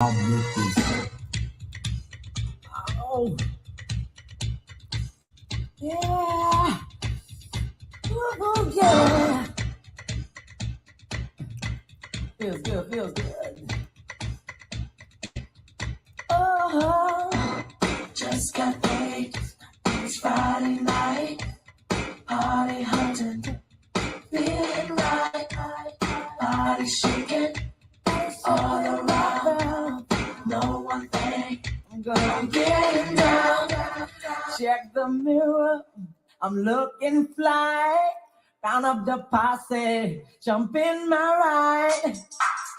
this. Oh, yeah. Oh, yeah. Feels good, feels good. Oh, just got paid. It's Friday night. Party hunting. Feeling right. Body shaking. All around. No one thing. I'm getting down. Check the mirror. I'm looking fly. Round up the posse. Jump in my ride.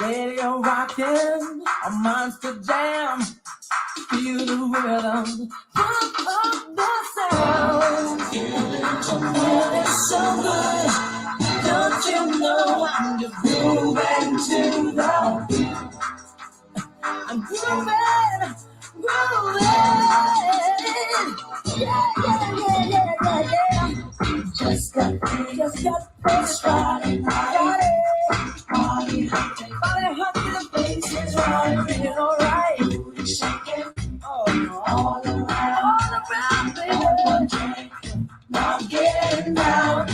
Radio rocking. A monster jam. Feel the rhythm. Pump up the sound. Feeling so good. Don't you know I'm just grooving to the beat. I'm grooving. Yeah. Just got this Friday night. Party hunting, the place is right. Feeling alright. Booty shaking, all around, baby. Now I'm getting down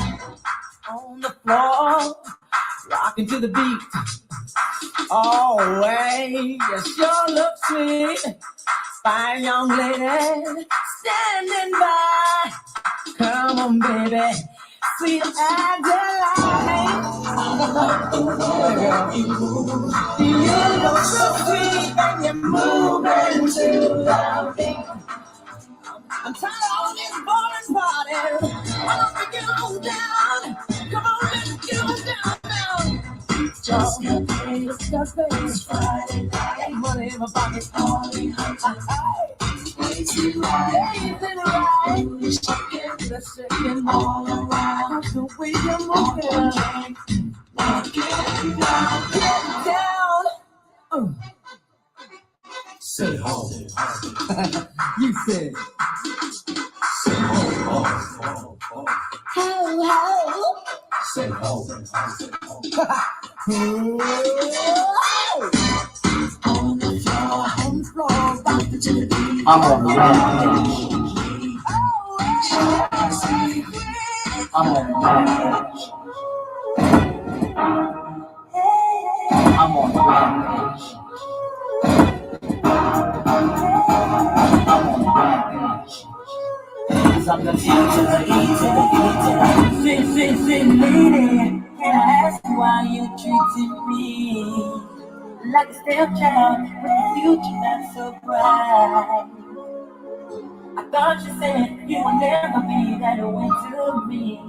on the floor, rocking to the beat. Always, you sure look sweet. Fine young lady, standing by. Come on, baby, sweet Adeline. You look so sweet and you're moving to the beat. I'm tired of this boring party. Why don't we get on down? Come on, let's get on down. Just got paid, it's Friday night. Money in my pocket, party hunting. Crazy right, booty shaking, let's shaking all around. The way you're moving, now get down. Say ho. You said. Say ho. Ho. Say ho. On the floor, rockin' to the beat. I'm on the rampage. I'm on the rampage. I'm on the rampage. I'm on the rampage. Cause I'm the T to the E to the E to the Sit, lady. Can I ask why you treating me like a stepchild with a future not so bright? I thought you said you would never be that way to me.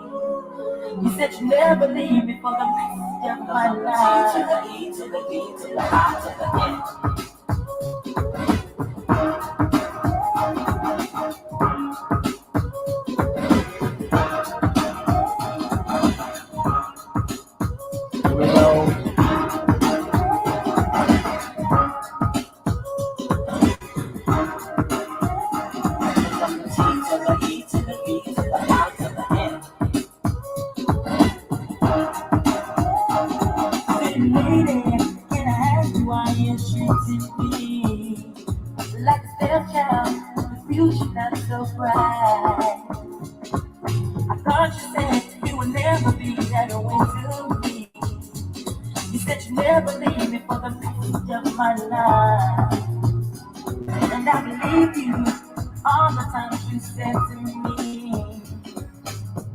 You said you never leave me for the rest of my life. To the E to the B to the I to the N. Here we go. Like a stepchild, the future not so bright. I thought you said you would never be that way to me. You said you never leave me for the rest of my life. And I believe you all the times you said to me,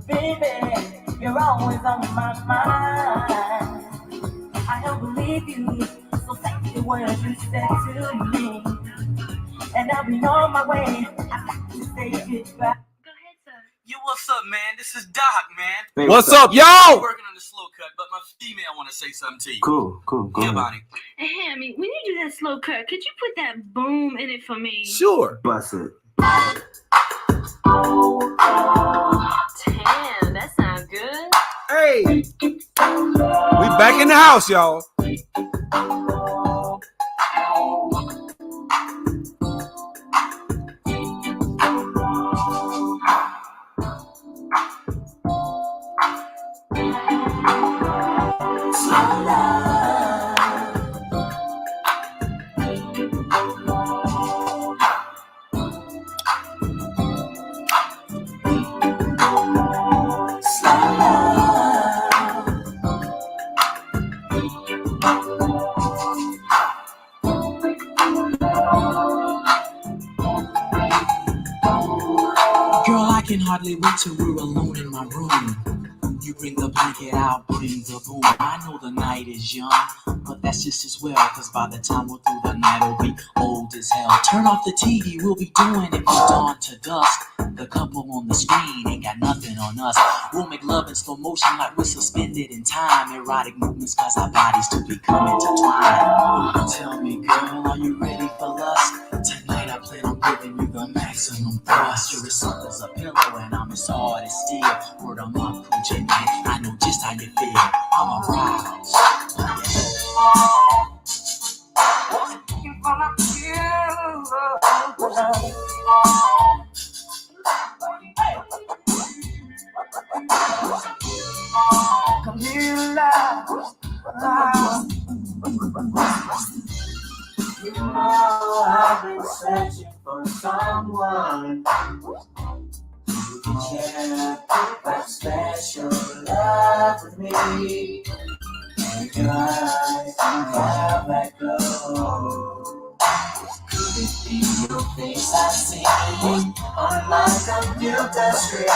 baby, you're always on my mind. I don't believe you, so take the words you said to me. And I'll be on my way. I got to say goodbye. Go ahead, sir. Yo, what's up, man? This is Doc, man. Hey, What's up, yo? I'm working on the slow cut, but my female want to say something to you. Cool. Go Yeah, ahead. Bonnie. Hey, Hammy, when you do that slow cut, could you put that boom in it for me? Sure. Bust it. Damn, that sounds good. Hey, we back in the house, y'all. can hardly wait till we're alone in my room. You bring the blanket, I'll bring the boom. I know the night is young, but that's just as well, cause by the time we're through the night, we'll be old as hell. Turn off the TV, we'll be doing it from dawn to dusk. The couple on the screen ain't got nothing on us. We'll make love in slow motion like we're suspended in time. Erotic movements cause our bodies to become intertwined. Tell me, girl, are you ready for lust? Tonight I plan on giving you the maximum thrust. You're as soft as a pillow and I'm as hard as steel. Word on my poochie, I know just how you feel. I'm aroused. Come here, love. You know I've been searching for someone who can share that special love with me. And your eyes have that glow. Could it be your face I see on my computer screen?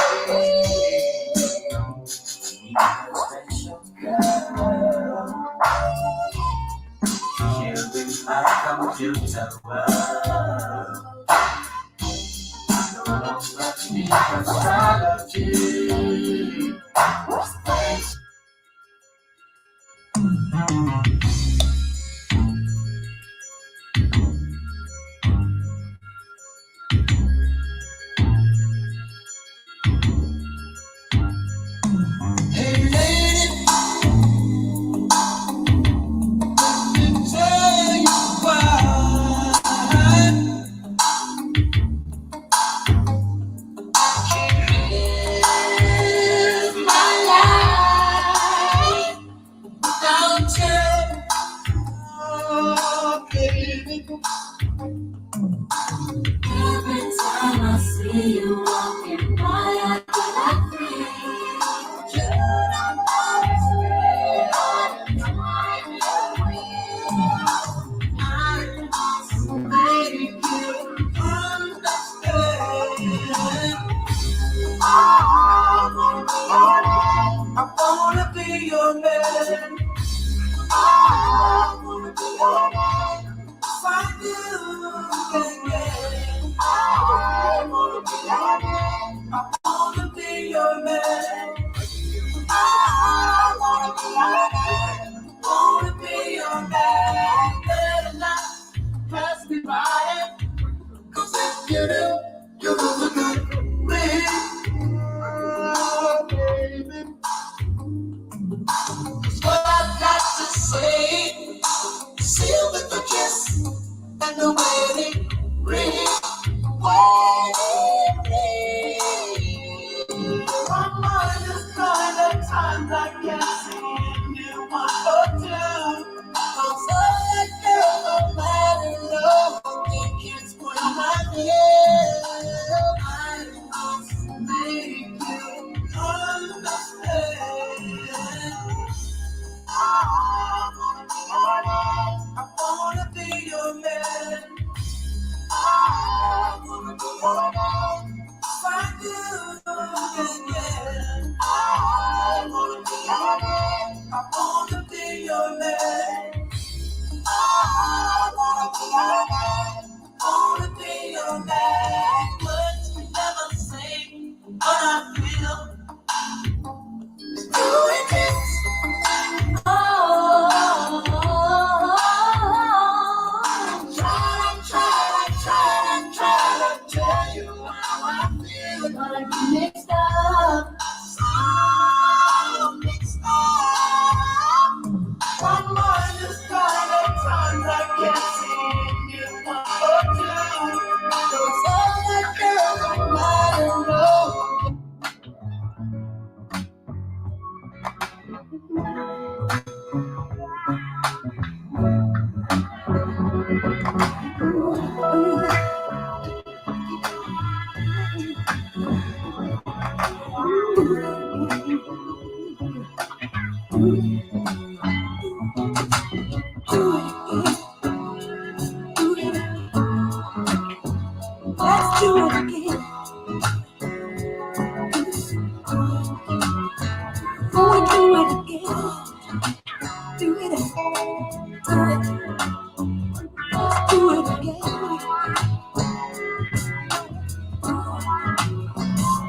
You're a special girl. You in my computer world. No longer need astrology. Hey lady, let me tell you why. Live my life without you, oh, baby. Every time I see you walking by, I cannot breathe. You don't understand. I must make you understand. I wanna be your man. I wanna be your man. If I do, yeah. I wanna be your man. I wanna be your man. I wanna be your man. Wanna be your man. Better not pass me by. Cause if you do, you're gonna get me. Oh, baby. What I've got to say, seal with a kiss and the wedding ring. Wedding ring. My mind is kind of times I can't see you one or two. I'm sorry, girl, no matter love, you can't spoil my day. I must make you understand. I wanna be your man. I wanna be your man. If I do, yeah. I wanna be your man. I wanna be your man. I wanna be your man. Wanna be your man. Words we never say, but I feel. Do it is. Try to tell you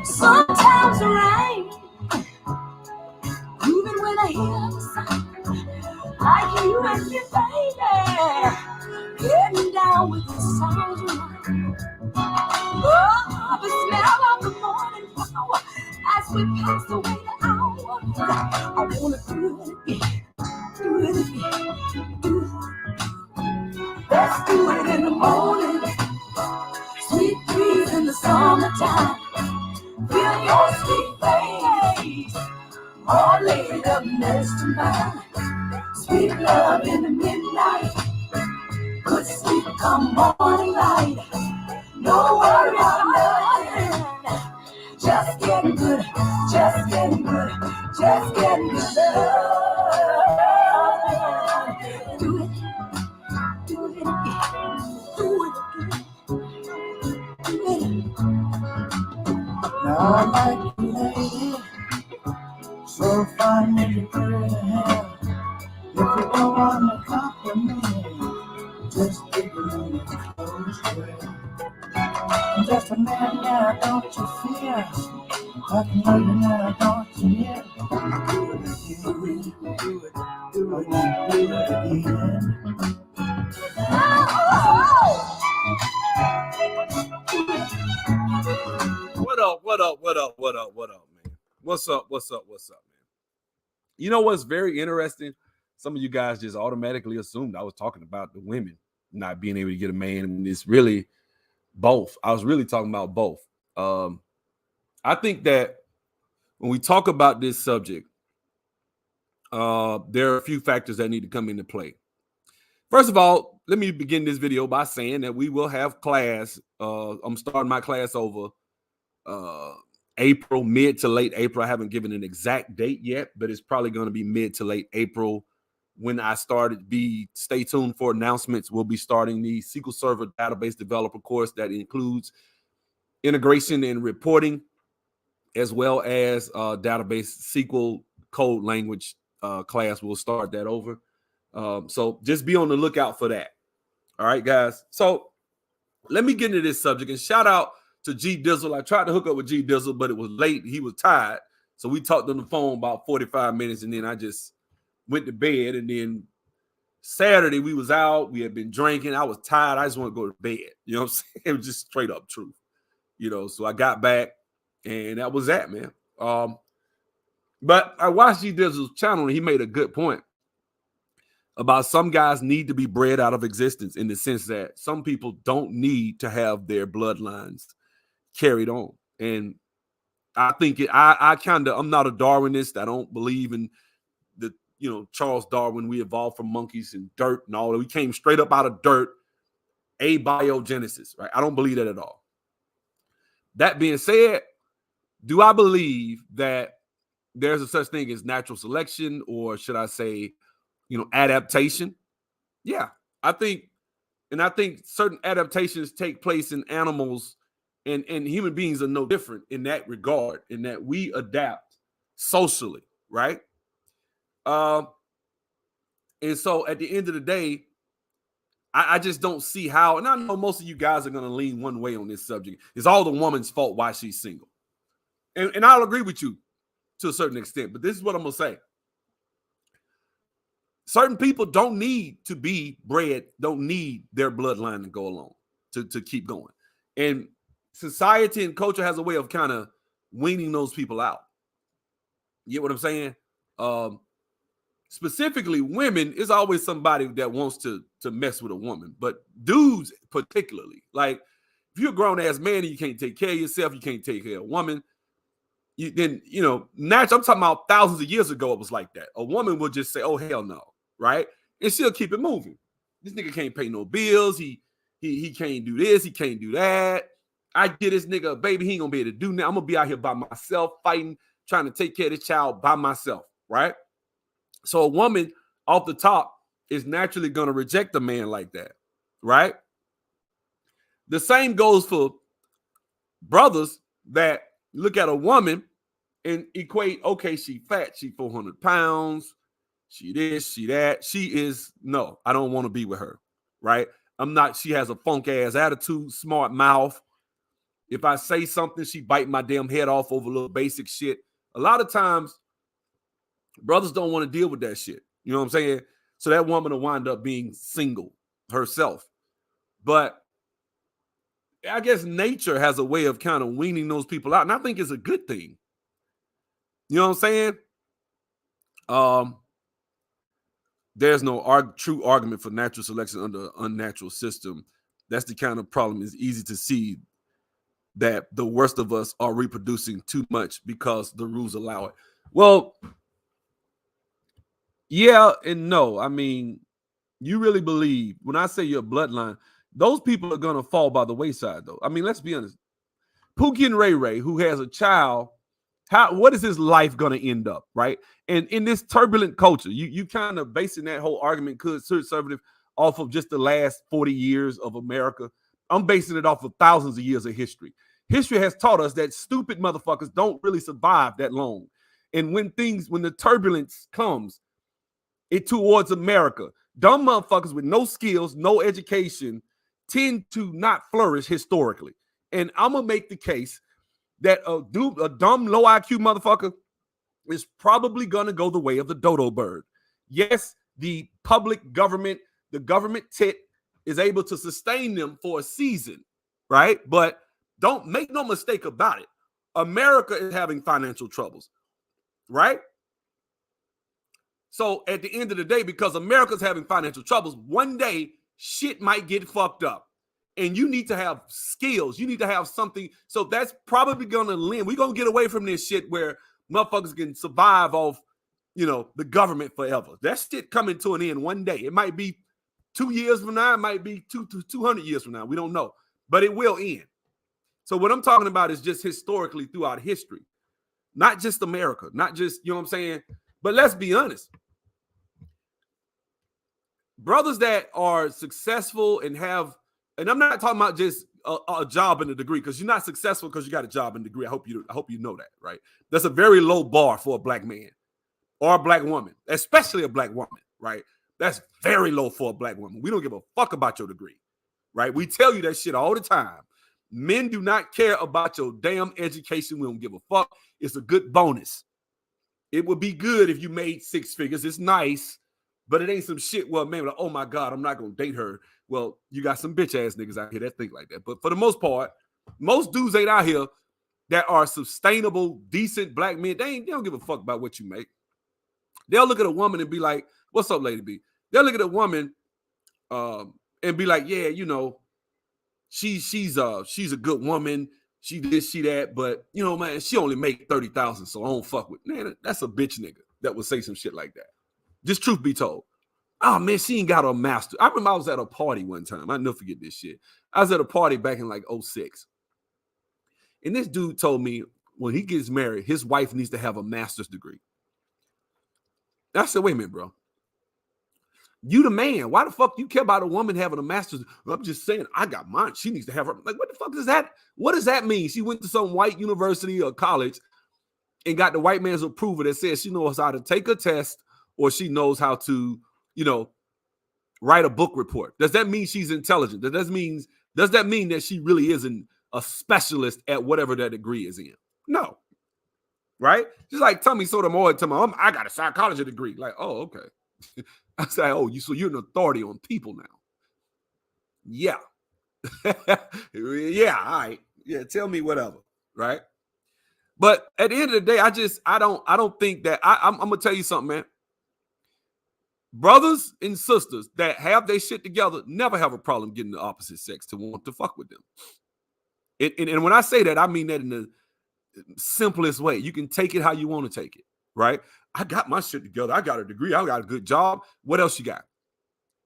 Sometimes the rain, even when I hear the sound, I hear you and me, baby, getting down with the sounds of rain. Oh, the smell of the morning flower as we pass away the hours. I wanna do it again, do it again, do it. Let's do it in the morning, sweet breeze in the summertime. Feel your sweet face, all laid up next to mine. Sweet love in the midnight, good sleep come morning light. No worry about nothing, just getting good, just getting good, just getting good. Do it, do it again, do it again, do it. Now I like you, lady, so fine with your pretty hair. If you don't want to compliment, just give me a close way. I'm just a man now, don't you fear? I can love you now, don't you hear? Do it again, do it, do it, do it again. What up, man? What's up, man? You know what's very interesting? Some of you guys just automatically assumed I was talking about the women not being able to get a man. And it's really both. I was really talking about both. I think that when we talk about this subject, there are a few factors that need to come into play. First of all, let me begin this video by saying that we will have class. I'm starting my class over April, mid to late April. I haven't given an exact date yet, but it's probably going to be mid to late April when I started. Stay tuned for announcements. We'll be starting the SQL Server database developer course that includes integration and reporting, as well as database SQL code language class. We'll start that over. So just be on the lookout for that. All right, guys. So let me get into this subject and shout out to G Dizzle. I tried to hook up with G Dizzle, but it was late. He was tired. So we talked on the phone about 45 minutes, and then I just went to bed. And then Saturday we was out. We had been drinking. I was tired. I just want to go to bed. You know what I'm saying? It was just straight up truth. You know, so I got back, and that was that, man. But I watched G Dizzle's channel, and he made a good point about some guys need to be bred out of existence, in the sense that some people don't need to have their bloodlines carried on. And I think I'm not a Darwinist. I don't believe in the, Charles Darwin, we evolved from monkeys and dirt and all that. We came straight up out of dirt, abiogenesis, right? I don't believe that at all. That being said, do I believe that there's a such thing as natural selection, or should I say, adaptation? Yeah, I think certain adaptations take place in animals, and human beings are no different in that regard, in that we adapt socially, right? And so at the end of the day, I just don't see how, and I know most of you guys are going to lean one way on this subject. It's all the woman's fault why she's single. And I'll agree with you to a certain extent, but this is what I'm going to say. Certain people don't need to be bred, don't need their bloodline to go along, to keep going. And society and culture has a way of kind of weaning those people out. You get what I'm saying? Specifically, women, is always somebody that wants to mess with a woman. But dudes particularly, like if you're a grown-ass man and you can't take care of yourself, you can't take care of a woman, natural. I'm talking about thousands of years ago, it was like that. A woman would just say, oh, hell no, right? And she'll keep it moving. This nigga can't pay no bills. He can't do this. He can't do that. I get this nigga a baby. He ain't gonna be able to do nothing. I'm gonna be out here by myself, fighting, trying to take care of this child by myself, right? So a woman off the top is naturally gonna reject a man like that, right? The same goes for brothers that look at a woman and equate, okay, she fat, she 400 pounds, she this, she that. She is, no, I don't want to be with her, right? She has a funk ass attitude, smart mouth. If I say something, she bite my damn head off over a little basic shit. A lot of times, brothers don't want to deal with that shit. You know what I'm saying? So that woman will wind up being single herself. But I guess nature has a way of kind of weaning those people out. And I think it's a good thing. You know what I'm saying? There's no true argument for natural selection under an unnatural system. That's the kind of problem. It's easy to see that the worst of us are reproducing too much because the rules allow it. Well, yeah and no. I mean, you really believe when I say your bloodline, those people are going to fall by the wayside, though. I mean, let's be honest. Pookie and Ray Ray, who has a child, what is his life going to end up, right? And in this turbulent culture, you kind of basing that whole argument, conservative, off of just the last 40 years of America. I'm basing it off of thousands of years of history. History has taught us that stupid motherfuckers don't really survive that long. And when the turbulence comes, it towards America, dumb motherfuckers with no skills, no education, tend to not flourish historically. And I'm going to make the case that a dumb, low IQ motherfucker is probably going to go the way of the dodo bird. Yes, the public government, the government tit is able to sustain them for a season, right? But don't make no mistake about it. America is having financial troubles, right? So at the end of the day, because America's having financial troubles, one day shit might get fucked up. And you need to have skills. You need to have something. So that's probably going to lend. We're going to get away from this shit where motherfuckers can survive off, the government forever. That shit coming to an end one day. It might be 2 years from now. It might be 200 years from now. We don't know. But it will end. So what I'm talking about is just historically throughout history. Not just America. Not just, you know what I'm saying? But let's be honest. Brothers that are successful and have, and I'm not talking about just a job and a degree, because you're not successful because you got a job and a degree. I hope you know that, right? That's a very low bar for a black man or a black woman, especially a black woman, right? That's very low for a black woman. We don't give a fuck about your degree, right? We tell you that shit all the time. Men do not care about your damn education. We don't give a fuck. It's a good bonus. It would be good if you made 6 figures. It's nice, but it ain't some shit where man, like, oh my God, I'm not gonna date her. Well, you got some bitch ass niggas out here that think like that. But for the most part, most dudes ain't out here that are sustainable, decent black men. They don't give a fuck about what you make. They'll look at a woman and be like, "What's up, Lady B?" They'll look at a woman and be like, "Yeah, she's a good woman. She this, she that, but man, she only make 30,000, so I don't fuck with." Man, that's a bitch nigga that would say some shit like that. Just truth be told. Oh man, she ain't got a master. I remember I was at a party one time. I never forget this shit. I was at a party back in like 2006. And this dude told me when he gets married, his wife needs to have a master's degree. I said, wait a minute, bro. You the man. Why the fuck you care about a woman having a master's? I'm just saying, I got mine. She needs to have her. Like, what the fuck is that? What does that mean? She went to some white university or college and got the white man's approval that says she knows how to take a test or she knows how to, write a book report. Does that mean she's intelligent? Does that mean that she really isn't a specialist at whatever that degree is in? No. Right? Just like Tommy Sotomayor to my mom, I got a psychology degree. Like, oh, okay. I say, oh, so you're an authority on people now. Yeah. Yeah, all right. Yeah, tell me whatever. Right? But at the end of the day, I don't think that I'm gonna tell you something, man. Brothers and sisters that have their shit together never have a problem getting the opposite sex to want to fuck with them. And when I say that, I mean that in the simplest way. You can take it how you want to take it, right? I got my shit together. I got a degree. I got a good job. What else you got?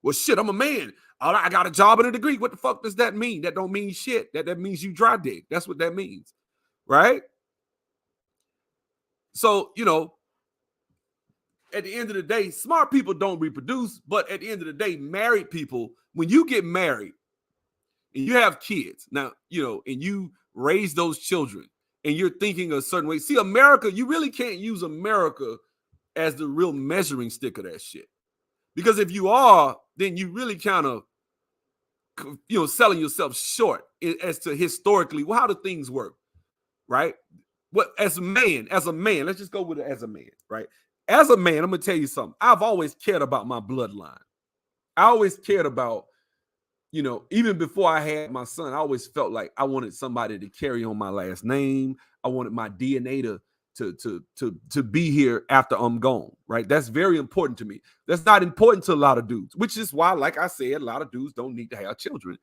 Well, shit, I'm a man. I got a job and a degree. What the fuck does that mean? That don't mean shit. That means you dry dig. That's what that means, right? So, at the end of the day, smart people don't reproduce, but at the end of the day, married people, when you get married and you have kids now, and you raise those children and you're thinking a certain way. See, America, you really can't use America as the real measuring stick of that shit. Because if you are, then you really kind of selling yourself short as to historically, well, how do things work, right? What as a man, let's just go with it as a man, right? As a man, I'm gonna tell you something. I've always cared about my bloodline. I always cared about, even before I had my son, I always felt like I wanted somebody to carry on my last name. I wanted my DNA to be here after I'm gone, right? That's very important to me. That's not important to a lot of dudes, which is why, like I said, a lot of dudes don't need to have children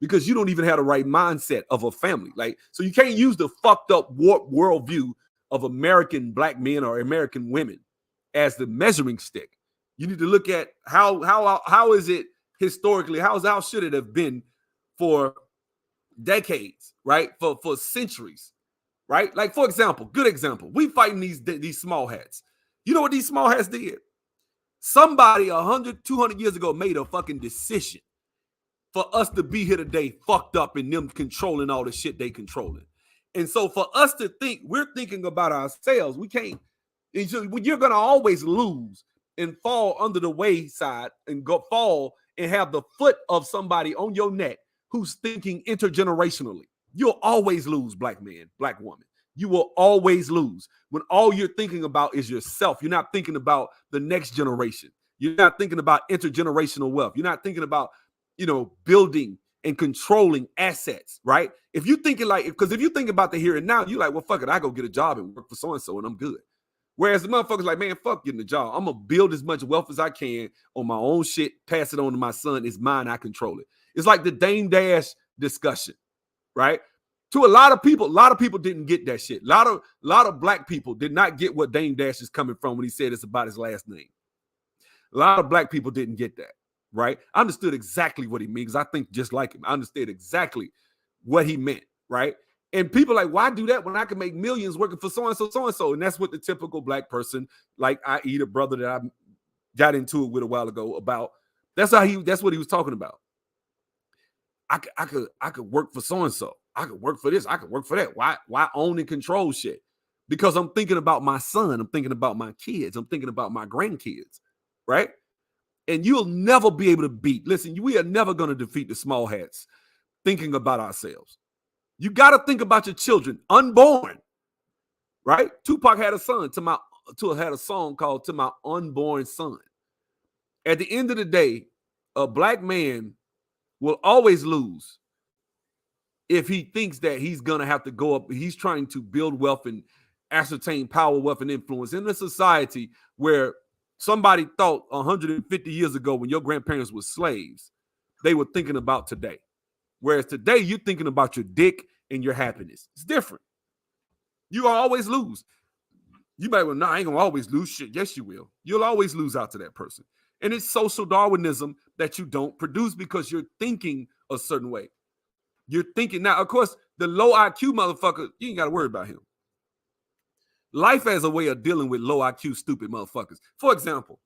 because you don't even have the right mindset of a family. Like, so you can't use the fucked up warped worldview of American black men or American women as the measuring stick. You need to look at how is it historically, how should it have been for decades, right? For centuries. Right? Like, for example, good example. We fighting these small hats. You know what these small hats did? Somebody 100, 200 years ago made a fucking decision for us to be here today fucked up and them controlling all the shit they controlling. And so for us to think, we're thinking about ourselves. We can't. You're going to always lose and fall under the wayside and fall and have the foot of somebody on your neck who's thinking intergenerationally. You'll always lose, black man, black woman. You will always lose when all you're thinking about is yourself. You're not thinking about the next generation. You're not thinking about intergenerational wealth. You're not thinking about, building and controlling assets, right? If you thinking because if you think about the here and now, you're like, well, fuck it, I go get a job and work for so-and-so and I'm good. Whereas the motherfucker's like, man, fuck getting a job. I'm going to build as much wealth as I can on my own shit, pass it on to my son. It's mine. I control it. It's like the Dame Dash discussion. Right? To a lot of people didn't get that shit. A lot of black people did not get what Dame Dash is coming from when he said it's about his last name. A lot of black people didn't get that, right? I understood exactly what he means. I think just like him. I understood exactly what he meant, right? And people are like, why do that when I can make millions working for so-and-so, so-and-so? And that's what the typical black person, like i.e. the brother that I got into it with a while ago about, that's what he was talking about. I could work for so-and-so. I could work for this. I could work for that. Why own and control shit? Because I'm thinking about my son. I'm thinking about my kids. I'm thinking about my grandkids, right? And you'll never be able to beat. Listen, we are never going to defeat the small hats thinking about ourselves. You got to think about your children, unborn, right? Tupac had a song called "To My Unborn Son." At the end of the day, a black man will always lose if he thinks that he's going to have to go up. He's trying to build wealth and ascertain power, wealth, and influence in a society where somebody thought 150 years ago when your grandparents were slaves, they were thinking about today. Whereas today, you're thinking about your dick and your happiness. It's different. You will always lose. You might, well, no, I ain't going to always lose shit. Yes, you will. You'll always lose out to that person. And it's social Darwinism that you don't produce because you're thinking a certain way. You're thinking now, of course, the low IQ motherfucker, you ain't got to worry about him. Life has a way of dealing with low IQ, stupid motherfuckers. For example,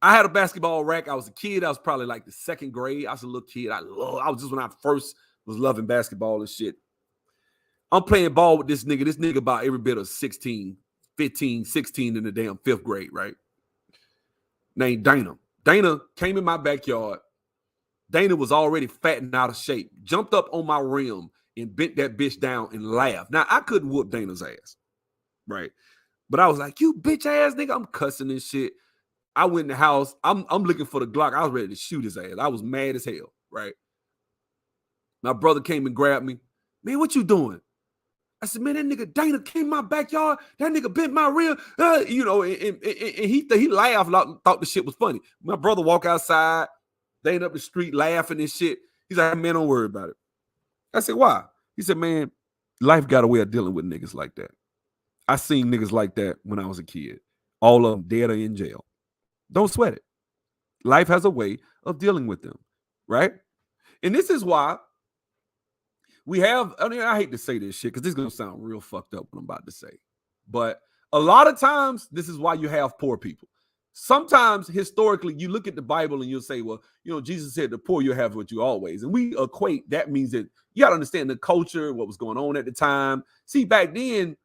I had a basketball rack. I was a kid. I was probably like the second grade. I was a little kid. I was just when I first was loving basketball and shit. I'm playing ball with this nigga. This nigga about every bit of 16, 15, 16 in the damn fifth grade, right? Named Dana. Dana came in my backyard. Dana was already fat and out of shape. Jumped up on my rim and bent that bitch down and laughed. Now, I couldn't whoop Dana's ass, right? But I was like, you bitch ass nigga. I'm cussing and shit. I went in the house. I'm looking for the Glock. I was ready to shoot his ass. I was mad as hell, right? My brother came and grabbed me. Man, what you doing? I said, man, that nigga Dana came in my backyard. That nigga bent my rim. And he laughed, thought the shit was funny. My brother walked outside, Dana up the street laughing and shit. He's like, man, don't worry about it. I said, why? He said, man, life got a way of dealing with niggas like that. I seen niggas like that when I was a kid. All of them dead or in jail. Don't sweat it. Life has a way of dealing with them, right? And this is why we have, I hate to say this shit because this is going to sound real fucked up what I'm about to say. But a lot of times, this is why you have poor people. Sometimes, historically, you look at the Bible and you'll say, well, Jesus said the poor you have what you always. And we equate, that means that you got to understand the culture, what was going on at the time. See, back then,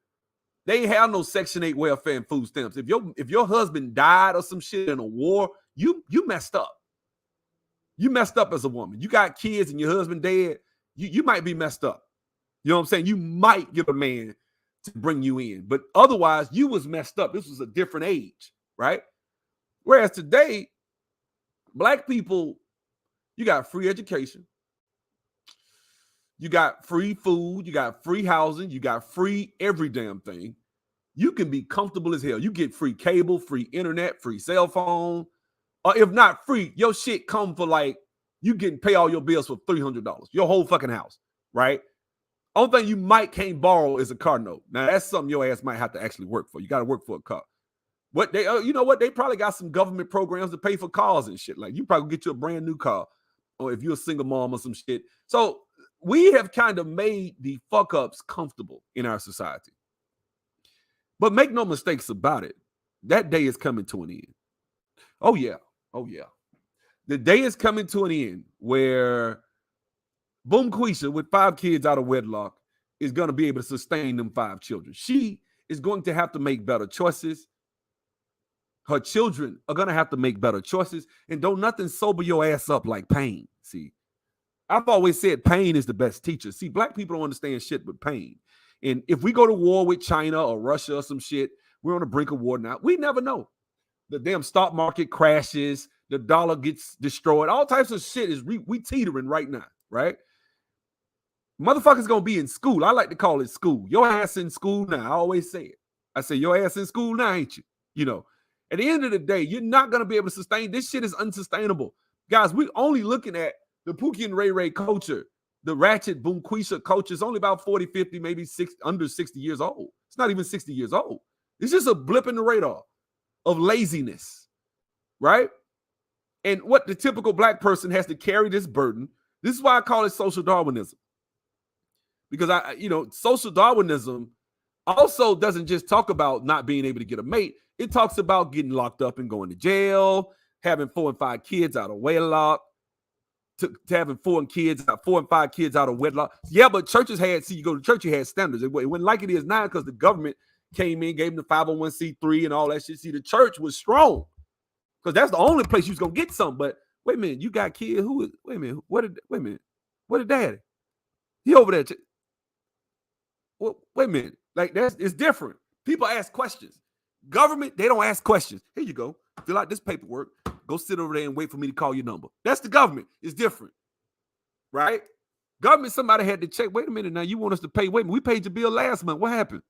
they ain't have no Section 8 welfare and food stamps. If your husband died or some shit in a war, you messed up. You messed up as a woman. You got kids and your husband dead. You might be messed up. You know what I'm saying? You might get a man to bring you in, but otherwise you was messed up. This was a different age, right? Whereas today, black people, you got free education, you got free food, you got free housing, you got free every damn thing. You can be comfortable as hell. You get free cable, free internet, free cell phone, or if not free, your shit come for like you can pay all your bills for $300, your whole fucking house, right? Only thing you can't borrow is a car note. Now that's something your ass might have to actually work for. You got to work for a car. What they, you know what? They probably got some government programs to pay for cars and shit. Like you probably get you a brand new car, or if you're a single mom or some shit. So we have kind of made the fuck ups comfortable in our society. But make no mistakes about it. That day is coming to an end. Oh yeah. Oh yeah. The day is coming to an end where Boom Quisha, with 5 kids out of wedlock, is going to be able to sustain them 5 children. She is going to have to make better choices. Her children are going to have to make better choices. And don't nothing sober your ass up like pain. See, I've always said pain is the best teacher. See, black people don't understand shit but pain. And if we go to war with China or Russia or some shit, we're on the brink of war now. We never know. The damn stock market crashes. The dollar gets destroyed. All types of shit is we teetering right now, right? Motherfuckers gonna be in school. I like to call it school. Your ass in school now. I always say it. I say your ass in school now, ain't you? You know, at the end of the day, you're not gonna be able to sustain. This shit is unsustainable. Guys, we're only looking at the Pookie and Ray Ray culture. The ratchet Boom Quisha culture is only about 40, 50, maybe under 60 years old. It's not even 60 years old. It's just a blip in the radar of laziness, right? And what the typical black person has to carry this burden. This is why I call it social Darwinism. Because social Darwinism also doesn't just talk about not being able to get a mate. It talks about getting locked up and going to jail, having 4 and 5 kids out of wedlock, to having 4 and 5 kids out of wedlock. Yeah, but churches you go to church, you had standards. It wasn't like it is now because the government came in, gave them the 501c3 and all that shit. See, the church was strong because that's the only place you was gonna get something. But wait a minute, you got kids who is? Wait a minute, what did daddy? He over there. Well, wait a minute, like it's different. People ask questions. Government, they don't ask questions. Here you go, fill out this paperwork. Go sit over there and wait for me to call your number. That's the government. It's different, right? Government, somebody had to check. Wait a minute now, you want us to pay? Wait a minute, we paid your bill last month. What happened?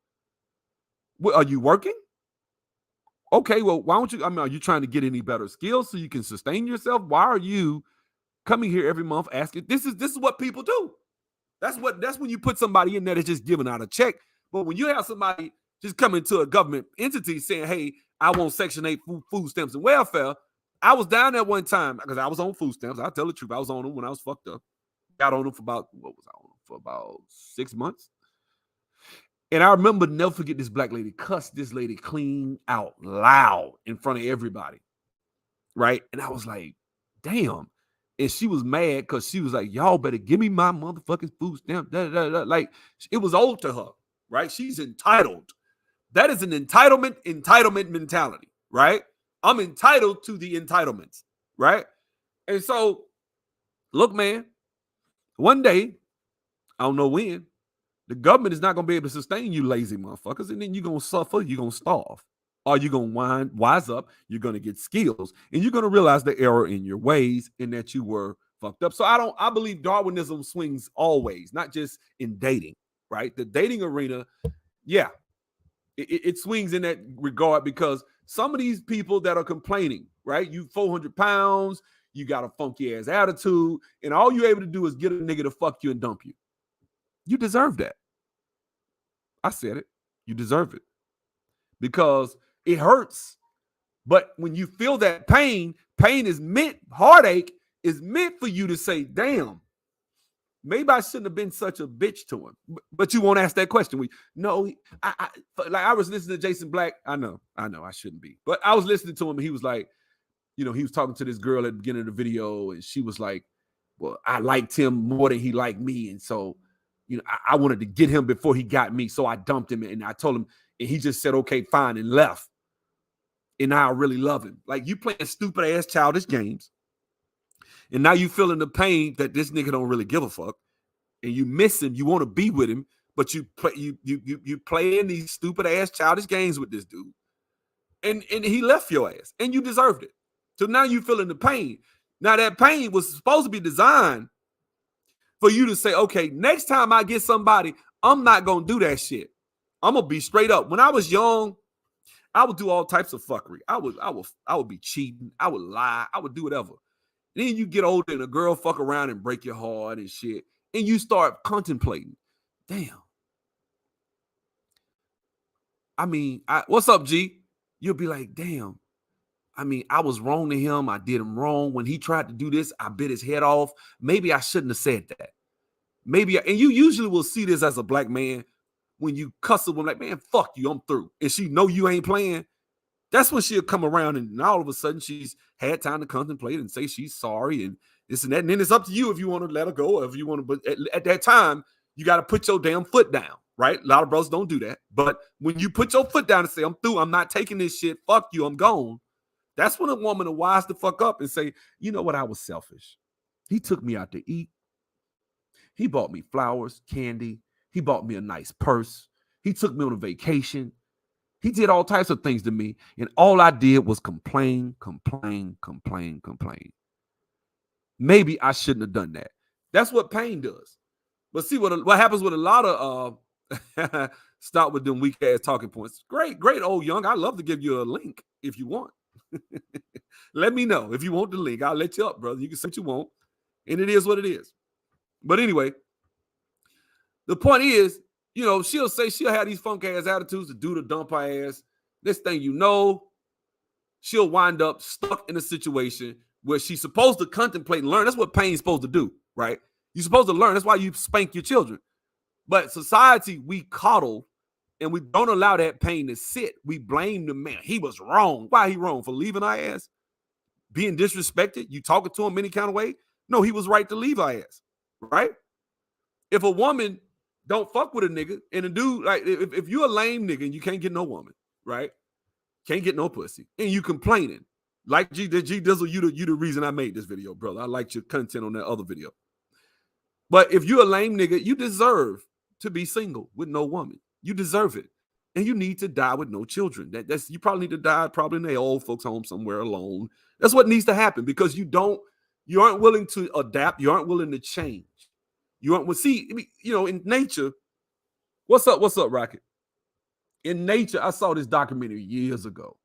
Are you working? Okay, well, why don't you? I mean, are you trying to get any better skills so you can sustain yourself? Why are you coming here every month asking? This is what people do. That's when you put somebody in there that's just giving out a check. But when you have somebody just coming to a government entity saying, "Hey, I want Section 8 food stamps and welfare," I was down there one time because I was on food stamps. I'll tell the truth. I was on them when I was fucked up. Got on them for about 6 months. And I remember, never forget, this black lady cussed this lady clean out loud in front of everybody. Right? And I was like, damn. And she was mad because she was like, y'all better give me my motherfucking food stamp. Da, da, da. Like, it was old to her. Right? She's entitled. That is an entitlement mentality. Right? I'm entitled to the entitlements. Right? And so, look, man, one day, I don't know when, the government is not going to be able to sustain you lazy motherfuckers, and then you're going to suffer, you're going to starve. Or you're going to wise up, you're going to get skills, and you're going to realize the error in your ways and that you were fucked up. So I believe Darwinism swings always, not just in dating, right? The dating arena, yeah, it swings in that regard because some of these people that are complaining, right? You 400 pounds, you got a funky ass attitude, and all you're able to do is get a nigga to fuck you and dump you. You deserve that. I said it. You deserve it. Because it hurts. But when you feel that pain is meant, heartache is meant for you to say, damn, maybe I shouldn't have been such a bitch to him. But you won't ask that question. No, I was listening to Jason Black. I know, I shouldn't be. But I was listening to him and he was like, he was talking to this girl at the beginning of the video and she was like, well, I liked him more than he liked me. And so, I wanted to get him before he got me. So I dumped him and I told him, and he just said, okay, fine, and left. And now I really love him. Like, you playing stupid ass childish games. And now you feeling the pain that this nigga don't really give a fuck. And you miss him. You want to be with him, but you playing these stupid ass childish games with this dude. And he left your ass. And you deserved it. So now you feeling the pain. Now that pain was supposed to be designed for you to say, okay, next time I get somebody, I'm not gonna do that shit. I'm gonna be straight up. When I was young, I would do all types of fuckery. I would be cheating. I would lie. I would do whatever. And then you get older and a girl fuck around and break your heart and shit. And you start contemplating. Damn. I mean, what's up, G? You'll be like, damn. I mean, I was wrong to him. I did him wrong. When he tried to do this, I bit his head off. Maybe I shouldn't have said that. And you usually will see this as a black man when you cuss a woman like, man, fuck you, I'm through. And she know you ain't playing. That's when she'll come around and all of a sudden she's had time to contemplate and say she's sorry and this and that. And then it's up to you if you want to let her go or if you want to. But at that time, you got to put your damn foot down, right? A lot of brothers don't do that. But when you put your foot down and say, I'm through, I'm not taking this shit, fuck you, I'm gone. That's when a woman will wise the fuck up and say, you know what, I was selfish. He took me out to eat. He bought me flowers, candy. He bought me a nice purse. He took me on a vacation. He did all types of things to me. And all I did was complain. Maybe I shouldn't have done that. That's what pain does. But see what happens with a lot of start with them weak ass talking points. Great, old young. I'd love to give you a link if you want. Let me know if you want the link. I'll let you up, brother. You can say what you want. And it is what it is. But anyway, the point is, you know, she'll say she'll have these funk ass attitudes to do to dump her ass. This thing, you know, she'll wind up stuck in a situation where she's supposed to contemplate and learn. That's what pain's supposed to do, right? You're supposed to learn. That's why you spank your children. But society, we coddle and we don't allow that pain to sit. We blame the man. He was wrong. Why he wrong? For leaving our ass? Being disrespected? You talking to him any kind of way? No, he was right to leave our ass, right? If a woman don't fuck with a nigga and a dude, like if you're a lame nigga and you can't get no woman, right? Can't get no pussy, and you complaining, like G Dizzle, you the reason I made this video, brother. I liked your content on that other video. But if you're a lame nigga, you deserve to be single with no woman. You deserve it. And you need to die with no children. That's you probably need to die probably in the old folks' home somewhere alone. That's what needs to happen because you aren't willing to adapt. You aren't willing to change. You aren't see, you know, in nature. What's up, Rocket? In nature, I saw this documentary years ago,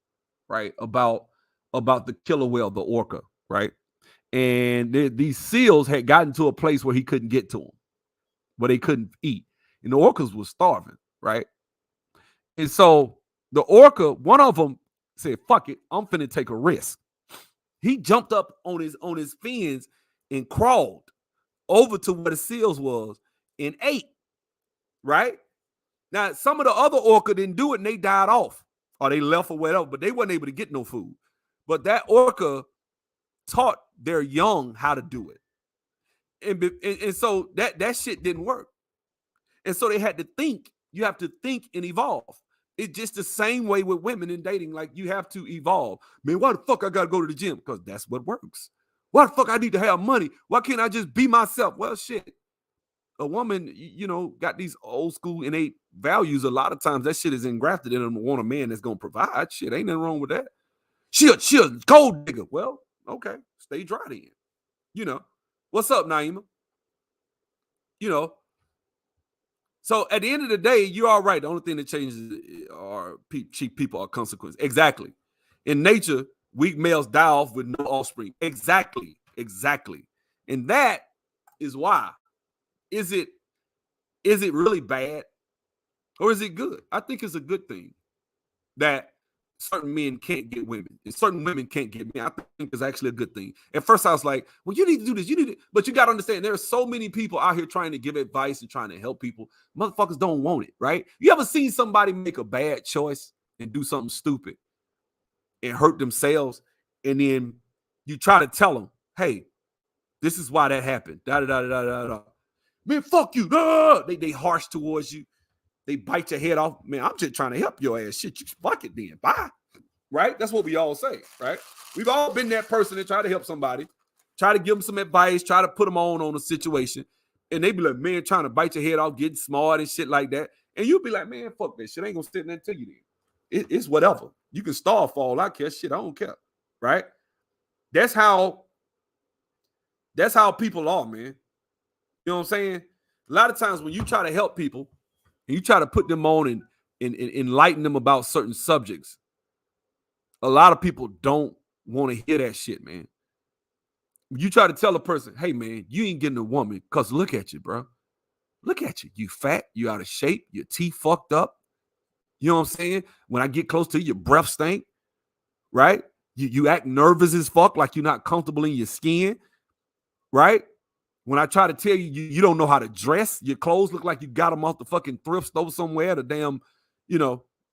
right? About the killer whale, the orca, right? And these seals had gotten to a place where he couldn't get to them, where they couldn't eat. And the orcas were starving, right? And so the orca, one of them said, fuck it, I'm finna take a risk. He jumped up on his fins and crawled over to where the seals was and ate, right? Now, some of the other orca didn't do it and they died off or they left or whatever, but they weren't able to get no food. But that orca taught their young how to do it. And so that shit didn't work. And so they had to think. You have to think and evolve. It's just the same way with women in dating. Like, you have to evolve. Man, why the fuck I got to go to the gym? Because that's what works. Why the fuck I need to have money? Why can't I just be myself? Well, shit. A woman, you know, got these old school innate values. A lot of times that shit is engrafted in them to want a man that's going to provide. Shit, ain't nothing wrong with that. She a gold digger. Well, okay. Stay dry then. You know. What's up, Naima? You know. So at the end of the day, you're all right. The only thing that changes are cheap people are consequences. Exactly. In nature, weak males die off with no offspring. Exactly. And that is why. Is it really bad or is it good? I think it's a good thing that certain men can't get women and certain women can't get men. I think it's actually a good thing. At first I was like, well, you need to do this. You need it. But you got to understand there are so many people out here trying to give advice and trying to help people. Motherfuckers don't want it, right? You ever seen somebody make a bad choice and do something stupid and hurt themselves? And then you try to tell them, hey, this is why that happened. Man, fuck you. They harsh towards you. They bite your head off. Man, I'm just trying to help your ass. Shit, you fuck it then. Bye. Right? That's what we all say, right? We've all been that person that tried to help somebody Try to give them some advice, try to put them on a situation. And they be like, man, trying to bite your head off, getting smart and shit like that. And you'll be like, man, fuck that shit. I ain't gonna sit there and tell you then. It's whatever. You can starve for all I care. Shit, I don't care. Right? That's how people are, man. You know what I'm saying? A lot of times when you try to help people and you try to put them on and enlighten them about certain subjects, a lot of people don't want to hear that shit, man. You try to tell a person, hey, man, you ain't getting a woman because look at you, bro. Look at you. You fat. You out of shape. Your teeth fucked up. You know what I'm saying? When I get close to you, your breath stink, right? You act nervous as fuck, like you're not comfortable in your skin, right? When I try to tell you, you don't know how to dress. Your clothes look like you got them off the fucking thrift store somewhere at a damn,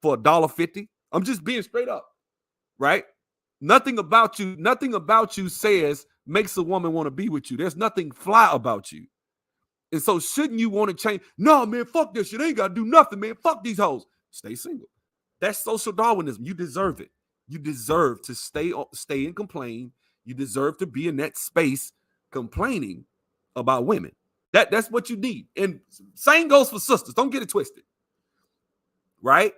for $1.50. I'm just being straight up, right? Nothing about you says makes a woman want to be with you. There's nothing fly about you. And so shouldn't you want to change? No, man, fuck this shit. I ain't got to do nothing, man. Fuck these hoes. Stay single. That's social Darwinism. You deserve it. You deserve to stay and complain. You deserve to be in that space complaining about women. That's what you need. And same goes for sisters. Don't get it twisted. Right?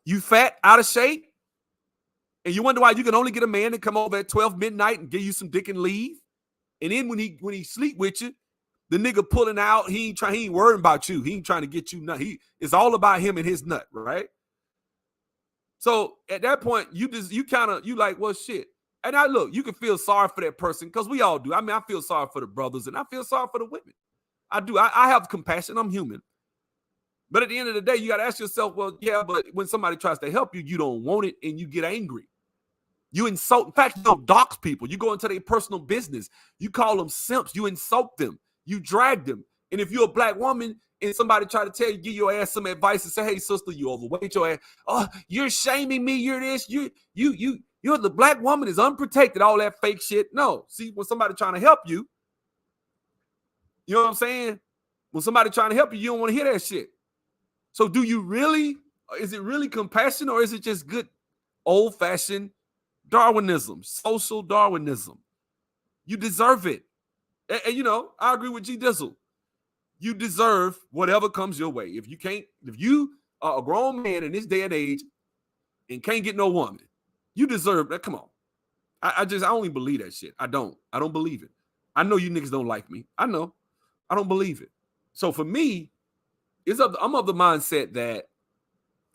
You fat, out of shape, and you wonder why you can only get a man to come over at 12 midnight and give you some dick and leave. And then when he sleep with you, the nigga pulling out, he ain't worrying about you. He ain't trying to get you nut. It's all about him and his nut, right? So at that point, you like, well, shit. And now look, you can feel sorry for that person because we all do. I mean, I feel sorry for the brothers and I feel sorry for the women. I do. I have compassion. I'm human. But at the end of the day, you got to ask yourself, well, yeah, but when somebody tries to help you, you don't want it and you get angry. You insult. In fact, you don't dox people. You go into their personal business. You call them simps. You insult them. You drag them. And if you're a black woman and somebody try to tell you, give your ass some advice and say, hey, sister, you overweight your ass. Oh, you're shaming me. You're this. You're the black woman is unprotected. All that fake shit. No. See, when somebody trying to help you, you know what I'm saying? When somebody trying to help you, you don't want to hear that shit. So is it really compassion or is it just good old-fashioned Darwinism, social Darwinism? You deserve it. And I agree with G Dizzle. You deserve whatever comes your way. If you are a grown man in this day and age and can't get no woman, you deserve that. Come on. I only believe that shit. I don't believe it. I know you niggas don't like me. I know. I don't believe it. So for me, I'm of the mindset that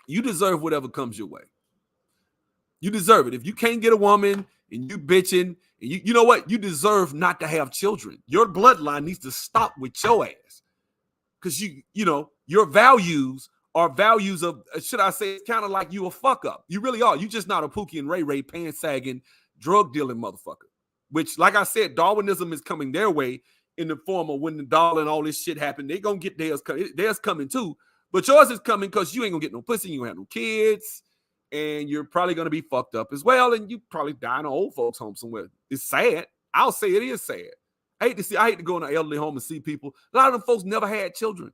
you deserve whatever comes your way. You deserve it. If you can't get a woman and you bitching, and you know what? You deserve not to have children. Your bloodline needs to stop with your ass. Because your values are values of, should I say, it's kind of like you a fuck up. You really are. You just not a Pookie and Ray Ray pants sagging, drug dealing motherfucker. Which, like I said, Darwinism is coming their way in the form of when the dollar and all this shit happened. They gonna get theirs. Theirs coming too. But yours is coming because you ain't gonna get no pussy. You ain't gonna have no kids. And you're probably going to be fucked up as well. And you probably die in an old folks home somewhere. It's sad. I'll say it is sad. I hate to go in an elderly home and see people. A lot of them folks never had children.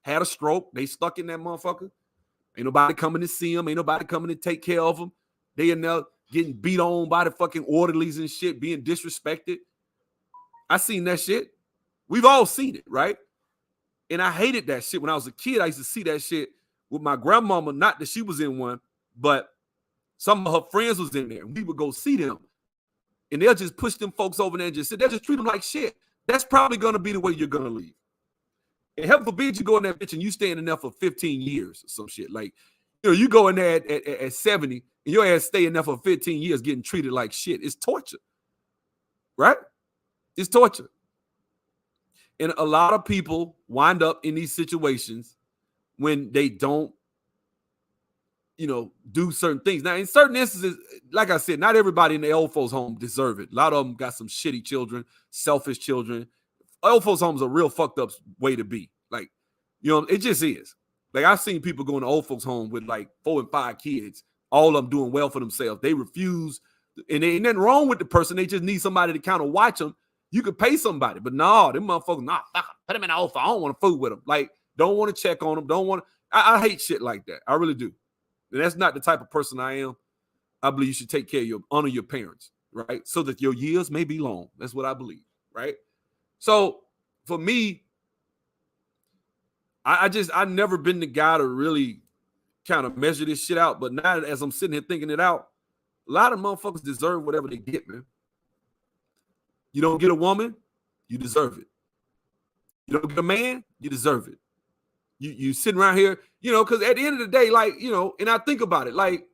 Had a stroke. They stuck in that motherfucker. Ain't nobody coming to see them. Ain't nobody coming to take care of them. They in there getting beat on by the fucking orderlies and shit, being disrespected. I seen that shit. We've all seen it, right? And I hated that shit. When I was a kid, I used to see that shit with my grandmama. Not that she was in one, but some of her friends was in there. We would go see them. And they'll just push them folks over there and just sit. They'll just treat them like shit. That's probably going to be the way you're going to leave. And heaven forbid you go in that bitch and you staying in there for 15 years or some shit. Like, you go in there at 70 and your ass stay in there for 15 years getting treated like shit. It's torture. Right? It's torture. And a lot of people wind up in these situations when they don't do certain things. Now, in certain instances, like I said, not everybody in the old folks' home deserve it. A lot of them got some shitty children, selfish children. Old folks' homes are a real fucked up way to be. Like, it just is. Like, I've seen people go in the old folks' home with like 4 and 5 kids, all of them doing well for themselves. They refuse, and there ain't nothing wrong with the person. They just need somebody to kind of watch them. You could pay somebody, but no, them motherfuckers, fuck them. Put them in the old folks. I don't want to fool with them. Like, don't want to check on them. Don't want to. I hate shit like that. I really do. And that's not the type of person I am. I believe you should take care of honor your parents. right? So that your years may be long. That's what I believe, right? So for me, I never been the guy to really kind of measure this shit out. But now as I'm sitting here thinking it out, a lot of motherfuckers deserve whatever they get, man. You don't get a woman, you deserve it. You don't get a man, you deserve it. You sitting around here, because at the end of the day, like, and I think about it, like,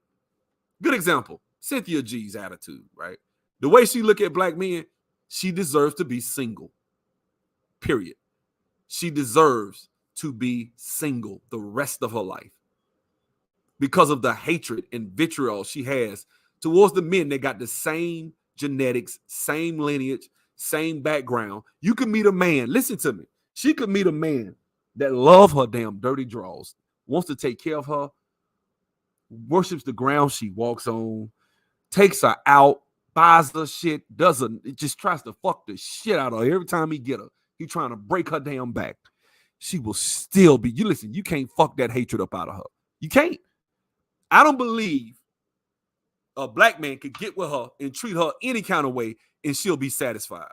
good example, Cynthia G's attitude, right? The way she look at black men, she deserves to be single, period. She deserves to be single the rest of her life because of the hatred and vitriol she has towards the men that got the same genetics, same lineage, same background. You could meet a man, listen to me, she could meet a man that love her damn dirty draws, wants to take care of her, worships the ground she walks on, takes her out, buys her shit, just tries to fuck the shit out of her every time he get her. He trying to break her damn back. She will still be, you can't fuck that hatred up out of her. You can't. I don't believe a black man could get with her and treat her any kind of way and she'll be satisfied.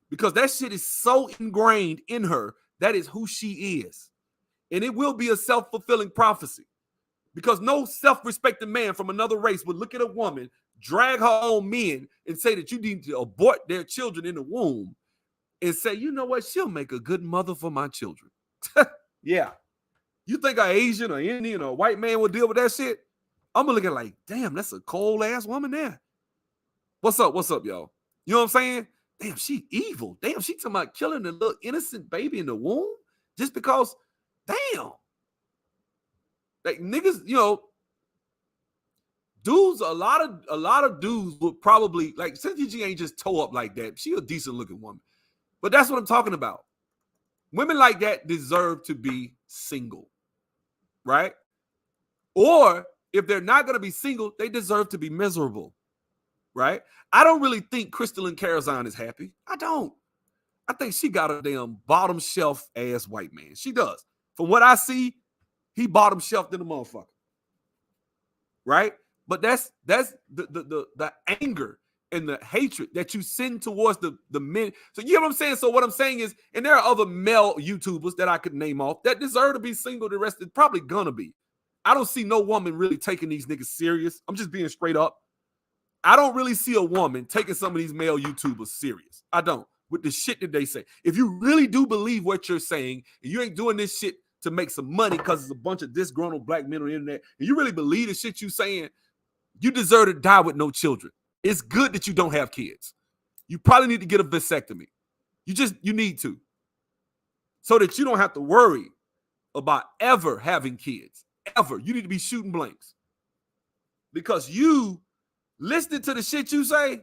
Because that shit is so ingrained in her. That is who she is. And it will be a self-fulfilling prophecy. Because no self-respecting man from another race would look at a woman, drag her own men, and say that you need to abort their children in the womb and say, you know what, she'll make a good mother for my children. Yeah. You think an Asian or Indian or a white man will deal with that shit? I'm going to look at it like, damn, that's a cold-ass woman there. What's up, y'all? You know what I'm saying? Damn, she evil. Damn, she talking about killing the little innocent baby in the womb just because, damn. Like niggas, dudes, a lot of dudes would probably, like, Cynthia G ain't just toe up like that. She a decent looking woman. But that's what I'm talking about. Women like that deserve to be single, right? Or if they're not going to be single, they deserve to be miserable, right? I don't really think Crystalline Carazon is happy. I don't. I think she got a damn bottom shelf ass white man. She does. From what I see, he bottom shelved in the motherfucker, right? But that's the anger and the hatred that you send towards the men. So you know what I'm saying? So what I'm saying is, and there are other male YouTubers that I could name off that deserve to be single. The rest is probably gonna be. I don't see no woman really taking these niggas serious. I'm just being straight up. I don't really see a woman taking some of these male YouTubers serious. I don't. With the shit that they say. If you really do believe what you're saying, and you ain't doing this shit to make some money because it's a bunch of disgruntled black men on the internet, and you really believe the shit you saying, you deserve to die with no children. It's good that you don't have kids. You probably need to get a vasectomy. You need to. So that you don't have to worry about ever having kids. Ever. You need to be shooting blanks. Because you, listening to the shit you say,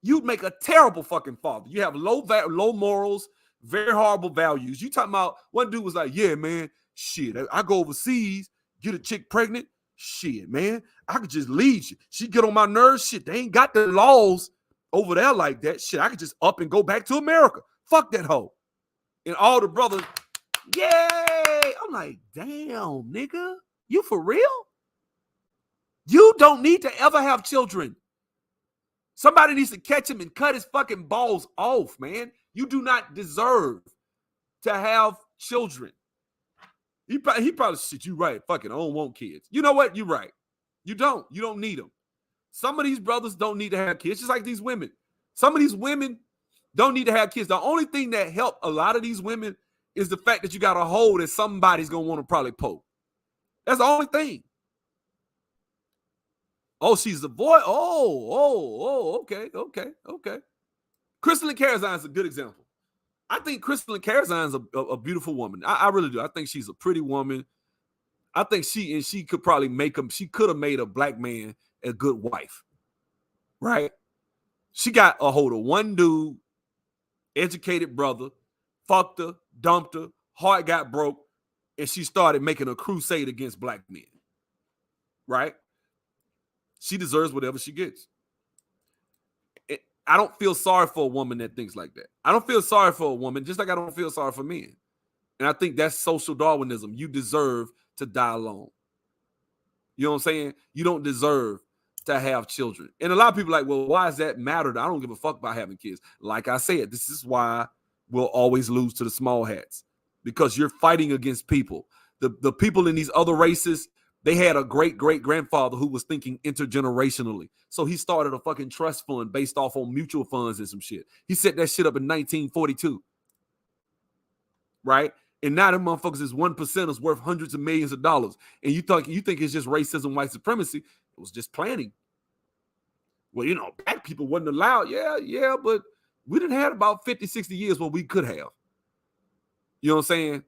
you'd make a terrible fucking father. You have low morals, very horrible values. You talking about, one dude was like, yeah, man, shit, I go overseas, get a chick pregnant, shit, man, I could just leave. She get on my nerves, shit, they ain't got the laws over there like that. Shit, I could just up and go back to America. Fuck that hoe. And all the brothers, yay! I'm like, damn, nigga, you for real? You don't need to ever have children. Somebody needs to catch him and cut his fucking balls off, man. You do not deserve to have children. He probably, shit, you right. Fucking, I don't want kids. You know what? You're right. You don't need them. Some of these brothers don't need to have kids, just like these women. Some of these women don't need to have kids. The only thing that helped a lot of these women is the fact that you got a hole that somebody's going to want to probably poke. That's the only thing. Oh, she's a boy. Okay. Crystalline Carazon is a good example. I think Crystalline Carazon is a beautiful woman. I really do. I think she's a pretty woman. I think she could probably she could have made a black man a good wife. Right? She got a hold of one dude, educated brother, fucked her, dumped her, heart got broke, and she started making a crusade against black men. Right? She deserves whatever she gets. I don't feel sorry for a woman that thinks like that. I don't feel sorry for a woman, just like I don't feel sorry for men. And I think that's social Darwinism. You deserve to die alone. You know what I'm saying? You don't deserve to have children. And a lot of people are like, well, why does that matter? I don't give a fuck about having kids. Like I said, this is why we'll always lose to the small hats, because you're fighting against people. The people in these other races, they had a great-great-grandfather who was thinking intergenerationally. So he started a fucking trust fund based off on mutual funds and some shit. He set that shit up in 1942. Right? And now them motherfuckers is 1%ers worth hundreds of millions of dollars. And you think it's just racism, white supremacy. It was just planning. Well, you know, black people wasn't allowed. Yeah, but we didn't have about 50, 60 years where we could have. You know what I'm saying?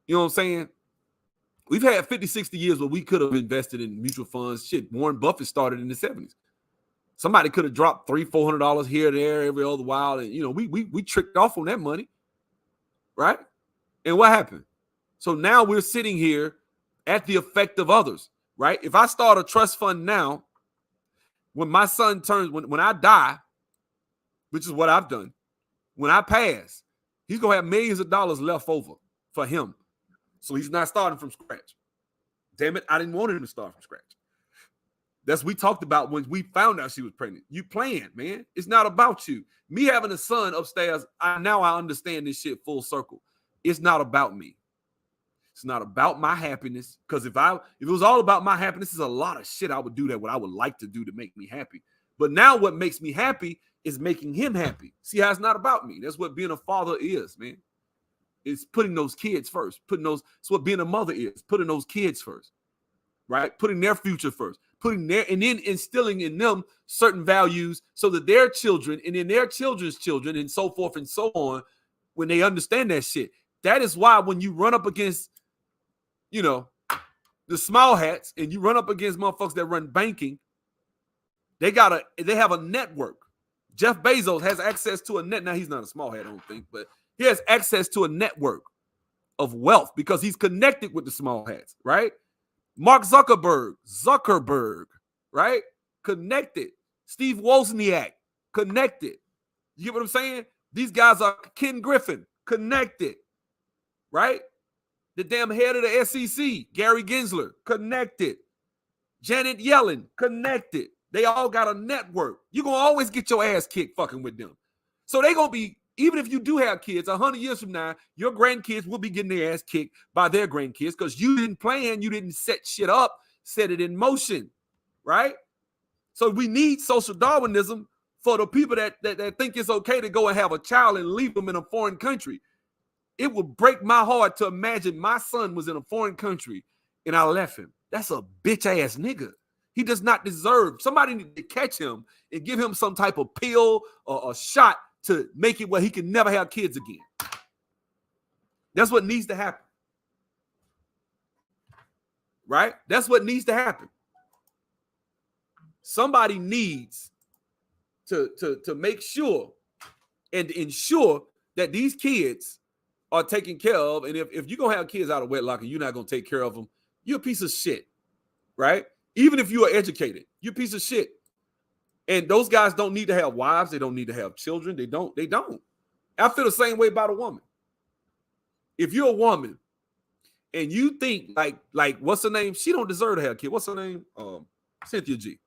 You know what I'm saying? We've had 50, 60 years where we could have invested in mutual funds. Shit, Warren Buffett started in the 70s. Somebody could have dropped $300, $400 here or there every other while. And, you know, we tricked off on that money. Right? And what happened? So now we're sitting here at the effect of others. Right? If I start a trust fund now, when my son turns, when I die, which is what I've done, when I pass, he's going to have millions of dollars left over for him. So he's not starting from scratch. Damn it, I didn't want him to start from scratch. That's what we talked about when we found out she was pregnant. You planned, man. It's not about you. Me having a son upstairs, now I understand this shit full circle. It's not about me. It's not about my happiness. Because if it was all about my happiness, there's a lot of shit I would do that what I would like to do to make me happy. But now what makes me happy is making him happy. See how it's not about me. That's what being a father is, man. It's putting those kids first. It's what being a mother is, putting those kids first, right? Putting their future first, and then instilling in them certain values so that their children and then their children's children and so forth and so on, when they understand that shit. That is why when you run up against, you know, the small hats and you run up against motherfuckers that run banking, they have a network. Jeff Bezos has access to a net. Now he's not a small hat, I don't think, but he has access to a network of wealth because he's connected with the small hats, right? Mark Zuckerberg, right? Connected. Steve Wozniak, connected. You get what I'm saying? These guys are Ken Griffin, connected, right? The damn head of the SEC, Gary Gensler, connected. Janet Yellen, connected. They all got a network. You're going to always get your ass kicked fucking with them. So they going to be, even if you do have kids, 100 years from now, your grandkids will be getting their ass kicked by their grandkids because you didn't plan, you didn't set shit up, set it in motion, right? So we need social Darwinism for the people that think it's okay to go and have a child and leave them in a foreign country. It would break my heart to imagine my son was in a foreign country and I left him. That's a bitch-ass nigga. He does not deserve. Somebody need to catch him and give him some type of pill or a shot to make it where he can never have kids again. That's what needs to happen. Right? That's what needs to happen. Somebody needs to make sure and ensure that these kids are taken care of. And if you're going to have kids out of wedlock and you're not going to take care of them, you're a piece of shit. Right? Even if you are educated, you're a piece of shit. And those guys don't need to have wives. They don't need to have children. They don't. I feel the same way about a woman. If you're a woman and you think like what's her name? She don't deserve to have a kid. What's her name? Cynthia G.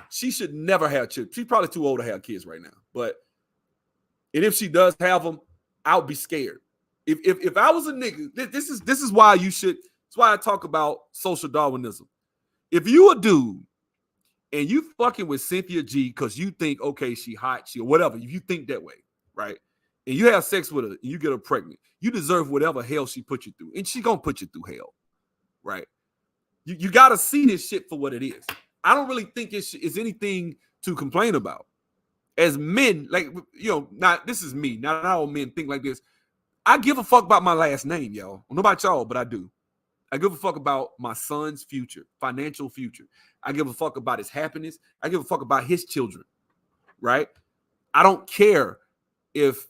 She should never have children. She's probably too old to have kids right now. And if she does have them, I'll be scared. If I was a nigga, this is why you should. That's why I talk about social Darwinism. If you a dude and you fucking with Cynthia G because you think, okay, she hot, she or whatever, if you think that way, right? And you have sex with her and you get her pregnant, you deserve whatever hell she put you through. And she gonna put you through hell, right? You got to see this shit for what it is. I don't really think it's anything to complain about. As men, like, you know, not this is me. Not all men think like this. I give a fuck about my last name, y'all. I don't know about y'all, but I do. I give a fuck about my son's future, financial future. I give a fuck about his happiness. I give a fuck about his children, right? I don't care if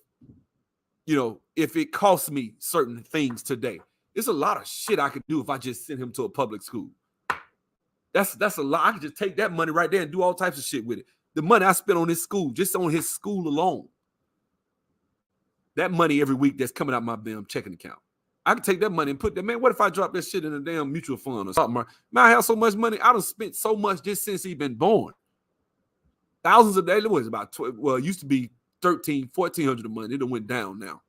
it costs me certain things today. There's a lot of shit I could do if I just send him to a public school. That's a lot. I could just take that money right there and do all types of shit with it. The money I spent on his school, just on his school alone. That money every week that's coming out my damn checking account. I can take that money and put that, man, what if I drop that shit in a damn mutual fund or something? Man, I have so much money. I done spent so much just since he been born. Thousands of days. It was about 12, well, it used to be $1,400 a month. It done went down now.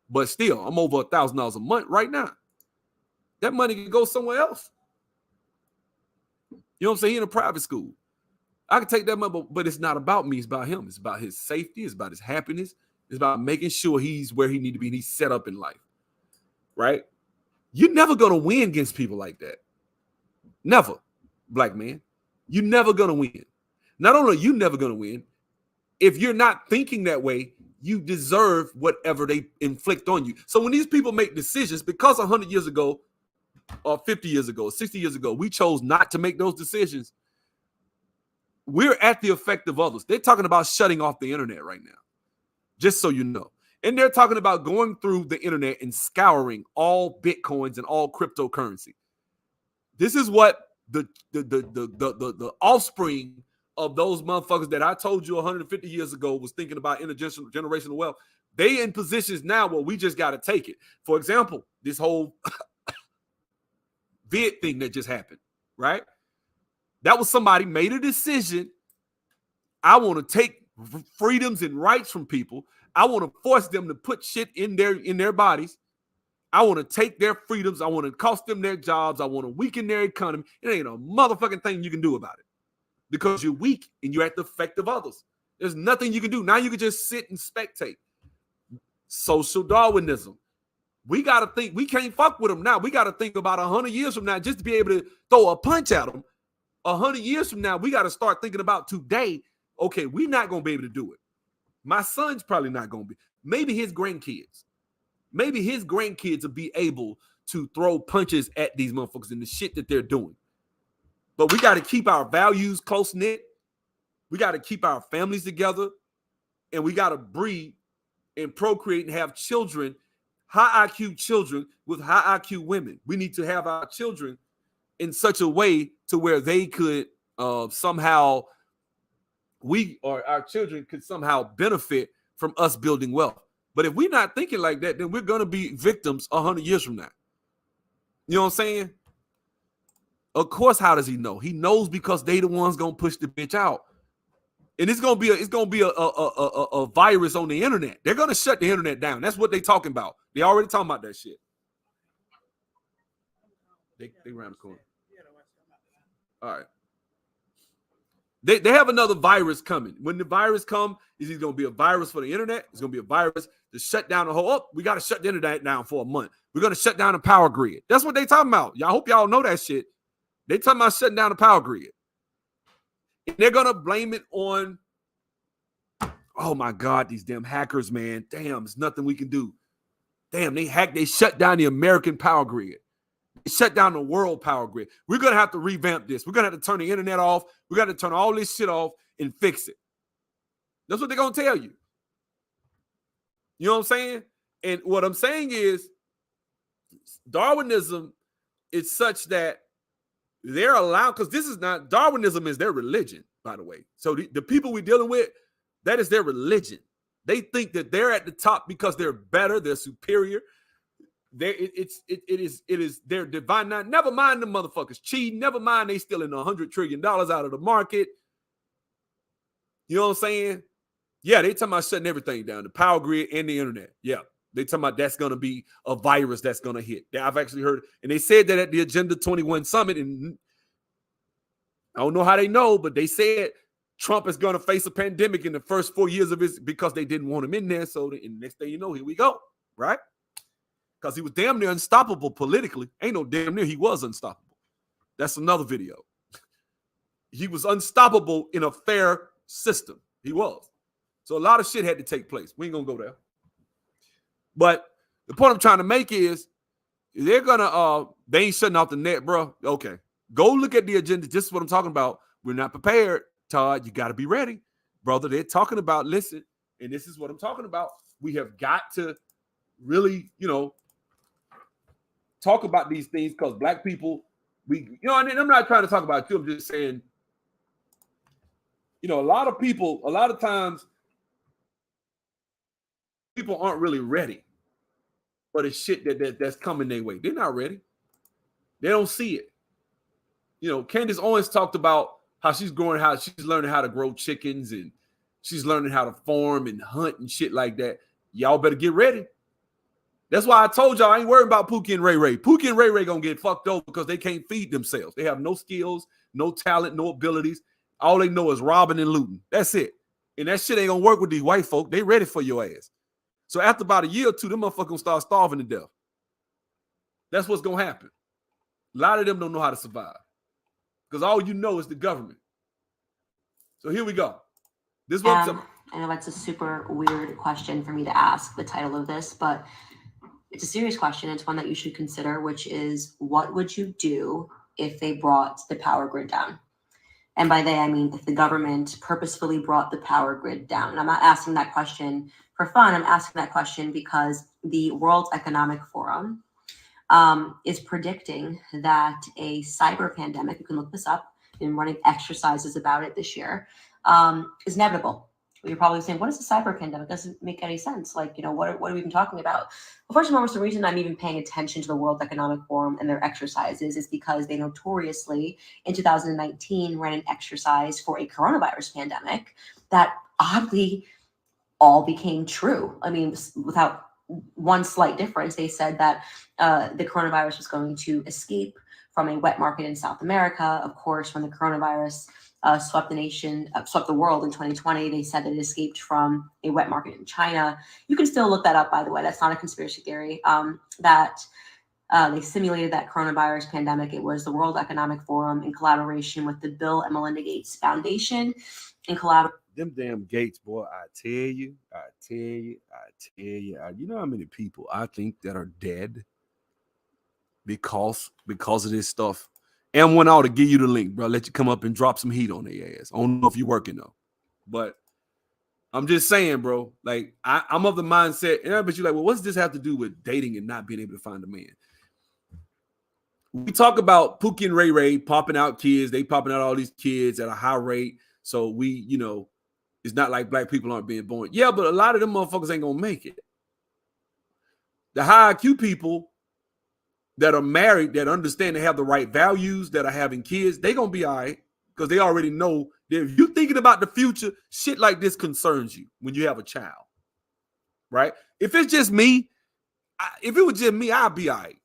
But still, I'm over $1,000 a month right now. That money can go somewhere else. You know what I'm saying? He in a private school. I can take that money, but it's not about me. It's about him. It's about his safety. It's about his happiness. It's about making sure he's where he need to be and he's set up in life. Right? You're never going to win against people like that. Never, black man. You're never going to win. Not only are you never going to win, if you're not thinking that way, you deserve whatever they inflict on you. So when these people make decisions, because 100 years ago, or 50 years ago, 60 years ago, we chose not to make those decisions, we're at the effect of others. They're talking about shutting off the internet right now, just so you know. And they're talking about going through the internet and scouring all Bitcoins and all cryptocurrency. This is what the offspring of those motherfuckers that I told you 150 years ago was thinking about intergenerational wealth. They in positions now where we just got to take it. For example, this whole vid thing that just happened, right? That was somebody made a decision. I want to take freedoms and rights from people. I want to force them to put shit in their bodies. I want to take their freedoms. I want to cost them their jobs. I want to weaken their economy. It ain't a motherfucking thing you can do about it because you're weak and you're at the effect of others. There's nothing you can do. Now you can just sit and spectate. Social Darwinism. We got to think. We can't fuck with them now. We got to think about 100 years from now just to be able to throw a punch at them. 100 years from now, we got to start thinking about today. Okay, we're not going to be able to do it. My son's probably not going to be. Maybe his grandkids. Maybe his grandkids will be able to throw punches at these motherfuckers and the shit that they're doing. But we got to keep our values close-knit. We got to keep our families together. And we got to breed and procreate and have children, high IQ children with high IQ women. We need to have our children in such a way to where they could somehow, we or our children could somehow benefit from us building wealth. But if we're not thinking like that, then we're going to be victims 100 years from now. You know what I'm saying? Of course, how does he know? He knows because they the ones going to push the bitch out. And it's going to be a virus on the internet. They're going to shut the internet down. That's what they're talking about. They already talking about that shit. They ran the corner. All right. They have another virus coming. When the virus comes, is it going to be a virus for the internet? It's going to be a virus to shut down the whole. Oh, we got to shut the internet down for a month. We're going to shut down the power grid. That's what they talking about. Y'all hope y'all know that shit. They talking about shutting down the power grid. And they're going to blame it on, oh my God, these damn hackers, man. Damn, there's nothing we can do. Damn, they shut down the American power grid. They shut down the world power grid. We're going to have to revamp this. We're going to have to turn the internet off. We're going to turn all this shit off and fix it. That's what they're going to tell you. You know what I'm saying? And what I'm saying is Darwinism is such that they're allowed, because this is not, Darwinism is their religion, by the way. So the people we're dealing with, that is their religion. They think that they're at the top because they're better, they're superior. It is their divine. Now, never mind the motherfuckers cheating. Never mind they stealing $100 trillion out of the market. You know what I'm saying? Yeah, they talking about shutting everything down, the power grid and the internet. Yeah, they talking about that's going to be a virus that's going to hit. I've actually heard, and they said that at the Agenda 21 summit, and I don't know how they know, but they said Trump is going to face a pandemic in the first 4 years of his, because they didn't want him in there. So the next thing you know, here we go, right? Because he was damn near unstoppable politically. Ain't no damn near, he was unstoppable. That's another video. He was unstoppable in a fair system. He was. So a lot of shit had to take place. We ain't gonna go there. But the point I'm trying to make is they're gonna they ain't shutting off the net, bro. Okay. Go look at the agenda. This is what I'm talking about. We're not prepared, Todd. You gotta be ready. Brother, they're talking about, listen, and this is what I'm talking about. We have got to really, talk about these things, because black people, and I'm not trying to talk about you. I'm just saying, a lot of times, people aren't really ready. for the shit that's coming their way. They're not ready. They don't see it. You know, Candace Owens talked about how she's learning how to grow chickens and she's learning how to farm and hunt and shit like that. Y'all better get ready. That's why I told y'all I ain't worried about Pookie and Ray Ray. Pookie and Ray Ray gonna get fucked over because they can't feed themselves. They have no skills, no talent, no abilities. All they know is robbing and looting. That's it. And that shit ain't gonna work with these white folk. They ready for your ass. So after about a year or two, them motherfuckers gonna start starving to death. That's what's gonna happen. A lot of them don't know how to survive because all you know is the government. So here we go. This I know that's a super weird question for me to ask, the title of this, but it's a serious question. It's one that you should consider, which is, what would you do if they brought the power grid down? And by they, I mean if the government purposefully brought the power grid down. And I'm not asking that question for fun. I'm asking that question because the World Economic Forum is predicting that a cyber pandemic, you can look this up, been running exercises about it this year, is inevitable. You're probably saying, what is a cyber pandemic? Doesn't make any sense. Like, you know, what are we even talking about? Well, first and foremost, the reason I'm even paying attention to the World Economic Forum and their exercises is because they notoriously, in 2019, ran an exercise for a coronavirus pandemic that oddly all became true. I mean, without one slight difference, they said that the coronavirus was going to escape from a wet market in South America. Of course, when the coronavirus swept the world in 2020, they said that it escaped from a wet market in China. You can still look that up, by the way. That's not a conspiracy theory. That they simulated that coronavirus pandemic. It was the World Economic Forum in collaboration with the Bill and Melinda Gates Foundation in collaboration. Them damn Gates, boy, I tell you. You know how many people I think that are dead because of this stuff? And went out to give you the link, bro. Let you come up and drop some heat on their ass. I don't know if you're working though, but I'm just saying, bro. Like I'm of the mindset, and but you're like, well, what's this have to do with dating and not being able to find a man? We talk about Pookie and Ray Ray popping out kids. They popping out all these kids at a high rate. So we, you know, it's not like black people aren't being born. Yeah, but a lot of them motherfuckers ain't gonna make it. The high IQ people that are married, that understand they have the right values, that are having kids, they gonna be all right because they already know that if you're thinking about the future, shit like this concerns you when you have a child, right? If it's just me, if it was just me, I'd be all right.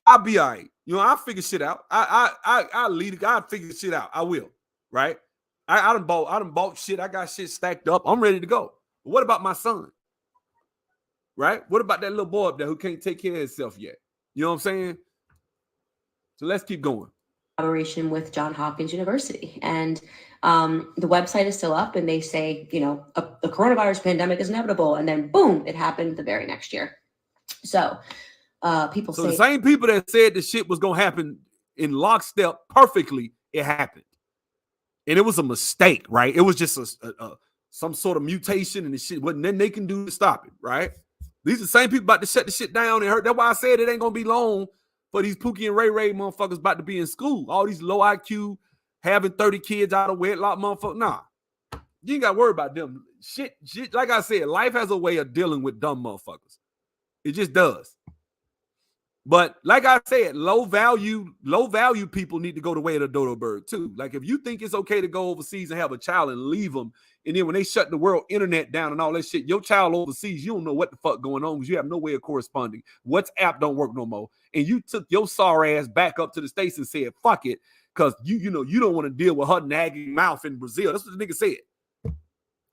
I'll be all right. You know, I'll figure shit out. I'll lead it. I'll figure shit out. I will, right? I done bought shit. I got shit stacked up. I'm ready to go. But what about my son? Right? What about that little boy up there who can't take care of himself yet? You know what I'm saying? So let's keep going. Collaboration with Johns Hopkins University. And the website is still up and they say, you know, the coronavirus pandemic is inevitable. And then boom, it happened the very next year. So people say the same people that said the shit was going to happen in lockstep perfectly, it happened. And it was a mistake, right? It was just some sort of mutation and the shit wasn't nothing they can do to stop it, right? These are the same people about to shut the shit down and hurt. That's why I said it ain't going to be long for these Pookie and Ray Ray motherfuckers about to be in school. All these low IQ, having 30 kids out of wedlock motherfuckers. Nah, you ain't got to worry about them. Shit, like I said, life has a way of dealing with dumb motherfuckers. It just does. But like I said, low value people need to go the way of the dodo bird too. Like if you think it's okay to go overseas and have a child and leave them, and then when they shut the world internet down and all that shit, your child overseas, you don't know what the fuck going on because you have no way of corresponding. WhatsApp don't work no more. And you took your sorry ass back up to the States and said, fuck it, because you know you don't want to deal with her nagging mouth in Brazil. That's what the nigga said.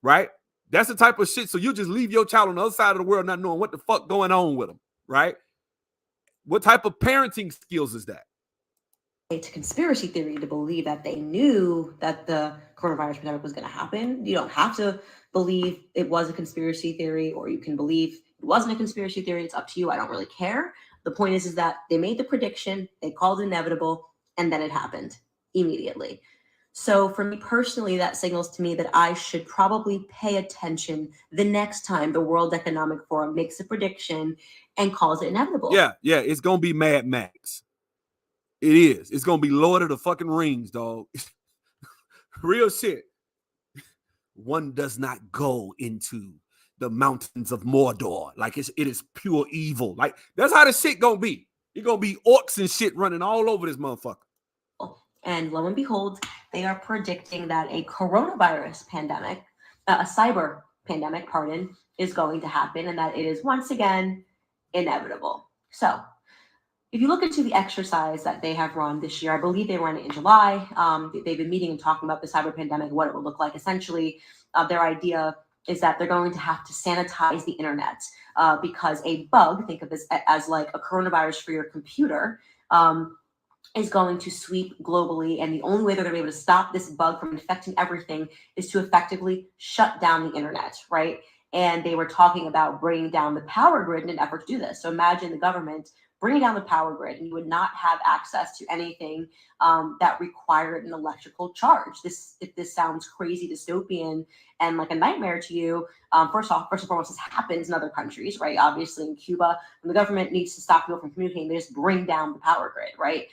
Right? That's the type of shit. So you just leave your child on the other side of the world not knowing what the fuck going on with them. Right? What type of parenting skills is that? It's a conspiracy theory to believe that they knew that the coronavirus pandemic was going to happen. You don't have to believe it was a conspiracy theory, or you can believe it wasn't a conspiracy theory. It's up to you. I don't really care. The point is that they made the prediction, they called it inevitable, and then it happened immediately. So for me personally, that signals to me that I should probably pay attention the next time the World Economic Forum makes a prediction and calls it inevitable. Yeah, it's going to be Mad Max. It is. It's going to be Lord of the fucking Rings, dog. Real shit. One does not go into the mountains of Mordor. Like it is pure evil. Like that's how the shit gonna be. It gonna be orcs and shit running all over this motherfucker. And lo and behold, they are predicting that a coronavirus pandemic, a cyber pandemic, pardon, is going to happen, and that it is once again inevitable. So if you look into the exercise that they have run this year, I believe they ran it in July. They've been meeting and talking about the cyber pandemic, what it will look like. Essentially, their idea is that they're going to have to sanitize the internet because a bug, think of this as like a coronavirus for your computer, is going to sweep globally. And the only way they're going to be able to stop this bug from infecting everything is to effectively shut down the internet, right? And they were talking about bringing down the power grid in an effort to do this. So imagine the government bringing down the power grid, and you would not have access to anything that required an electrical charge. If this sounds crazy, dystopian, and like a nightmare to you, first and foremost, this happens in other countries, right? Obviously in Cuba, when the government needs to stop people from communicating, they just bring down the power grid, right?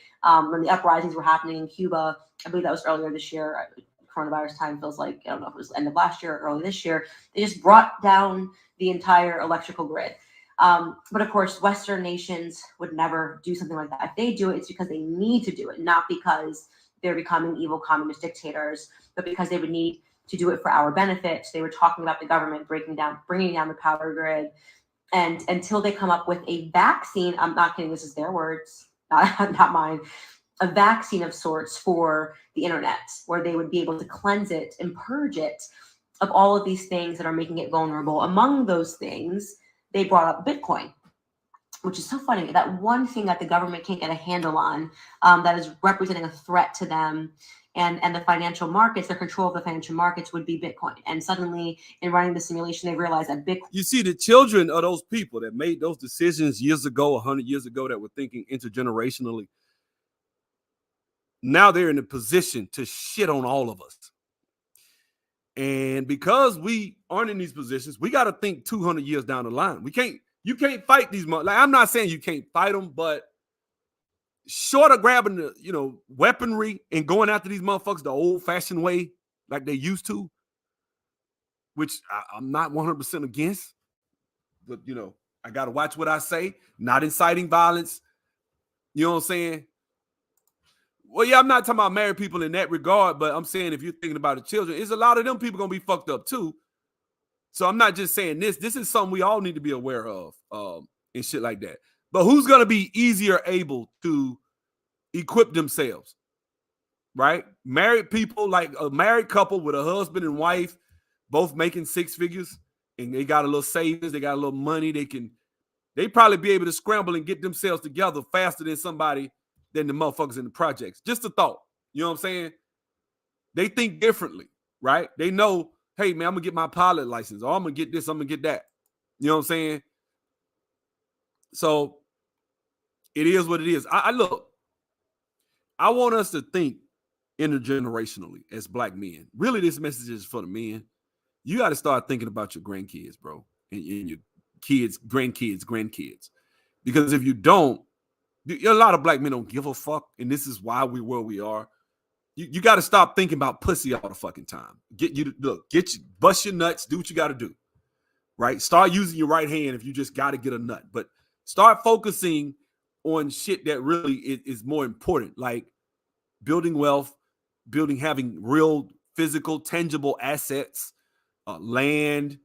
When the uprisings were happening in Cuba, I believe that was earlier this year, coronavirus time feels like, I don't know if it was the end of last year or early this year, they just brought down the entire electrical grid. But of course, Western nations would never do something like that. If they do it, it's because they need to do it, not because they're becoming evil communist dictators, but because they would need to do it for our benefit. They were talking about the government bringing down the power grid. And until they come up with a vaccine, I'm not kidding, this is their words, not mine, a vaccine of sorts for the internet, where they would be able to cleanse it and purge it of all of these things that are making it vulnerable. Among those things, they brought up Bitcoin, which is so funny. That one thing that the government can't get a handle on, that is representing a threat to them and the financial markets, their control of the financial markets would be Bitcoin. And suddenly, in running the simulation, they realized that Bitcoin. You see, the children of those people that made those decisions years ago, 100 years ago, that were thinking intergenerationally, now they're in a position to shit on all of us. And because we aren't in these positions, we got to think 200 years down the line. You can't fight these. Like, I'm not saying you can't fight them, but short of grabbing the, weaponry and going after these motherfuckers the old fashioned way, like they used to, which I'm not 100% against, but I got to watch what I say, not inciting violence. You know what I'm saying? Well, yeah, I'm not talking about married people in that regard, but I'm saying if you're thinking about the children, it's a lot of them people going to be fucked up too. So I'm not just saying this. This is something we all need to be aware of and shit like that. But who's going to be easier able to equip themselves, right? Married people, like a married couple with a husband and wife, both making six figures, and they got a little savings, they got a little money, they probably be able to scramble and get themselves together faster than somebody than the motherfuckers in the projects. Just a thought. You know what I'm saying? They think differently, right? They know, hey, man, I'm going to get my pilot license, or I'm going to get this, I'm going to get that. You know what I'm saying? So it is what it is. I look, I want us to think intergenerationally as Black men. Really, this message is for the men. You got to start thinking about your grandkids, bro, and your kids, grandkids. Because if you don't, a lot of Black men don't give a fuck, and this is why we're where we are. You got to stop thinking about pussy all the fucking time. Bust your nuts, do what you got to do, right? Start using your right hand if you just got to get a nut, but start focusing on shit that really is more important, like building wealth, having real physical, tangible assets, land,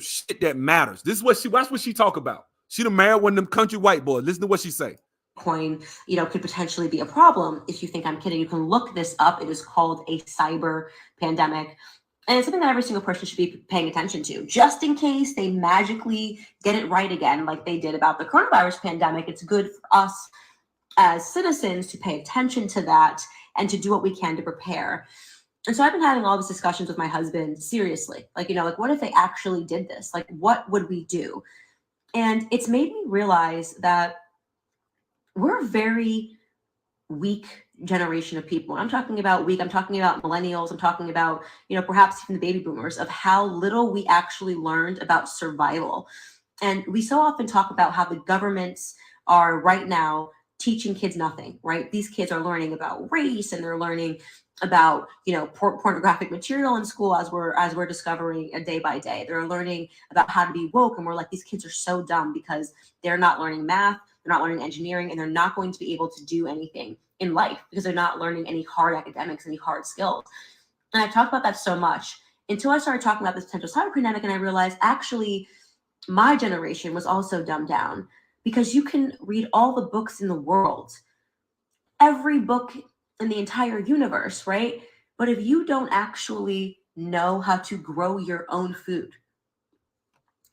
shit that matters. This is that's what she talk about. She done married one of them country white boys. Listen to what she say. Bitcoin, could potentially be a problem. If you think I'm kidding, you can look this up. It is called a cyber pandemic. And it's something that every single person should be paying attention to, just in case they magically get it right again, like they did about the coronavirus pandemic. It's good for us as citizens to pay attention to that and to do what we can to prepare. And so I've been having all these discussions with my husband seriously, like what if they actually did this? Like, what would we do? And it's made me realize that we're a very weak generation of people. I'm talking about weak. I'm talking about millennials. I'm talking about, perhaps even the baby boomers, of how little we actually learned about survival. And we so often talk about how the governments are right now teaching kids nothing, right? These kids are learning about race, and they're learning about, you know, pornographic material in school as we're discovering a day by day. They're learning about how to be woke, and we're like, these kids are so dumb because they're not learning math, they're not learning engineering, and they're not going to be able to do anything in life because they're not learning any hard academics, any hard skills. And I talk about that so much until I started talking about this potential cyber pandemic, and I realized actually my generation was also dumbed down because you can read all the books in the world, every book in the entire universe, right? But if you don't actually know how to grow your own food,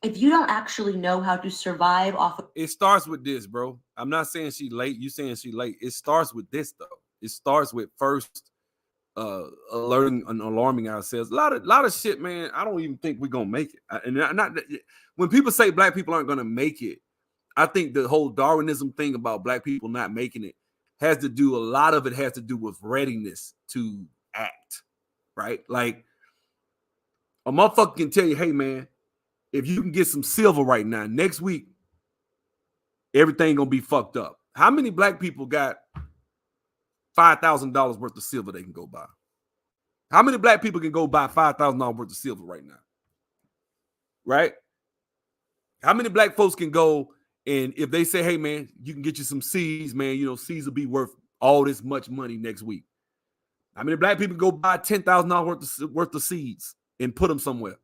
if you don't actually know how to survive off of— It starts with this, bro. I'm not saying she late. You saying she late. It starts with this, though. It starts with first alerting and alarming ourselves. A lot of shit, man. I don't even think we're gonna make it. And not when people say black people aren't gonna make it, I think the whole Darwinism thing about black people not making it has to do, a lot of it has to do with readiness to act, right? Like a motherfucker can tell you, hey man, if you can get some silver right now, next week, everything gonna be fucked up. How many black people got $5,000 worth of silver they can go buy? How many black people can go buy $5,000 worth of silver right now? Right? How many black folks can go, and if they say, hey man, you can get you some seeds, man, you know, seeds will be worth all this much money next week. How many black people go buy $10,000 worth of seeds and put them somewhere?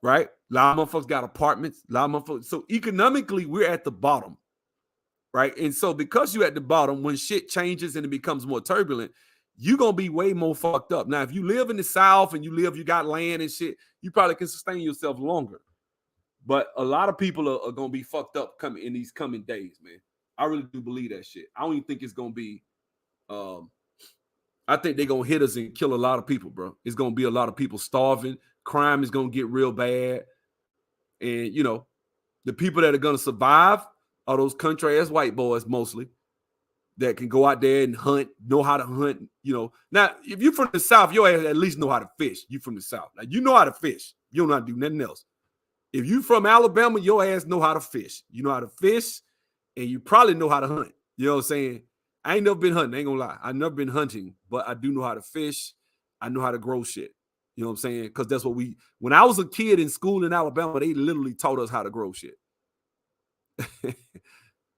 Right? A lot of motherfuckers got apartments. A lot of motherfuckers. So economically, we're at the bottom. Right? And so because you're at the bottom, when shit changes and it becomes more turbulent, you're going to be way more fucked up. Now, if you live in the South and you got land and shit, you probably can sustain yourself longer. But a lot of people are going to be fucked up coming in these coming days, man. I really do believe that shit. I don't even think it's going to be, I think they're going to hit us and kill a lot of people, bro. It's going to be a lot of people starving. Crime is going to get real bad. And, you know, the people that are going to survive are those country ass white boys mostly that can go out there and hunt, know how to hunt, you know. Now, if you're from the South, your ass at least know how to fish. You from the South. Like, you know how to fish. You don't know how to do nothing else. If you from Alabama, your ass know how to fish. You know how to fish, and you probably know how to hunt. You know what I'm saying? I ain't never been hunting. I ain't gonna lie. I've never been hunting, but I do know how to fish. I know how to grow shit. You know what I'm saying? Because that's what when I was a kid in school in Alabama, they literally taught us how to grow shit.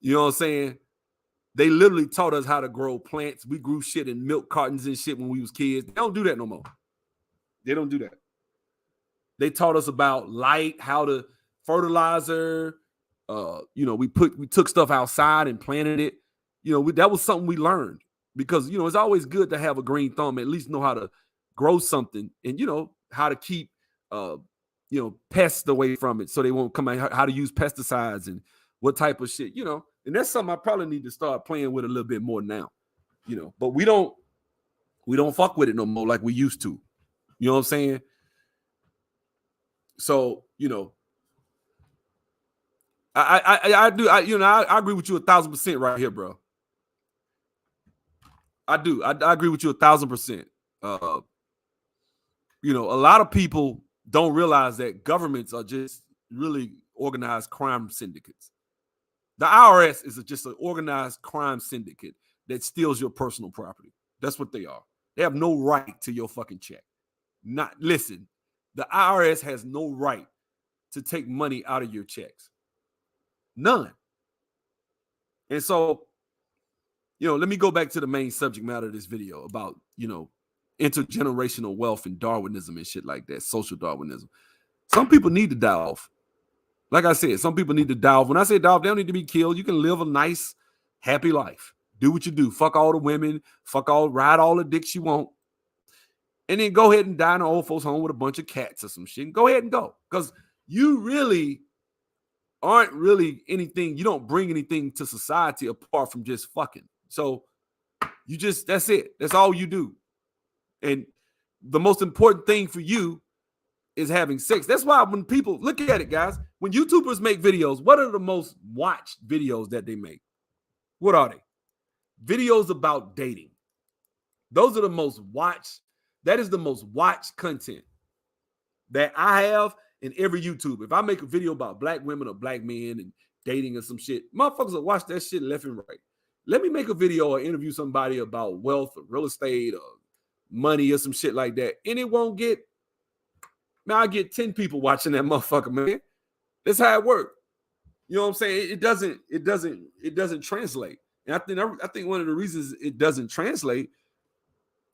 You know what I'm saying? They literally taught us how to grow plants. We grew shit in milk cartons and shit when we was kids. They don't do that no more. They don't do that. They taught us about light, how to fertilizer. You know, we took stuff outside and planted it. You know, that was something we learned because, you know, it's always good to have a green thumb, at least know how to grow something and, you know, how to keep, you know, pests away from it so they won't come out, how to use pesticides and what type of shit, you know. And that's something I probably need to start playing with a little bit more now, you know. But we don't fuck with it no more like we used to. You know what I'm saying? So, you know, I agree with you 1,000% right here, bro. I do. I agree with you 1,000%. You know, a lot of people don't realize that governments are just really organized crime syndicates. The IRS is just an organized crime syndicate that steals your personal property. That's what they are. They have no right to your fucking check. Listen, the IRS has no right to take money out of your checks. None. And so, you know, let me go back to the main subject matter of this video about, you know, intergenerational wealth and Darwinism and shit like that, social Darwinism. Some people need to die off. Like I said, some people need to die off. When I say die off, they don't need to be killed. You can live a nice, happy life. Do what you do. Fuck all the women. Ride all the dicks you want. And then go ahead and die in an old folks home with a bunch of cats or some shit. Go ahead and go. Because you really aren't really anything. You don't bring anything to society apart from just fucking. So that's it. That's all you do. And the most important thing for you is having sex. That's why when people look at it, guys, when YouTubers make videos, what are the most watched videos that they make? What are they? Videos about dating. Those are the most watched. That is the most watched content that I have in every YouTube. If I make a video about black women or black men and dating or some shit, motherfuckers will watch that shit left and right. Let me make a video or interview somebody about wealth or real estate or money or some shit like that, and it won't get. Man, I get 10 people watching that motherfucker, man. That's how it works. You know what I'm saying? It doesn't translate. And I think one of the reasons it doesn't translate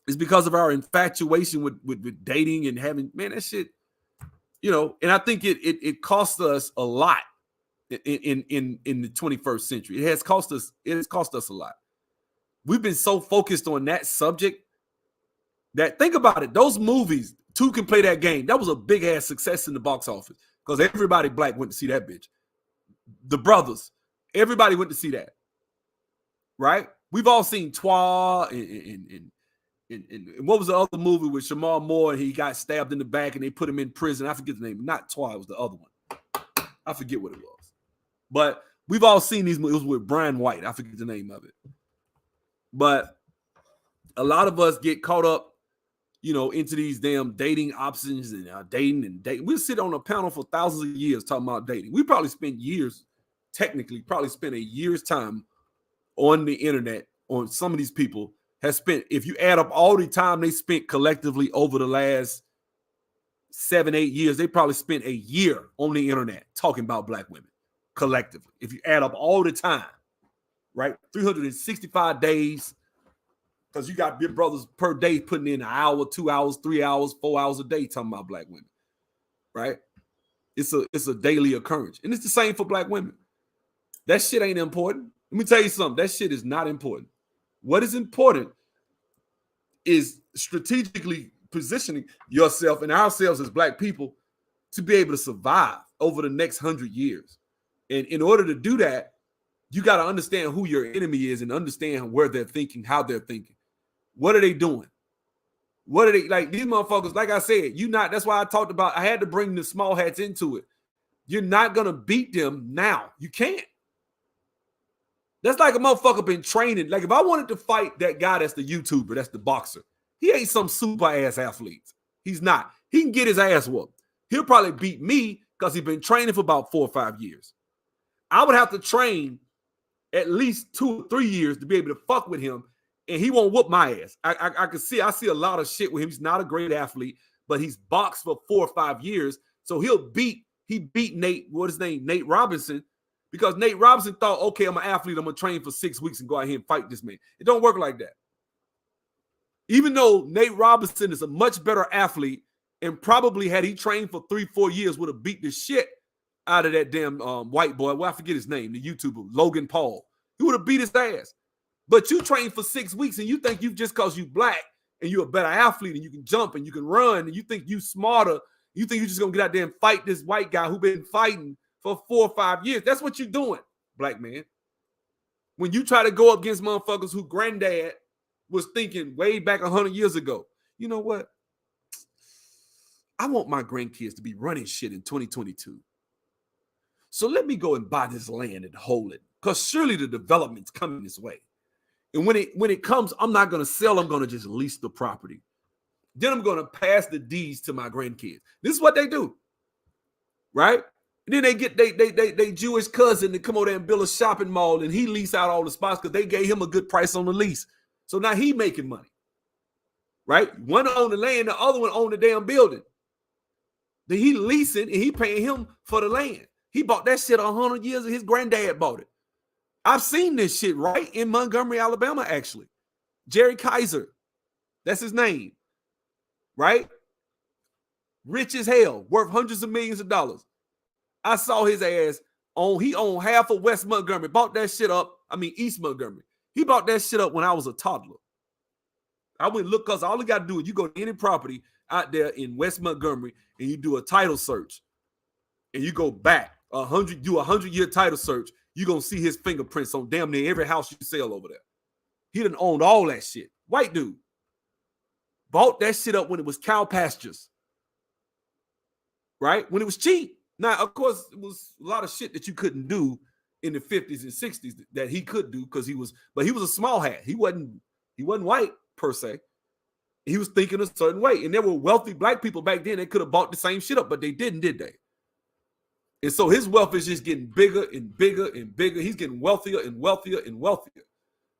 is because of our infatuation with dating and having, man, that shit, you know, and I think it costs us a lot in the 21st century. It has cost us a lot. We've been so focused on that subject that, think about it, those movies, Two Can Play That Game, that was a big ass success in the box office because everybody black went to see that bitch. The Brothers, everybody went to see that, right? We've all seen Twa and what was the other movie with Shamar Moore and he got stabbed in the back and they put him in prison? I forget the name. Not Twa, it was the other one. I forget what it was. But we've all seen these movies. It was with Brian White. I forget the name of it. But a lot of us get caught up, you know, into these damn dating options and dating. We sit on a panel for thousands of years talking about dating. We probably spent years, technically, probably spent a year's time on the internet. On some of these people have spent, if you add up all the time they spent collectively over the last 7-8 years, they probably spent a year on the internet talking about black women collectively. If you add up all the time, right? 365 days. Because you got big brothers per day putting in an hour, 2 hours, 3 hours, 4 hours a day talking about black women, right? It's a daily occurrence. And it's the same for black women. That shit ain't important. Let me tell you something. That shit is not important. What is important is strategically positioning yourself and ourselves as black people to be able to survive over the next 100 years. And in order to do that, you got to understand who your enemy is and understand where they're thinking, how they're thinking. What are they doing? What are they like? These motherfuckers, like I said, that's why I talked about, I had to bring the small hats into it. You're not going to beat them now. You can't. That's like a motherfucker been training. Like if I wanted to fight that guy that's the YouTuber, that's the boxer, he ain't some super ass athlete. He's not. He can get his ass whooped. He'll probably beat me because he's been training for about 4 or 5 years. I would have to train at least 2 or 3 years to be able to fuck with him. And he won't whoop my ass. I see a lot of shit with him. He's not a great athlete, but he's boxed for 4 or 5 years. So he beat Nate, what's his name? Nate Robinson, because Nate Robinson thought, okay, I'm an athlete. I'm going to train for 6 weeks and go out here and fight this man. It don't work like that. Even though Nate Robinson is a much better athlete and probably had he trained for 3-4 years would have beat the shit out of that damn white boy. Well, I forget his name, the YouTuber, Logan Paul. He would have beat his ass. But you train for 6 weeks and you think you just because you black and you're a better athlete and you can jump and you can run and you think you smarter, you think you're just going to get out there and fight this white guy who been fighting for 4 or 5 years. That's what you're doing, black man. When you try to go up against motherfuckers who granddad was thinking way back 100 years ago, you know what? I want my grandkids to be running shit in 2022. So let me go and buy this land and hold it because surely the development's coming this way. And when it comes, I'm not going to sell. I'm going to just lease the property. Then I'm going to pass the deeds to my grandkids. This is what they do, right? And then they get they Jewish cousin to come over there and build a shopping mall, and he lease out all the spots because they gave him a good price on the lease. So now he making money, right? One owned the land, the other one owned the damn building. Then he leasing and he paying him for the land. He bought that shit 100 years and his granddad bought it. I've seen this shit right in Montgomery, Alabama, actually. Jerry Kaiser, that's his name, right? Rich as hell, worth hundreds of millions of dollars. I saw his ass he owned half of West Montgomery, bought that shit up. East Montgomery. He bought that shit up when I was a toddler. I went look because all you got to do is you go to any property out there in West Montgomery and you do a title search and you go back do a 100-year title search. You're going to see his fingerprints on damn near every house you sell over there. He done owned all that shit. White dude. Bought that shit up when it was cow pastures. Right? When it was cheap. Now, of course, it was a lot of shit that you couldn't do in the 50s and 60s that he could do because he was a small hat. He wasn't white per se. He was thinking a certain way. And there were wealthy black people back then that could have bought the same shit up, but they didn't, did they? And so his wealth is just getting bigger and bigger and bigger. He's getting wealthier and wealthier and wealthier.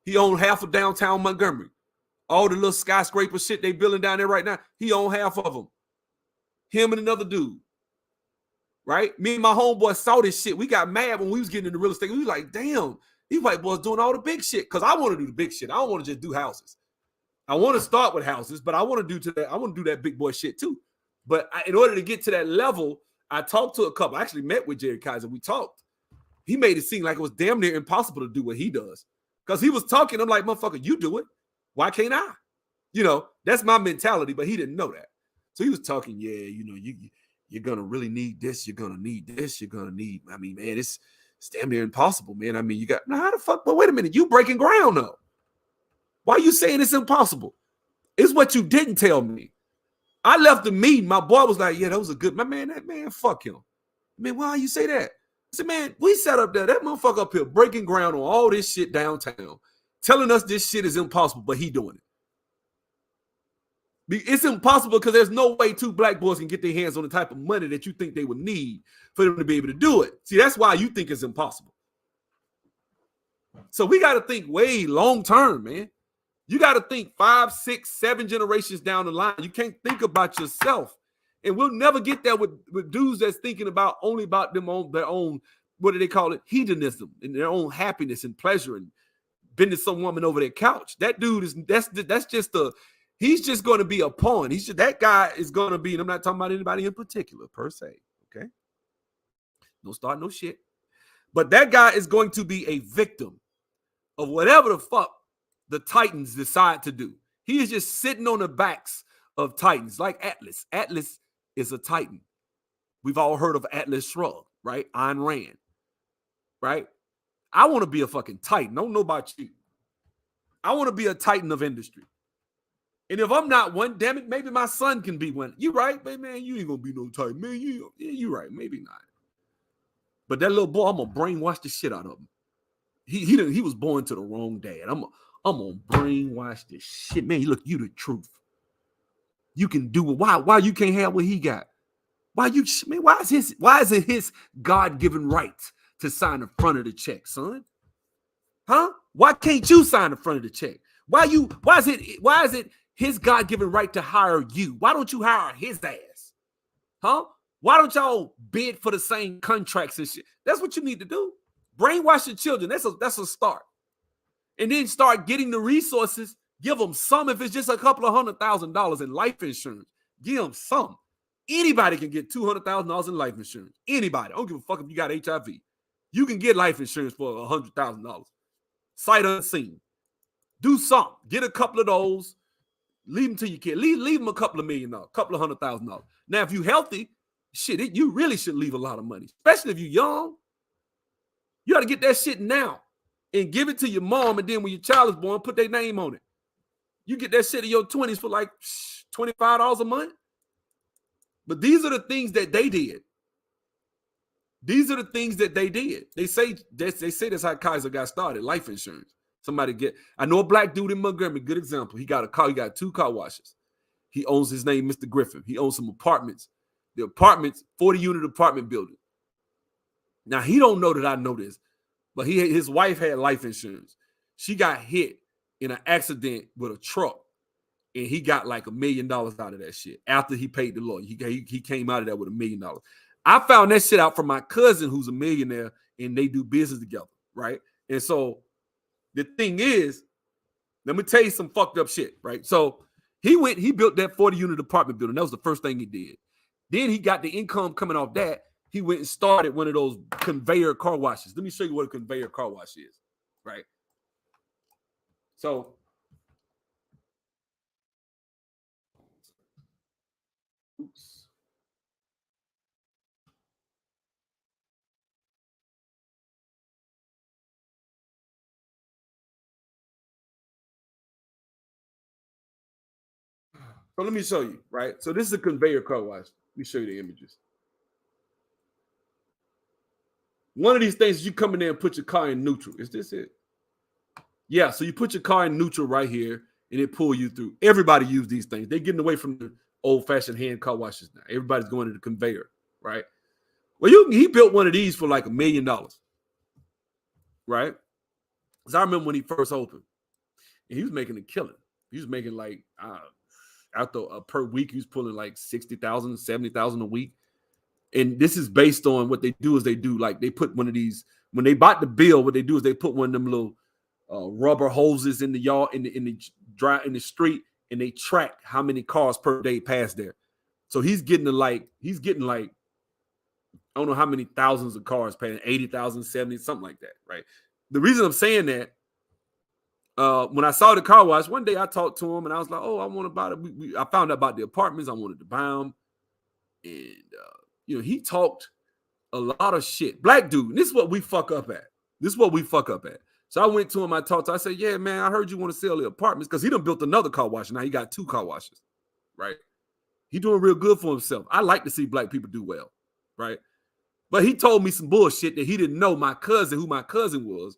He owned half of downtown Montgomery. All the little skyscraper shit they building down there right now, he own half of them. Him and another dude. Right? Me and my homeboy saw this shit. We got mad when we was getting into real estate. We was like, damn, these white boys doing all the big shit. Because I want to do the big shit. I don't want to just do houses. I want to start with houses, but I want to do that big boy shit too. But in order to get to that level, I talked to a couple. I actually met with Jerry Kaiser. We talked. He made it seem like it was damn near impossible to do what he does. Because he was talking. I'm like, motherfucker, you do it. Why can't I? You know, that's my mentality, but he didn't know that. So he was talking, yeah, you know, you're going to really need this. You're going to need this. You're going to need, I mean, man, it's damn near impossible, man. I mean, you got, now how the fuck, but wait a minute, you breaking ground though. Why are you saying it's impossible? It's what you didn't tell me. I left the meeting. My boy was like, yeah, that was a good, my man, that man, fuck him. Man, why you say that? I said, man, we sat up there, that motherfucker up here breaking ground on all this shit downtown, telling us this shit is impossible, but he doing it. It's impossible because there's no way two black boys can get their hands on the type of money that you think they would need for them to be able to do it. See, that's why you think it's impossible. So we got to think way long term, man. You got to think 5, 6, 7 generations down the line. You can't think about yourself. And we'll never get there with dudes that's thinking about only about them on their own, what do they call it? Hedonism and their own happiness and pleasure and bending some woman over their couch. That dude is, that's just he's just going to be a pawn. That guy is going to be, and I'm not talking about anybody in particular per se, okay? No start, no shit. But that guy is going to be a victim of whatever the fuck the Titans decide to do. He is just sitting on the backs of Titans, like Atlas. Atlas is a Titan. We've all heard of Atlas Shrugged, right? Ayn Rand, right? I want to be a fucking Titan. I don't know about you. I want to be a Titan of industry. And if I'm not one, damn it, maybe my son can be one. You right, man, you ain't gonna be no Titan, man. You right, maybe not. But that little boy, I'm gonna brainwash the shit out of him. He was born to the wrong dad. I'm gonna brainwash this shit, man. Look, you the truth. You can do it. Why you can't have what he got? Why is it his God-given right to sign the front of the check, son? Huh? Why can't you sign the front of the check? Why is it his God-given right to hire you? Why don't you hire his ass? Huh? Why don't y'all bid for the same contracts and shit? That's what you need to do. Brainwash your children. That's a start. And then start getting the resources. Give them some. If it's just a couple of $100,000 in life insurance, give them some. Anybody can get $200,000 in life insurance. Anybody. I don't give a fuck if you got HIV. You can get life insurance for $100,000. Sight unseen. Do something. Get a couple of those. Leave them to your kid. Leave them a couple of $1 million, a couple of $100,000. Now, if you're healthy, shit, you really should leave a lot of money, especially if you're young. You got to get that shit now and give it to your mom, and then when your child is born, put their name on it. You get that shit in your 20s for like $25 a month. But these are the things that they did. These are the things that they did. They say that's how Kaiser got started, life insurance. I know a black dude in Montgomery, good example. He got 2 car washes. He owns his name, Mr. Griffin. He owns some apartments. The apartments, 40-unit apartment building. Now, he don't know that I know this, but his wife had life insurance. She got hit in an accident with a truck, and he got like $1 million out of that shit after he paid the lawyer. He came out of that with $1 million. I found that shit out from my cousin who's a millionaire, and they do business together, right? And so the thing is, let me tell you some fucked up shit, right? So he built that 40-unit apartment building. That was the first thing he did. Then he got the income coming off that. He went and started one of those conveyor car washes. Let me show you what a conveyor car wash is, right? So, oops. So let me show you, right? So this is a conveyor car wash. Let me show you the images. One of these things, you come in there and put your car in neutral. Is this it? Yeah, so you put your car in neutral right here, and it pull you through. Everybody use these things. They're getting away from the old-fashioned hand car washes now. Everybody's going to the conveyor, right? Well, he built one of these for like $1 million, right? Because I remember when he first opened, and he was making a killing. He was making like after per week, he was pulling like 60,000, 70,000 a week. And this is based on what they do is they put one of these, when they bought the bill, what they do is they put one of them little rubber hoses in the yard, in the street, and they track how many cars per day pass there. So he's getting like, I don't know how many thousands of cars passing, 80,000, 70, something like that, right? The reason I'm saying that, when I saw the car wash, one day I talked to him and I was like, oh, I want to buy it. I found out about the apartments. I wanted to buy them. And, he talked a lot of shit. Black dude, this is what we fuck up at. So I went to him, I said, yeah, man, I heard you want to sell the apartments, because he done built another car wash. Now he got 2 car washes, right? He doing real good for himself. I like to see black people do well, right? But he told me some bullshit that he didn't know who my cousin was.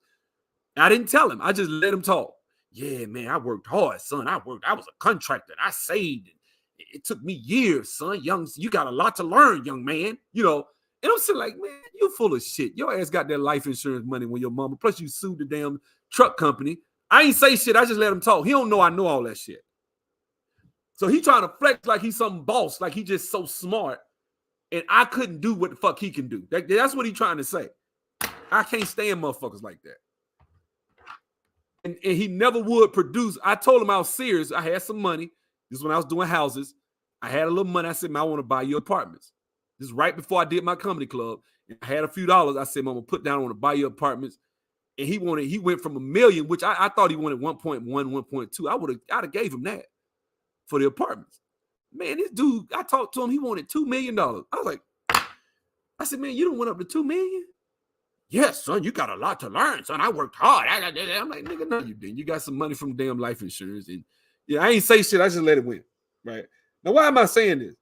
I didn't tell him. I just let him talk. Yeah, man, I worked hard, son. I was a contractor. I saved. It took me years, son. You got a lot to learn, young man. And I'm sitting like, man, you full of shit. Your ass got that life insurance money when your mama, plus you sued the damn truck company. I ain't say shit. I just let him talk. He don't know I know all that shit. So he trying to flex like he's some boss, like he just so smart. And I couldn't do what the fuck he can do. That's what he trying to say. I can't stand motherfuckers like that. And he never would produce. I told him I was serious. I had some money. This is when I was doing houses. I had a little money. I said, man, I want to buy you apartments. This is right before I did my comedy club. And I had a few dollars. I said, man, I'm going to put down, I want to buy you apartments. And he went from $1 million, which I thought he wanted 1.1, 1.2. I'd have gave him that for the apartments. Man, this dude, I talked to him, he wanted $2 million. I was like, I said, man, you done went up to $2 million? Yes, son, you got a lot to learn, son. I worked hard. I'm like, nigga, no, you didn't. You got some money from damn life insurance. And yeah, I ain't say shit. I just let it win. Right? Now, why am I saying this?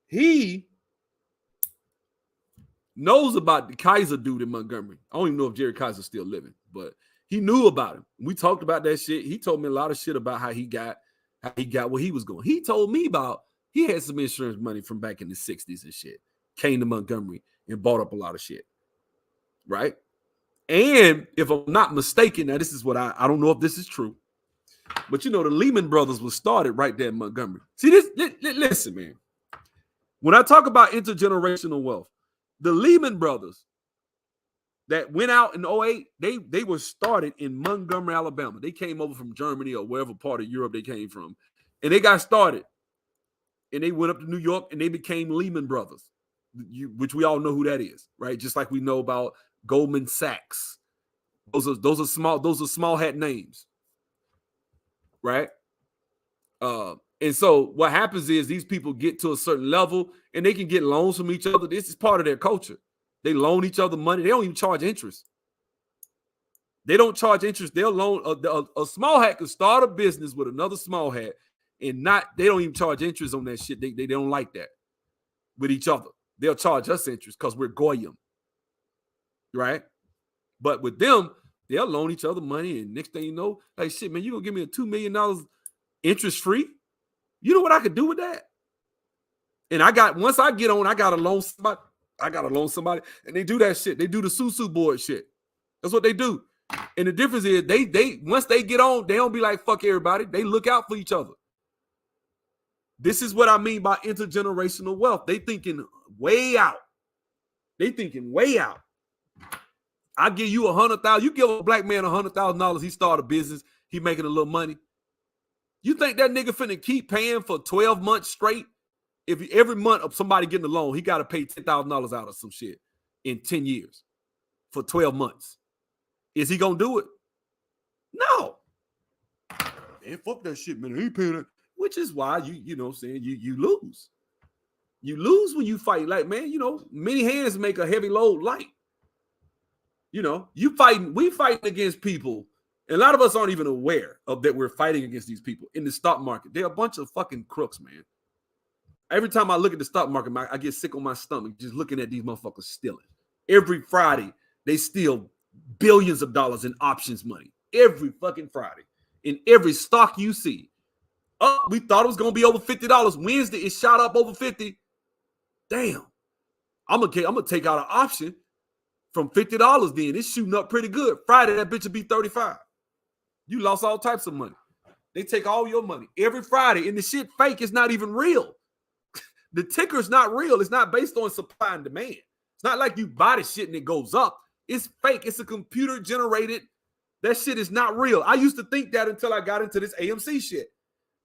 He knows about the Kaiser dude in Montgomery. I don't even know if Jerry Kaiser's still living, but he knew about him. We talked about that shit. He told me a lot of shit about how he got where he was going. He told me about, he had some insurance money from back in the 60s and shit. Came to Montgomery and bought up a lot of shit. Right? And if I'm not mistaken, now this is what I don't know if this is true, but the Lehman Brothers was started right there in Montgomery. See this? Listen, man. When I talk about intergenerational wealth, the Lehman Brothers that went out in 2008, they were started in Montgomery, Alabama. They came over from Germany or wherever part of Europe they came from, and they got started. And they went up to New York and they became Lehman Brothers, which we all know who that is, right? Just like we know about Goldman Sachs. Those are small hat names, right? And so what happens is these people get to a certain level and they can get loans from each other. This is part of their culture. They loan each other money. They don't even charge interest. They don't charge interest. They'll loan a small hat could start a business with another small hat and they don't even charge interest on that shit. They don't like that with each other. They'll charge us interest because we're Goyim, right? But with them, they'll loan each other money, and next thing you know, like, shit, man, you gonna give me a $2 million interest free? You know what I could do with that? And once I get on, I gotta loan somebody, and they do that shit. They do the susu board shit. That's what they do. And the difference is they once they get on, they don't be like, fuck everybody. They look out for each other. This is what I mean by intergenerational wealth. They thinking way out. I give you $100,000. You give a black man $100,000. He start a business. He making a little money. You think that nigga finna keep paying for 12 months straight? If every month of somebody getting a loan, he got to pay $10,000 out of some shit in 10 years for 12 months. Is he gonna do it? No. Man, fuck that shit, man. He ain't paying that. Which is why you know what I'm saying, you lose. You lose when you fight. Like, man, many hands make a heavy load light. We fighting against people, and a lot of us aren't even aware of that we're fighting against these people in the stock market. They're a bunch of fucking crooks, man. Every time I look at the stock market, I get sick on my stomach just looking at these motherfuckers stealing. Every Friday, they steal billions of dollars in options money. Every fucking Friday. In every stock you see. Oh, we thought it was going to be over $50. Wednesday, it shot up over 50. Damn. I'm gonna take out an option from $50 then. It's shooting up pretty good. Friday, that bitch will be 35. You lost all types of money. They take all your money every Friday, and the shit fake. It's not even real. The ticker's not real. It's not based on supply and demand. It's not like you buy the shit and it goes up. It's fake. It's a computer generated. That shit is not real. I used to think that until I got into this AMC shit.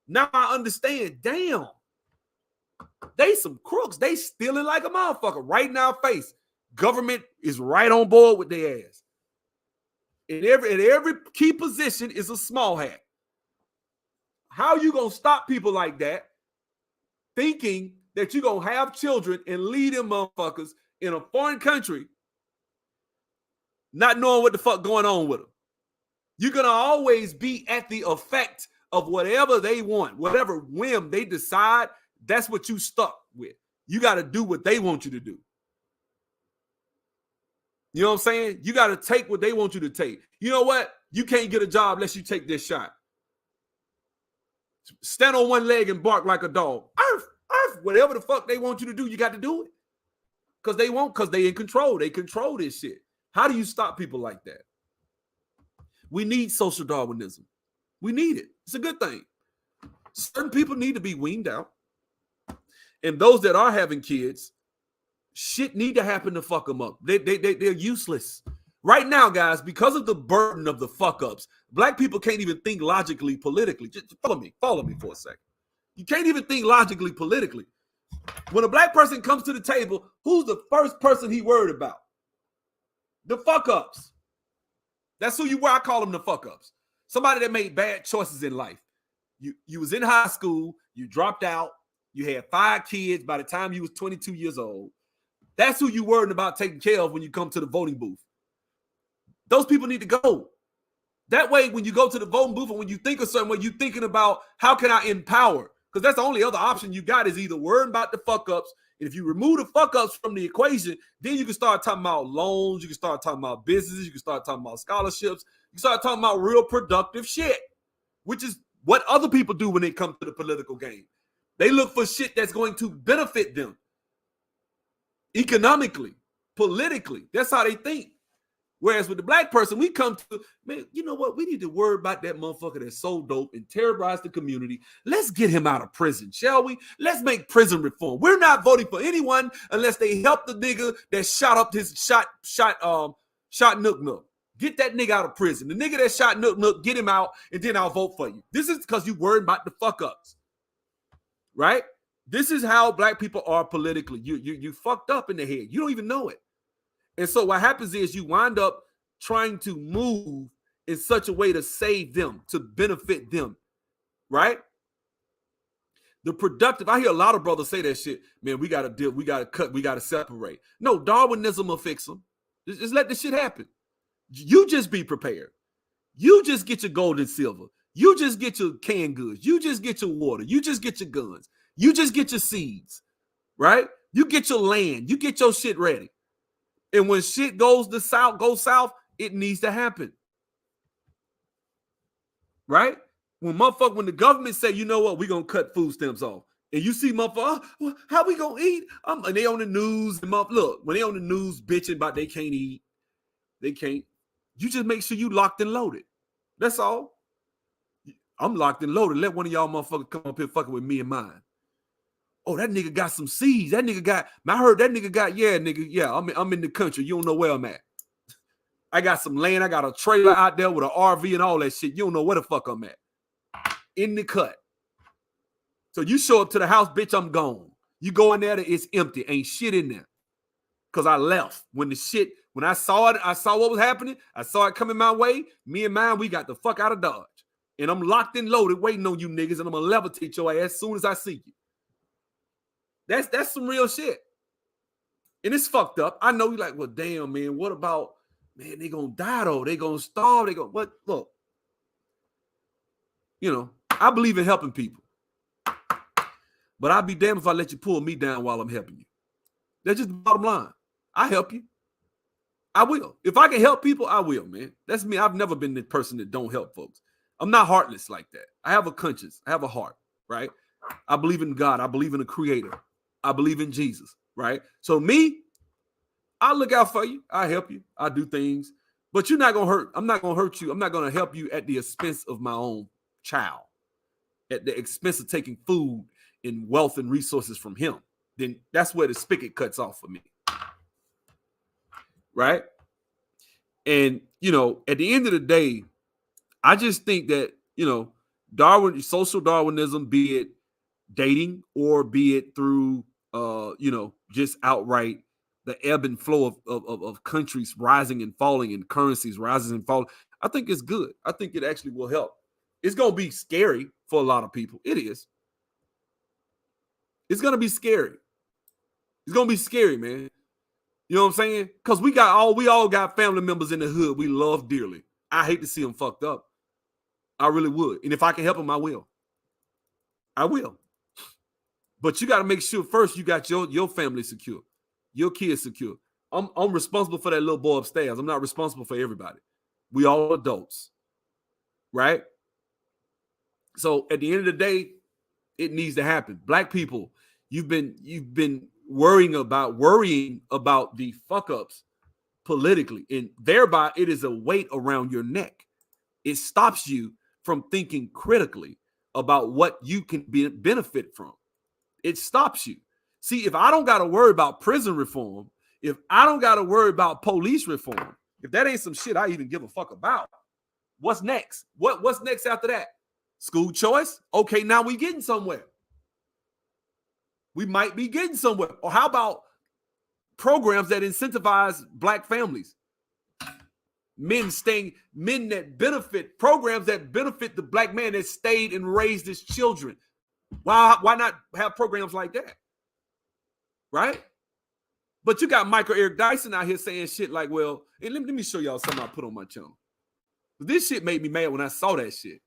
Now I understand. Damn. They some crooks. They stealing like a motherfucker right in our face. Government is right on board with their ass. In every key position is a small hat. How you gonna stop people like that thinking that you're gonna have children and lead them motherfuckers in a foreign country not knowing what the fuck going on with them? You're gonna always be at the effect of whatever they want, whatever whim they decide. That's what you stuck with. You got to do what they want you to do. You know what I'm saying? You got to take what they want you to take. You know what? You can't get a job unless you take this shot. Stand on one leg and bark like a dog. Arf, arf, whatever the fuck they want you to do, you got to do it. Because they in control. They control this shit. How do you stop people like that? We need social Darwinism. We need it. It's a good thing. Certain people need to be weaned out. And those that are having kids, shit need to happen to fuck them up. They're useless. Right now, guys, because of the burden of the fuck-ups, black people can't even think logically, politically. Just follow me for a second. You can't even think logically, politically. When a black person comes to the table, who's the first person he worried about? The fuck-ups. That's who you were. I call them the fuck-ups. Somebody that made bad choices in life. You was in high school, you dropped out, you had 5 kids by the time you was 22 years old. That's who you worried about taking care of when you come to the voting booth. Those people need to go. That way, when you go to the voting booth and when you think of something, when you're thinking about how can I empower? Because that's the only other option you got is either worrying about the fuck-ups. And if you remove the fuck-ups from the equation, then you can start talking about loans. You can start talking about businesses. You can start talking about scholarships. You can start talking about real productive shit, which is what other people do when they come to the political game. They look for shit that's going to benefit them economically, politically. That's how they think. Whereas with the black person, we come to, man, you know what? We need to worry about that motherfucker that's so dope and terrorize the community. Let's get him out of prison, shall we? Let's make prison reform. We're not voting for anyone unless they help the nigga that shot Nook Nook. Get that nigga out of prison. The nigga that shot Nook Nook, get him out, and then I'll vote for you. This is because you worried about the fuck-ups, right? This is how black people are politically. You fucked up in the head. You don't even know it. And so what happens is you wind up trying to move in such a way to save them, to benefit them, right? The productive, I hear a lot of brothers say that shit, man, we got to deal, we got to cut, we got to separate. No, Darwinism will fix them. Just let this shit happen. You just be prepared. You just get your gold and silver. You just get your canned goods. You just get your water. You just get your guns. You just get your seeds, right? You get your land. You get your shit ready. And when shit goes south, it needs to happen. Right? When the government say, you know what, we're going to cut food stamps off. And you see motherfucker, well, how we going to eat? And they on the news. And look, when they on the news bitching about they can't eat, they can't. You just make sure you locked and loaded. That's all. I'm locked and loaded. Let one of y'all motherfuckers come up here fucking with me and mine. Oh, that nigga got some seeds. That nigga got, I heard that nigga got, I'm in the country. You don't know where I'm at. I got some land. I got a trailer out there with an RV and all that shit. You don't know where the fuck I'm at. In the cut. So you show up to the house, bitch, I'm gone. You go in there, it's empty. Ain't shit in there. Because I left. When I saw it, I saw what was happening. I saw it coming my way. Me and mine, we got the fuck out of Dodge. And I'm locked and loaded waiting on you niggas, and I'm going to levitate your ass as soon as I see you. That's some real shit. And it's fucked up. I know you're like, well, damn, man, what about, man, they gonna die though. They gonna starve. They gonna, what? Look, you know, I believe in helping people. But I'll be damned if I let you pull me down while I'm helping you. That's just the bottom line. I help you. I will. If I can help people, I will, man. That's me. I've never been the person that don't help folks. I'm not heartless like that. I have a conscience. I have a heart, right? I believe in God. I believe in a creator. I believe in Jesus, right? So me, I look out for you. I help you. I do things. But you're not gonna hurt. I'm not gonna hurt you. I'm not gonna help you at the expense of my own child, at the expense of taking food and wealth and resources from him. Then that's where the spigot cuts off for me. Right? And at the end of the day, I just think that, social Darwinism, be it dating or be it through just outright the ebb and flow of countries rising and falling and currencies rising and falling. I think it's good. I think it actually will help. It's going to be scary for a lot of people. It is. It's going to be scary. It's going to be scary, man. You know what I'm saying? Because we all got family members in the hood we love dearly. I hate to see them fucked up. I really would. And if I can help them, I will. I will. But you got to make sure first you got your family secure, your kids secure. I'm responsible for that little boy upstairs. I'm not responsible for everybody. We all adults, right? So at the end of the day, it needs to happen. Black people, you've been worrying about the fuck ups politically, and thereby it is a weight around your neck. It stops you from thinking critically about what you can benefit from. It stops you. See, if I don't got to worry about prison reform, if I don't got to worry about police reform, if that ain't some shit I even give a fuck about, what's next? What's next after that? School choice? Okay, now we getting somewhere. We might be getting somewhere. Or how about programs that incentivize black families? Men that benefit, programs that benefit the black man that stayed and raised his children. Why not have programs like that? Right? But you got Michael Eric Dyson out here saying shit like, well, and let me show y'all something I put on my channel. This shit made me mad when I saw that shit.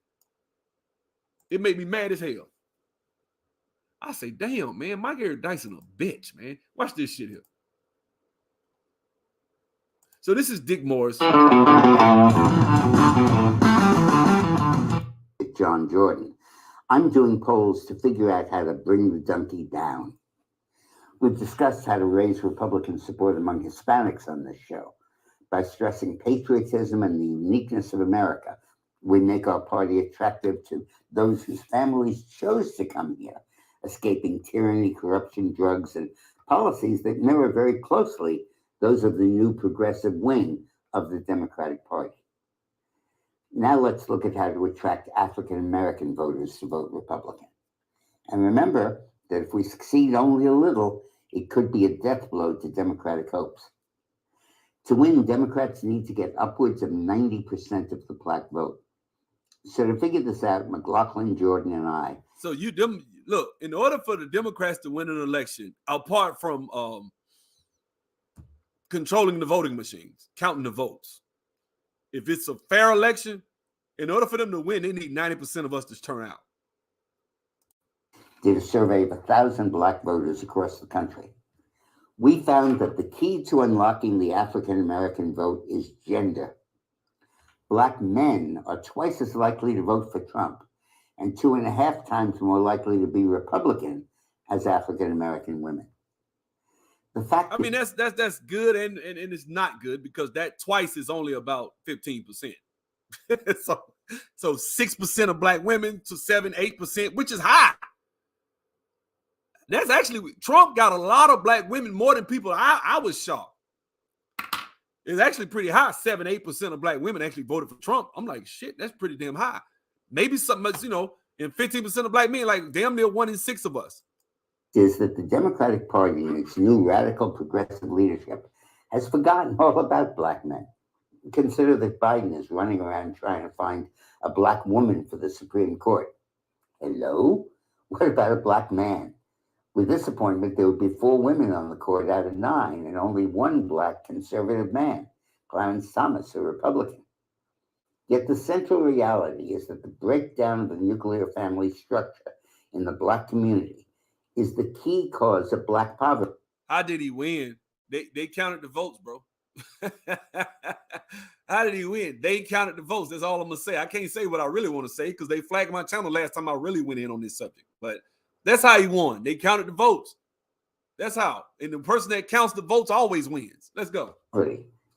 It made me mad as hell. I say, damn, man, Michael Eric Dyson a bitch, man. Watch this shit here. So this is Dick Morris. John Jordan. I'm doing polls to figure out how to bring the donkey down. We've discussed how to raise Republican support among Hispanics on this show by stressing patriotism and the uniqueness of America. We make our party attractive to those whose families chose to come here, escaping tyranny, corruption, drugs, and policies that mirror very closely those of the new progressive wing of the Democratic Party. Now let's look at how to attract African American voters to vote Republican. And remember that if we succeed only a little, it could be a death blow to Democratic hopes. To win, Democrats need to get upwards of 90% of the black vote. So to figure this out, McLaughlin, Jordan, and I. So look, in order for the Democrats to win an election, apart from controlling the voting machines, counting the votes, if it's a fair election, in order for them to win, they need 90% of us to turn out. Did a survey of 1,000 black voters across the country. We found that the key to unlocking the African American vote is gender. Black men are twice as likely to vote for Trump and 2.5 times more likely to be Republican as African American women. The fact that's good and it's not good because that twice is only about 15%. so 6% of black women to 7-8%, which is high. That's actually, Trump got a lot of black women, more than people. I was shocked. It's actually pretty high. 7-8% of black women actually voted for Trump. I'm like, shit, that's pretty damn high. Maybe something, and 15% of black men, like damn near 1 in 6 of us. Is that the Democratic Party and its new radical progressive leadership has forgotten all about black men. Consider that Biden is running around trying to find a black woman for the Supreme Court. Hello? What about a black man? With this appointment, there would be 4 women on the court out of 9 and only 1 black conservative man, Clarence Thomas, a Republican. Yet the central reality is that the breakdown of the nuclear family structure in the black community is the key cause of black poverty. How did he win? They counted the votes, bro. How did he win? They counted the votes. That's all I'm going to say. I can't say what I really want to say because they flagged my channel last time I really went in on this subject. But that's how he won. They counted the votes. That's how. And the person that counts the votes always wins. Let's go.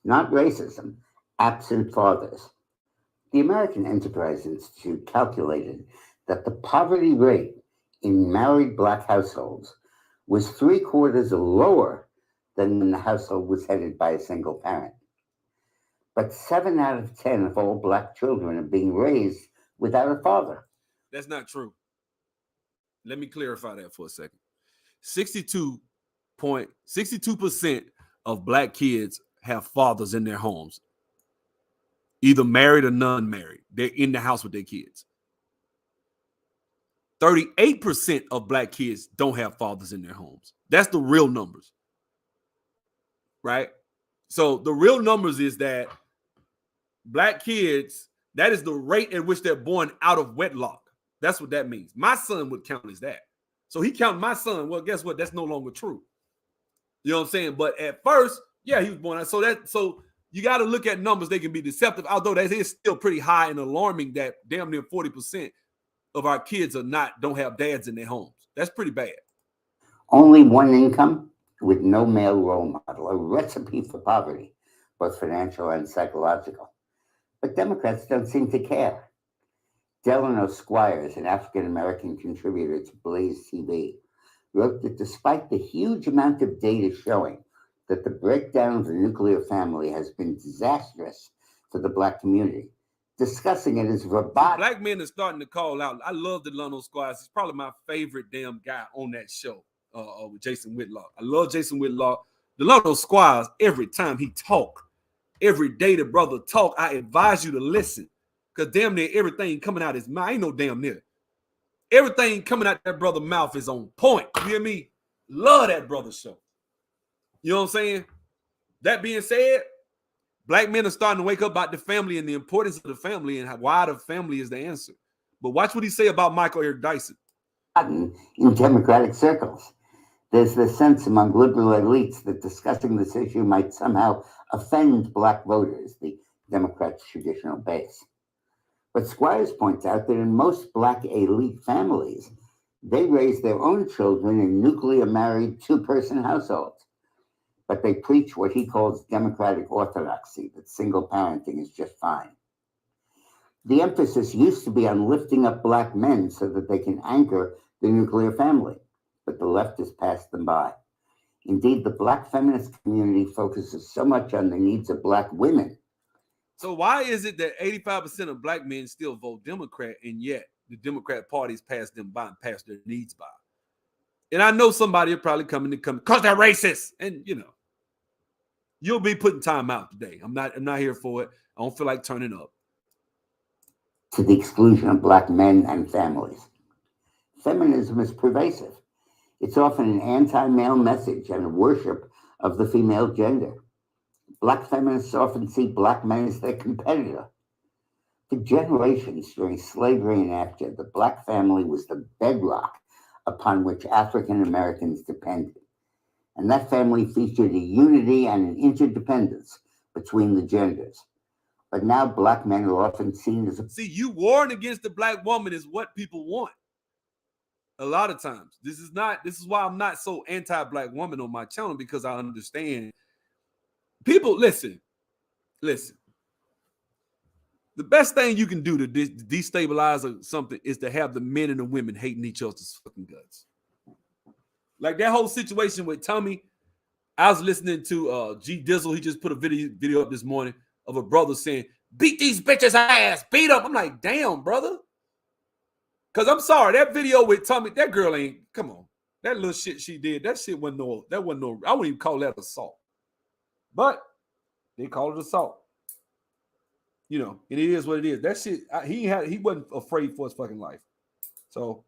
Not racism. absent fathers. The American Enterprise Institute calculated that the poverty rate in married Black households was 3/4 lower than when the household was headed by a single parent. But 7 out of 10 of all Black children are being raised without a father. That's not true. Let me clarify that for a second. 62% of Black kids have fathers in their homes, either married or non-married. They're in the house with their kids. 38% of Black kids don't have fathers in their homes. That's the real numbers, right? So the real numbers is that Black kids, that is the rate at which they're born out of wedlock. That's what that means. My son would count as that. So he counted my son. Well, guess what? That's no longer true. You know what I'm saying? But at first, yeah, he was born out. So you got to look at numbers. They can be deceptive, although that is still pretty high and alarming that damn near 40% of our kids don't have dads in their homes. That's pretty bad. Only one income with no male role model, a recipe for poverty, both financial and psychological. But Democrats don't seem to care. Delano Squires, an African-American contributor to Blaze TV, wrote that despite the huge amount of data showing that the breakdown of the nuclear family has been disastrous for the Black community, discussing it as robotic. Black men are starting to call out. I love Delano Squires. He's probably my favorite damn guy on that show with Jason Whitlock. I love Jason Whitlock. Delano Squires, every time he talk, every day the brother talk, I advise you to listen. Because damn near everything coming out his mouth, ain't no damn near. Everything coming out that brother's mouth is on point. You hear me? Love that brother show. You know what I'm saying? That being said, Black men are starting to wake up about the family and the importance of the family and why the family is the answer. But watch what he say about Michael Eric Dyson. In Democratic circles, there's the sense among liberal elites that discussing this issue might somehow offend Black voters, the Democrats' traditional base. But Squires points out that in most Black elite families, they raise their own children in nuclear married two-person households. But they preach what he calls democratic orthodoxy, that single parenting is just fine. The emphasis used to be on lifting up Black men so that they can anchor the nuclear family, but the left has passed them by. Indeed, the Black feminist community focuses so much on the needs of Black women. So why is it that 85% of Black men still vote Democrat, and yet the Democrat party's passed them by and passed their needs by? And I know somebody will probably come because they're racist, and you'll be putting time out today. I'm not here for it. I don't feel like turning up. To the exclusion of Black men and families. Feminism is pervasive. It's often an anti-male message and a worship of the female gender. Black feminists often see Black men as their competitor. For generations during slavery and after, the Black family was the bedrock upon which African Americans depended. And that family featured a unity and an interdependence between the genders. But now Black men are often seen as See, you warring against the Black woman is what people want. A lot of times. This is why I'm not so anti-Black woman on my channel, because I understand people. Listen. The best thing you can do to destabilize something is to have the men and the women hating each other's fucking guts. Like that whole situation with Tommy. I was listening to G Dizzle. He just put a video up this morning of a brother saying, "Beat these bitches' ass, beat up." I'm like, damn, brother. Because I'm sorry, that video with Tommy, that girl ain't, come on. That little shit she did, that wasn't no, I wouldn't even call that assault. But they call it assault. And it is what it is. That shit, he wasn't afraid for his fucking life. So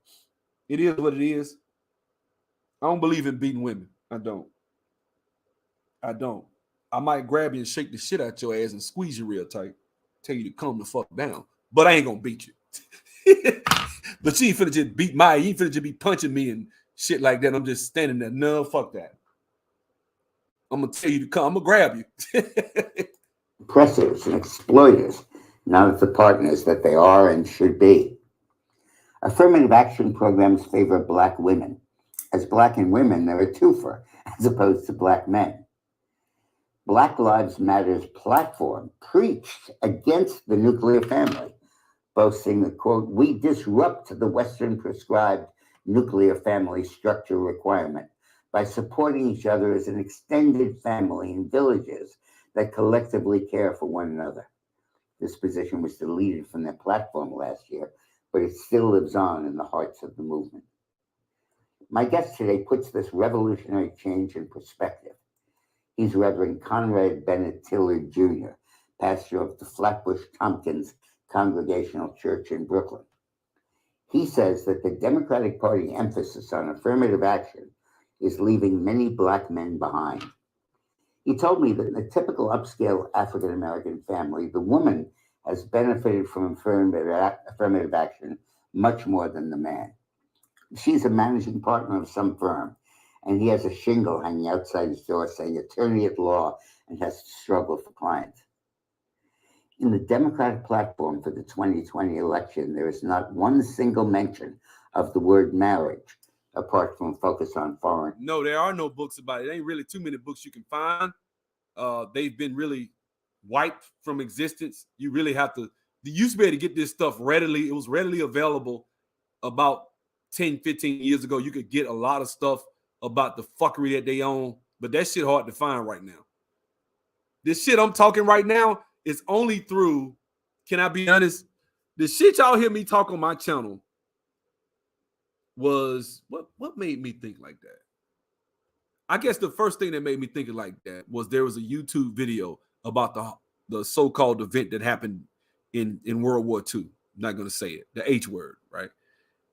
it is what it is. I don't believe in beating women. I don't. I might grab you and shake the shit out your ass and squeeze you real tight. Tell you to calm the fuck down. But I ain't gonna beat you. But you ain't finna just beat you ain't finna just be punching me and shit like that. I'm just standing there. No, fuck that. I'm gonna tell you to come. I'm gonna grab you. oppressors and exploiters, not as the partners that they are and should be. Affirmative action programs favor Black women. As Black and women, they're a twofer, as opposed to Black men. Black Lives Matter's platform preached against the nuclear family, boasting that, quote, we disrupt the Western prescribed nuclear family structure requirement by supporting each other as an extended family in villages that collectively care for one another. This position was deleted from their platform last year, but it still lives on in the hearts of the movement. My guest today puts this revolutionary change in perspective. He's Reverend Conrad Bennett Tillard Jr., pastor of the Flatbush Tompkins Congregational Church in Brooklyn. He says that the Democratic Party emphasis on affirmative action is leaving many Black men behind. He told me that in a typical upscale African-American family, the woman has benefited from affirmative action much more than the man. She's a managing partner of some firm, and he has a shingle hanging outside his door saying attorney at law and has to struggle for clients. In the Democratic platform for the 2020 election, there is not one single mention of the word marriage, apart from focus on foreign. No, there are no books about it. There ain't really too many books you can find. They've been really wiped from existence. You really have to, you used to be able to get this stuff readily. It was readily available about 10, 15 years ago. You could get a lot of stuff about the fuckery that they own, but that shit hard to find right now. This shit I'm talking right now is only through, can I be honest? The shit y'all hear me talk on my channel was, what made me think like that? I guess the first thing that made me think like that was there was a YouTube video about the so-called event that happened in World War II. I'm not going to say it, the H word, right?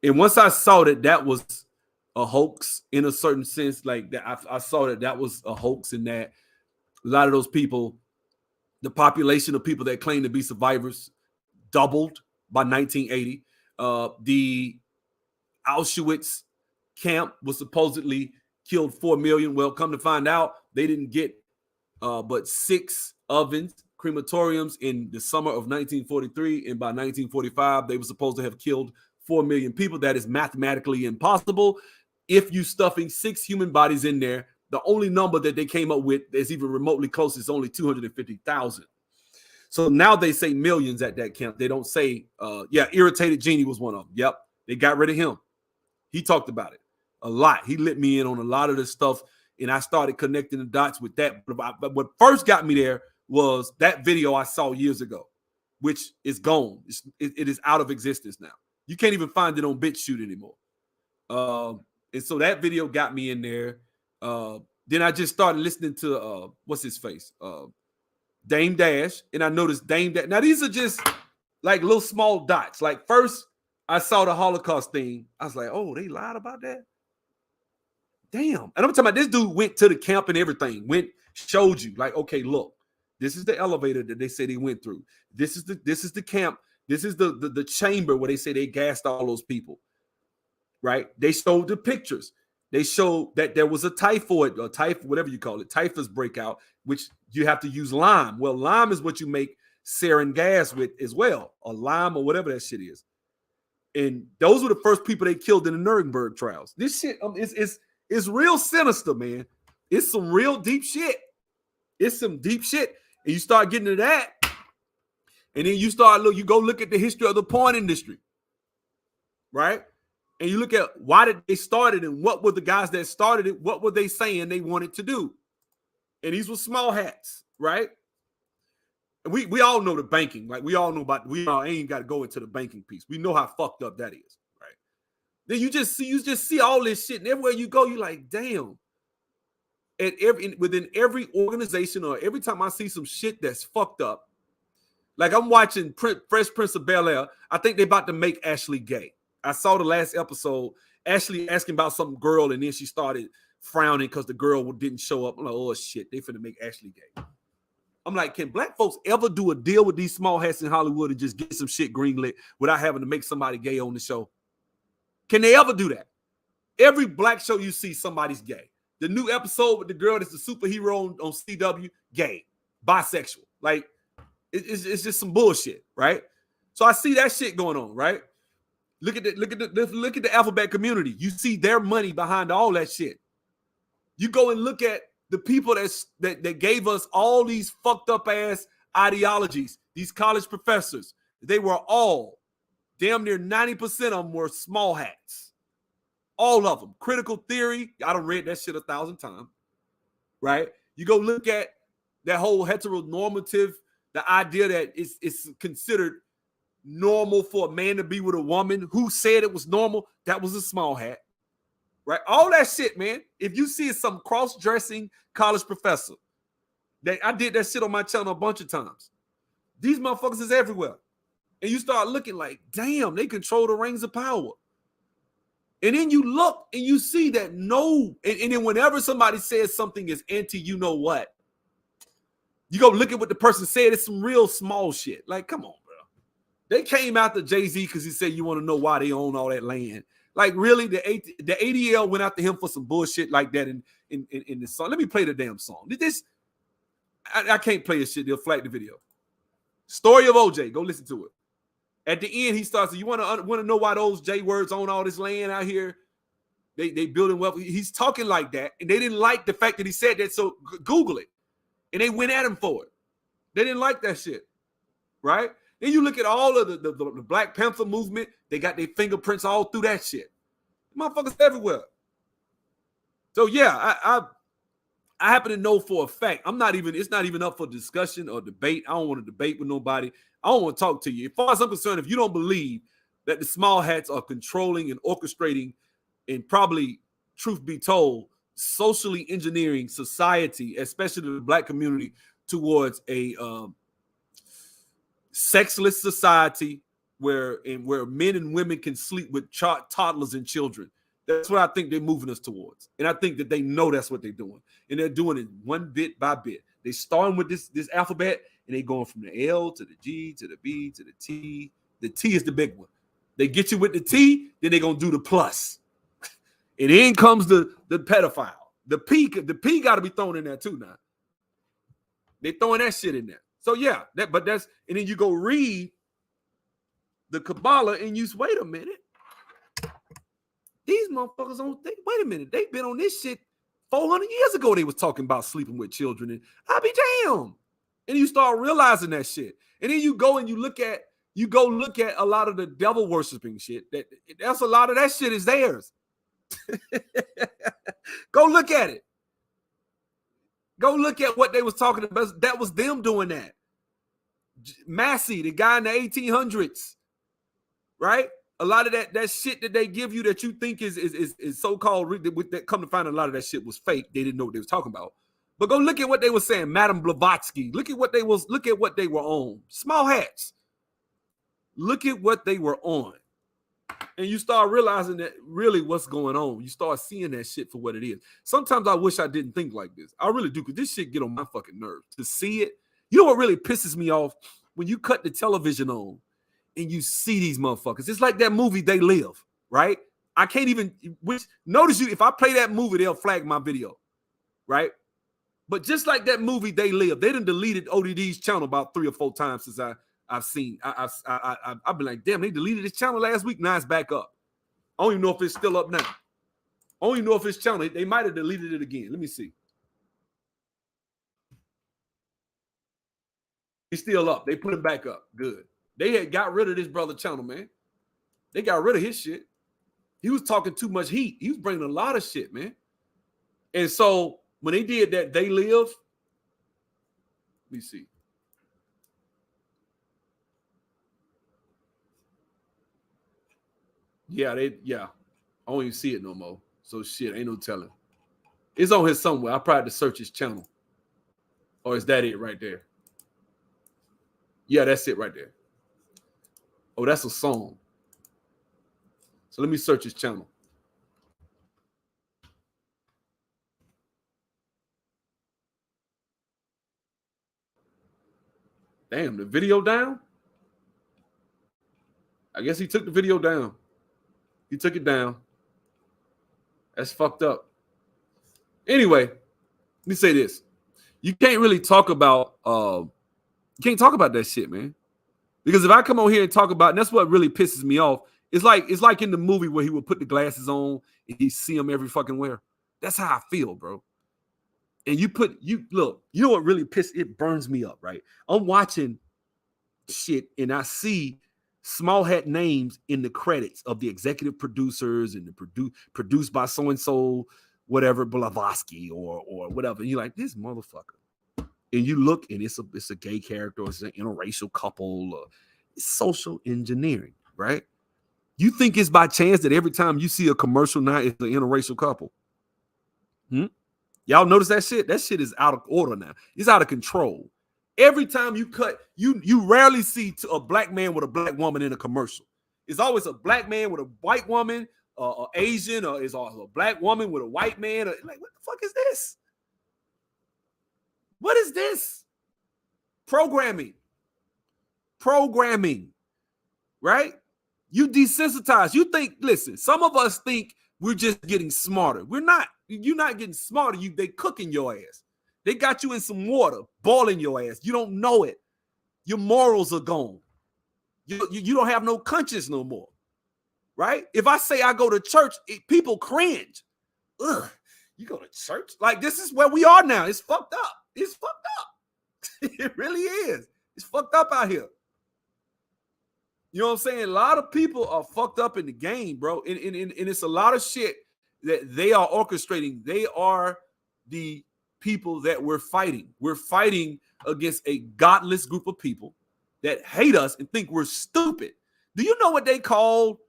And once I saw that was a hoax in a certain sense, like that, I saw that was a hoax, in that a lot of those people, the population of people that claim to be survivors doubled by 1980. The Auschwitz camp was supposedly killed 4 million. Well, come to find out, they didn't get but 6 ovens, crematoriums in the summer of 1943. And by 1945, they were supposed to have killed 4 million people. That is mathematically impossible. If you stuffing 6 human bodies in there, the only number that they came up with is even remotely close is only 250,000. So now they say millions at that camp. They don't say, Irritated Genie was one of them. Yep, they got rid of him. He talked about it a lot. He let me in on a lot of this stuff, and I started connecting the dots with that. But what first got me there was that video I saw years ago, which is gone. It is out of existence now. You can't even find it on BitChute anymore. And so that video got me in there. Then I just started listening to what's his face, Dame Dash, and I noticed Dame Dash. Now these are just like little small dots. Like first I saw the Holocaust thing. I was like, oh, they lied about that. Damn. And I'm talking about this dude went to the camp and everything. Showed you like, okay, look, this is the elevator that they said he went through. This is the camp. This is the chamber where they say they gassed all those people. Right? They showed the pictures. They showed that there was a typhoid or whatever you call it, typhus breakout, which you have to use lime. Well, lime is what you make sarin gas with as well, or lime or whatever that shit is. And those were the first people they killed in the Nuremberg trials. This shit is real sinister, man. It's some real deep shit. It's some deep shit. And you start getting to that, and then you go look at the history of the porn industry, right? And you look at why did they start it, and what were the guys that started it, what were they saying they wanted to do? And these were small hats, right? And we all know the banking. Like we all ain't got to go into the banking piece. We know how fucked up that is, right? Then you just see all this shit, and everywhere you go, you're like, damn. And within every organization, or every time I see some shit that's fucked up, like I'm watching Fresh Prince of Bel-Air, I think they're about to make Ashley gay. I saw the last episode, Ashley asking about some girl, and then she started frowning because the girl didn't show up. I'm like, oh shit, they finna make Ashley gay. I'm like, can black folks ever do a deal with these small hats in Hollywood and just get some shit greenlit without having to make somebody gay on the show? Can they ever do that? Every black show you see, somebody's gay. The new episode with the girl that's the superhero on CW, gay, bisexual. Like, it's just some bullshit, right? So I see that shit going on, right? Look at the alphabet community. You see their money behind all that shit. You go and look at the people that gave us all these fucked up ass ideologies, these college professors, they were all damn near 90% of them were small hats. All of them. Critical theory. I done read that shit 1,000 times. Right? You go look at that whole heteronormative, the idea that it's considered normal for a man to be with a woman. Who said it was normal? That was a small hat. Right? All that shit, man. If you see some cross-dressing college professor, I did that shit on my channel a bunch of times. These motherfuckers is everywhere. And you start looking like, damn, they control the reins of power. And then you look and you see that and then whenever somebody says something is anti, you know what? You go look at what the person said. It's some real small shit. Like, come on, bro. They came after Jay-Z because he said you want to know why they own all that land. Like, really, the ADL went after him for some bullshit like that in the song. Let me play the damn song. I can't play this shit. They'll flag the video. Story of OJ. Go listen to it. At the end, he starts, you want to know why those J words own all this land out here? They building wealth. He's talking like that, and they didn't like the fact that he said that, so Google it. And they went at him for it. They didn't like that shit, right? Then you look at all of the Black Panther movement. They got their fingerprints all through that shit. Motherfuckers everywhere. So, yeah, I happen to know for a fact, it's not even up for discussion or debate. I don't want to debate with nobody. I don't want to talk to you. As far as I'm concerned, if you don't believe that the small hats are controlling and orchestrating and probably, truth be told, socially engineering society, especially the Black community, towards a sexless society where men and women can sleep with toddlers and children. That's what I think they're moving us towards. And I think that they know that's what they're doing. And they're doing it one bit by bit. They starting with this alphabet, and they going from the L to the G to the B to the T. The T is the big one. They get you with the T, then they're going to do the plus. And then comes the pedophile. The P got to be thrown in there too now. They throwing that shit in there. So yeah, and then you go read the Kabbalah and you say, wait a minute. These motherfuckers wait a minute. They've been on this shit 400 years ago. They was talking about sleeping with children, and I'll be damned. And you start realizing that shit. And then you go and you look at a lot of the devil worshiping shit. That's a lot of that shit is theirs. Go look at it. Go look at what they was talking about. That was them doing that. Massey, the guy in the 1800s, right? A lot of that shit that they give you that you think is so-called, that come to find a lot of that shit was fake. They didn't know what they was talking about. But go look at what they were saying. Madame Blavatsky. Look at what they were on. Small hats. Look at what they were on. And you start realizing that really what's going on. You start seeing that shit for what it is. Sometimes I wish I didn't think like this. I really do, because this shit get on my fucking nerves. To see it. You know what really pisses me off? When you cut the television on and you see these motherfuckers. It's like that movie They Live, right? I can't even, notice if I play that movie, they'll flag my video, right? But just like that movie They Live, they done deleted ODD's channel about 3 or 4 times since I've seen. I've been like, damn, they deleted this channel last week. Now it's back up. I don't even know if it's still up now. I don't even know if it's channel. They might have deleted it again. Let me see. He's still up. They put him back up. Good. They had got rid of this brother channel, man. They got rid of his shit. He was talking too much heat. He was bringing a lot of shit, man. And so when they did that, They Live. Let me see. Yeah, I don't even see it no more. So shit, ain't no telling. It's on here somewhere. I probably had to search his channel. Or is that it right there? Yeah, that's it right there. Oh, that's a song. So let me search his channel. Damn, the video down? I guess he took the video down. He took it down. That's fucked up. Anyway, let me say this. You can't really talk about that shit, man. Because if I come on here and talk about, and that's what really pisses me off, it's like in the movie where he would put the glasses on and he see them every fucking where. That's how I feel, bro. and you look, you know what really it burns me up, right? I'm watching shit and I see small hat names in the credits of the executive producers and the produced by so and so, whatever, Blavatsky or whatever. And you're like, this motherfucker. And you look and it's a gay character, or it's an interracial couple, or it's social engineering, right? You think it's by chance that every time you see a commercial now it's an interracial couple? Y'all notice that shit? That shit is out of order now. It's out of control. Every time you cut, you rarely see a black man with a black woman in a commercial. It's always a black man with a white woman, or Asian, or it's also a black woman with a white man. Like, what the fuck is this? What is this? Programming, right? You desensitize. You think, listen, some of us think we're just getting smarter. We're not. You're not getting smarter. They cooking your ass. They got you in some water, boiling your ass. You don't know it. Your morals are gone. You don't have no conscience no more, right? If I say I go to church, people cringe. Ugh, you go to church? Like, this is where we are now. It's fucked up. It's fucked up. It really is. It's fucked up out here. You know what I'm saying? A lot of people are fucked up in the game, bro. And it's a lot of shit that they are orchestrating. They are the people that we're fighting. We're fighting against a godless group of people that hate us and think we're stupid. Do you know what they call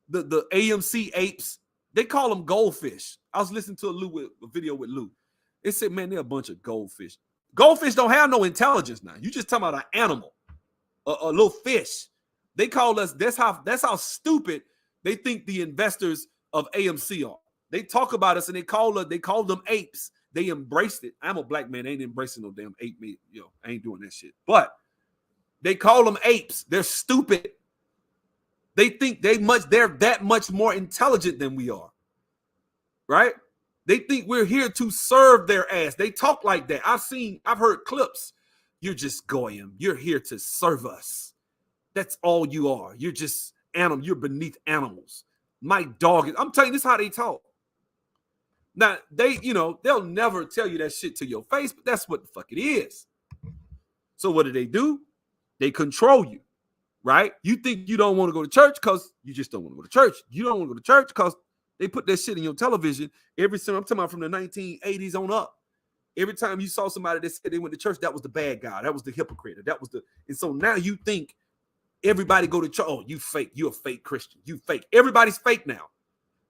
the AMC apes? They call them goldfish. I was listening to a video with Lou. It said, man, they're a bunch of goldfish. Goldfish don't have no intelligence now. You just talking about an animal, a little fish. They call us, that's how stupid they think the investors of AMC are. They talk about us and they call them apes. They embraced it. I'm a black man. I ain't embracing no damn ape. I ain't doing that shit. But they call them apes. They're stupid. They think they're that much more intelligent than we are. Right? They think we're here to serve their ass. They talk like that. I've heard clips. You're just goyim. You're here to serve us. That's all you are. You're just animal. You're beneath animals. My dog is, I'm telling you, this is how they talk. Now, they'll never tell you that shit to your face, but that's what the fuck it is. So what do? They control you, right? You think you don't want to go to church because you just don't want to go to church. You don't want to go to church because they put that shit in your television every time. I'm talking about from the 1980s on up. Every time you saw somebody that said they went to church, that was the bad guy. That was the hypocrite. And so now you think everybody go to church. Oh, you fake. You're a fake Christian. You fake. Everybody's fake now.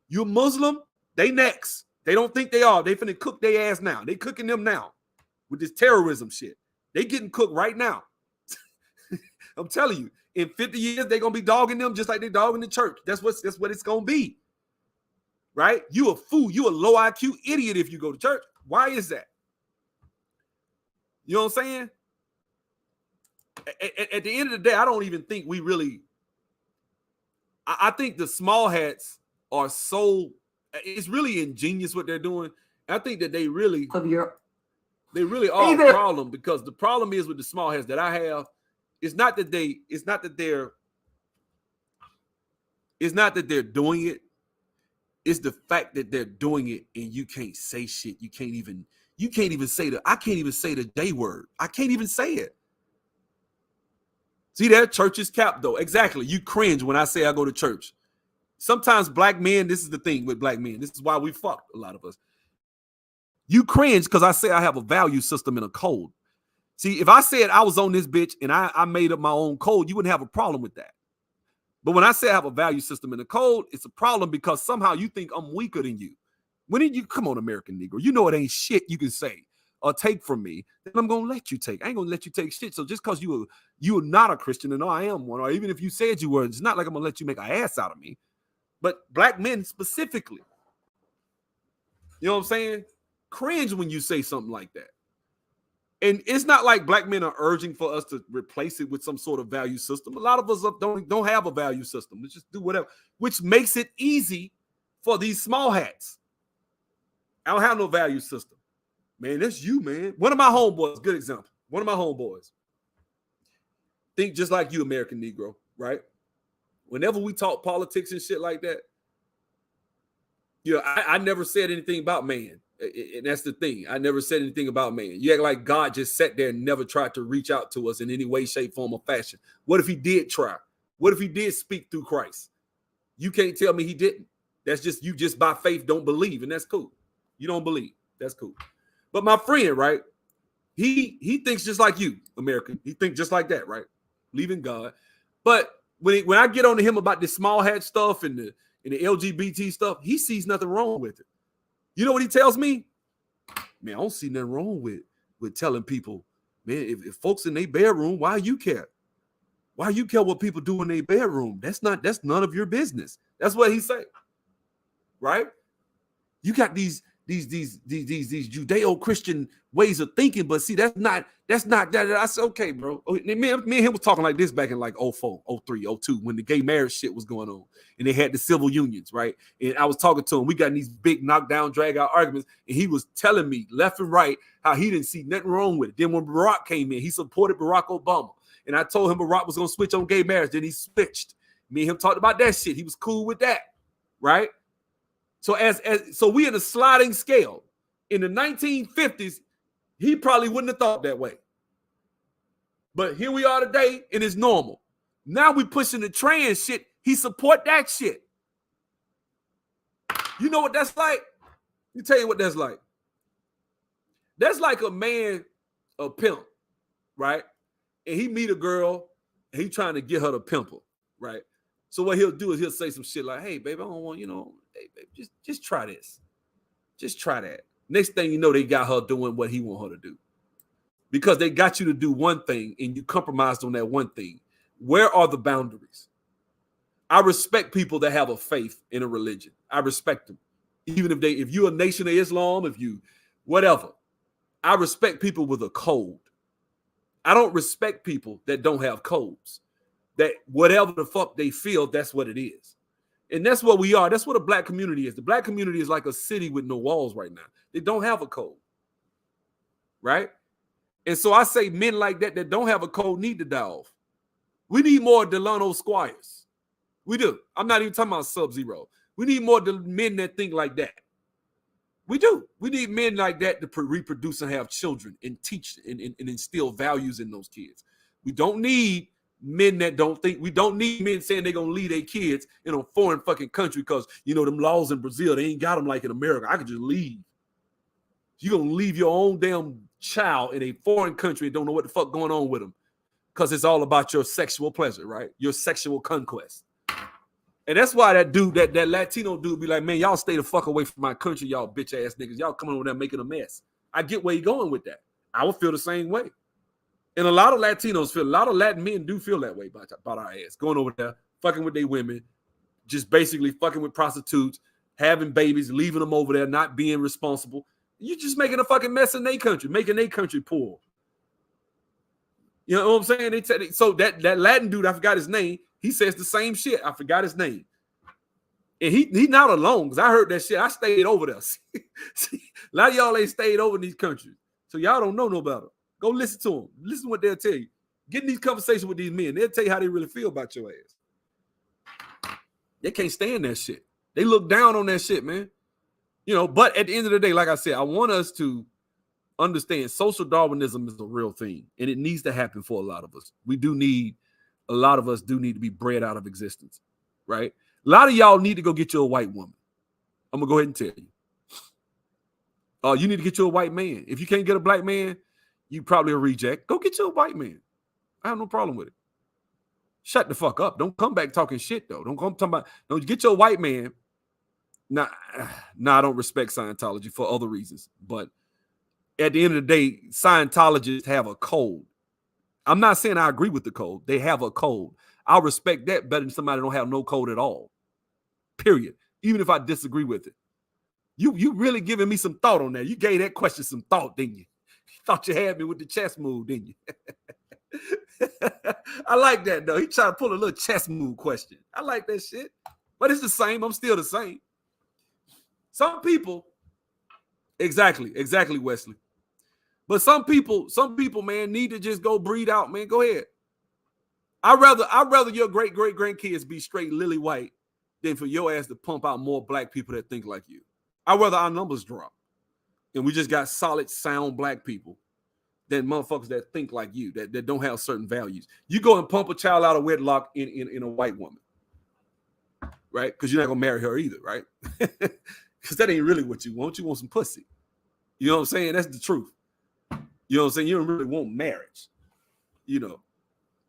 You're Muslim. They next. They don't think they are. They finna cook their ass now. They cooking them now with this terrorism shit. They getting cooked right now. I'm telling you, in 50 years, they're gonna be dogging them just like they dogging the church. That's what it's gonna be. Right? You a fool. You a low IQ idiot if you go to church. Why is that? You know what I'm saying? At the end of the day, I don't even think we really. I think the small hats are so. It's really ingenious what they're doing. I think that they really are a problem, because the problem is with the small hats that I have. It's not that they're doing it. It's the fact that they're doing it and you can't say shit. I can't even say the J word. I can't even say it. See that? Church is capped though. Exactly. You cringe when I say I go to church. Sometimes black men, this is the thing with black men. This is why we fucked, a lot of us. You cringe because I say I have a value system and a code. See, if I said I was on this bitch and I made up my own code, you wouldn't have a problem with that. But when I say I have a value system and a code, it's a problem because somehow you think I'm weaker than you. When did you come on, American Negro? You know it ain't shit you can say or take from me, then I'm gonna let you take. I ain't gonna let you take shit. So just because you're not a Christian and I am one, or even if you said you were, it's not like I'm gonna let you make an ass out of me. But black men specifically, you know what I'm saying? Cringe when you say something like that. And it's not like black men are urging for us to replace it with some sort of value system. A lot of us don't have a value system. Let's just do whatever, which makes it easy for these small hats. I don't have no value system. Man, that's you, man. One of my homeboys, good example. One of my homeboys. Think just like you, American Negro, right? Whenever we talk politics and shit like that, I never said anything about man. And that's the thing. I never said anything about man. You act like God just sat there and never tried to reach out to us in any way, shape, form, or fashion. What if he did try? What if he did speak through Christ? You can't tell me he didn't. That's just you just by faith don't believe, and that's cool. You don't believe. That's cool. But my friend, right? He thinks just like you, American. He thinks just like that, right? Believing God. But when I get on to him about this small hat stuff and the LGBT stuff, he sees nothing wrong with it. You know what he tells me? Man, I don't see nothing wrong with telling people, man, if folks in their bedroom, why you care? Why you care what people do in their bedroom? That's none of your business. That's what he say. Right? You got these Judeo-Christian ways of thinking, but see, that's not that. I said, okay, bro. Me and him was talking like this back in like 04, 03, 02, when the gay marriage shit was going on and they had the civil unions, right? And I was talking to him. We got in these big knockdown, drag out arguments, and he was telling me left and right how he didn't see nothing wrong with it. Then when Barack came in, he supported Barack Obama. And I told him Barack was going to switch on gay marriage. Then he switched. Me and him talked about that shit. He was cool with that, right? So so we in a sliding scale. In the 1950s, he probably wouldn't have thought that way. But here we are today, and it's normal. Now we pushing the trans shit. He support that shit. You know what that's like? Let me tell you what that's like. That's like a man, a pimp, right? And he meet a girl, and he trying to get her to pimple, right? So what he'll do is he'll say some shit like, hey, baby, I don't want, hey, baby, just try this. Just try that. Next thing you know, they got her doing what he want her to do. Because they got you to do one thing, and you compromised on that one thing. Where are the boundaries? I respect people that have a faith in a religion. I respect them. Even if you're a Nation of Islam, if you, whatever. I respect people with a code. I don't respect people that don't have codes. That whatever the fuck they feel, that's what it is. And that's what we are. That's what a black community is. The black community is like a city with no walls right now. They don't have a code. Right? And so I say men like that don't have a code need to die off. We need more Delano Squires. We do. I'm not even talking about Sub-Zero. We need more men that think like that. We do. We need men like that to reproduce and have children and teach and instill values in those kids. We don't need men that don't think. We don't need men saying they're going to leave their kids in a foreign fucking country because, them laws in Brazil, they ain't got them like in America. I could just leave. You're going to leave your own damn child in a foreign country and don't know what the fuck going on with them because it's all about your sexual pleasure, right? Your sexual conquest. And that's why that dude, that Latino dude be like, man, y'all stay the fuck away from my country, y'all bitch ass niggas. Y'all coming over there making a mess. I get where you're going with that. I would feel the same way. And a lot of Latinos a lot of Latin men do feel that way about our ass. Going over there, fucking with their women, just basically fucking with prostitutes, having babies, leaving them over there, not being responsible. You're just making a fucking mess in their country, making their country poor. You know what I'm saying? So that Latin dude, I forgot his name, he says the same shit. I forgot his name. And he's not alone because I heard that shit. I stayed over there. See, a lot of y'all ain't stayed over in these countries. So y'all don't know no better. Go listen to them. Listen to what they'll tell you. Get in these conversations with these men. They'll tell you how they really feel about your ass. They can't stand that shit. They look down on that shit, man. But at the end of the day, like I said, I want us to understand social Darwinism is a real thing. And it needs to happen for a lot of us. A lot of us do need to be bred out of existence, right? A lot of y'all need to go get you a white woman. I'm going to go ahead and tell you. You need to get you a white man. If you can't get a black man, you probably a reject. Go get you a white man. I have no problem with it. Shut the fuck up. Don't come back talking shit, though. Don't come talking about, don't get your white man. Nah, I don't respect Scientology for other reasons. But at the end of the day, Scientologists have a code. I'm not saying I agree with the code. They have a code. I'll respect that better than somebody that don't have no code at all. Period. Even if I disagree with it. You really giving me some thought on that. You gave that question some thought, didn't you? You thought you had me with the chess move, didn't you? I like that, though. He tried to pull a little chess move question. I like that shit. But it's the same. I'm still the same. Some people, exactly, Wesley. But some people, man, need to just go breed out, man. Go ahead. I'd rather your great grandkids be straight lily white than for your ass to pump out more black people that think like you. I'd rather our numbers drop. And we just got solid, sound black people, than motherfuckers that think like you, that don't have certain values. You go and pump a child out of wedlock in a white woman, right? Because you're not gonna marry her either, right? Because that ain't really what you want. You want some pussy. You know what I'm saying? That's the truth. You know what I'm saying? You don't really want marriage. You know,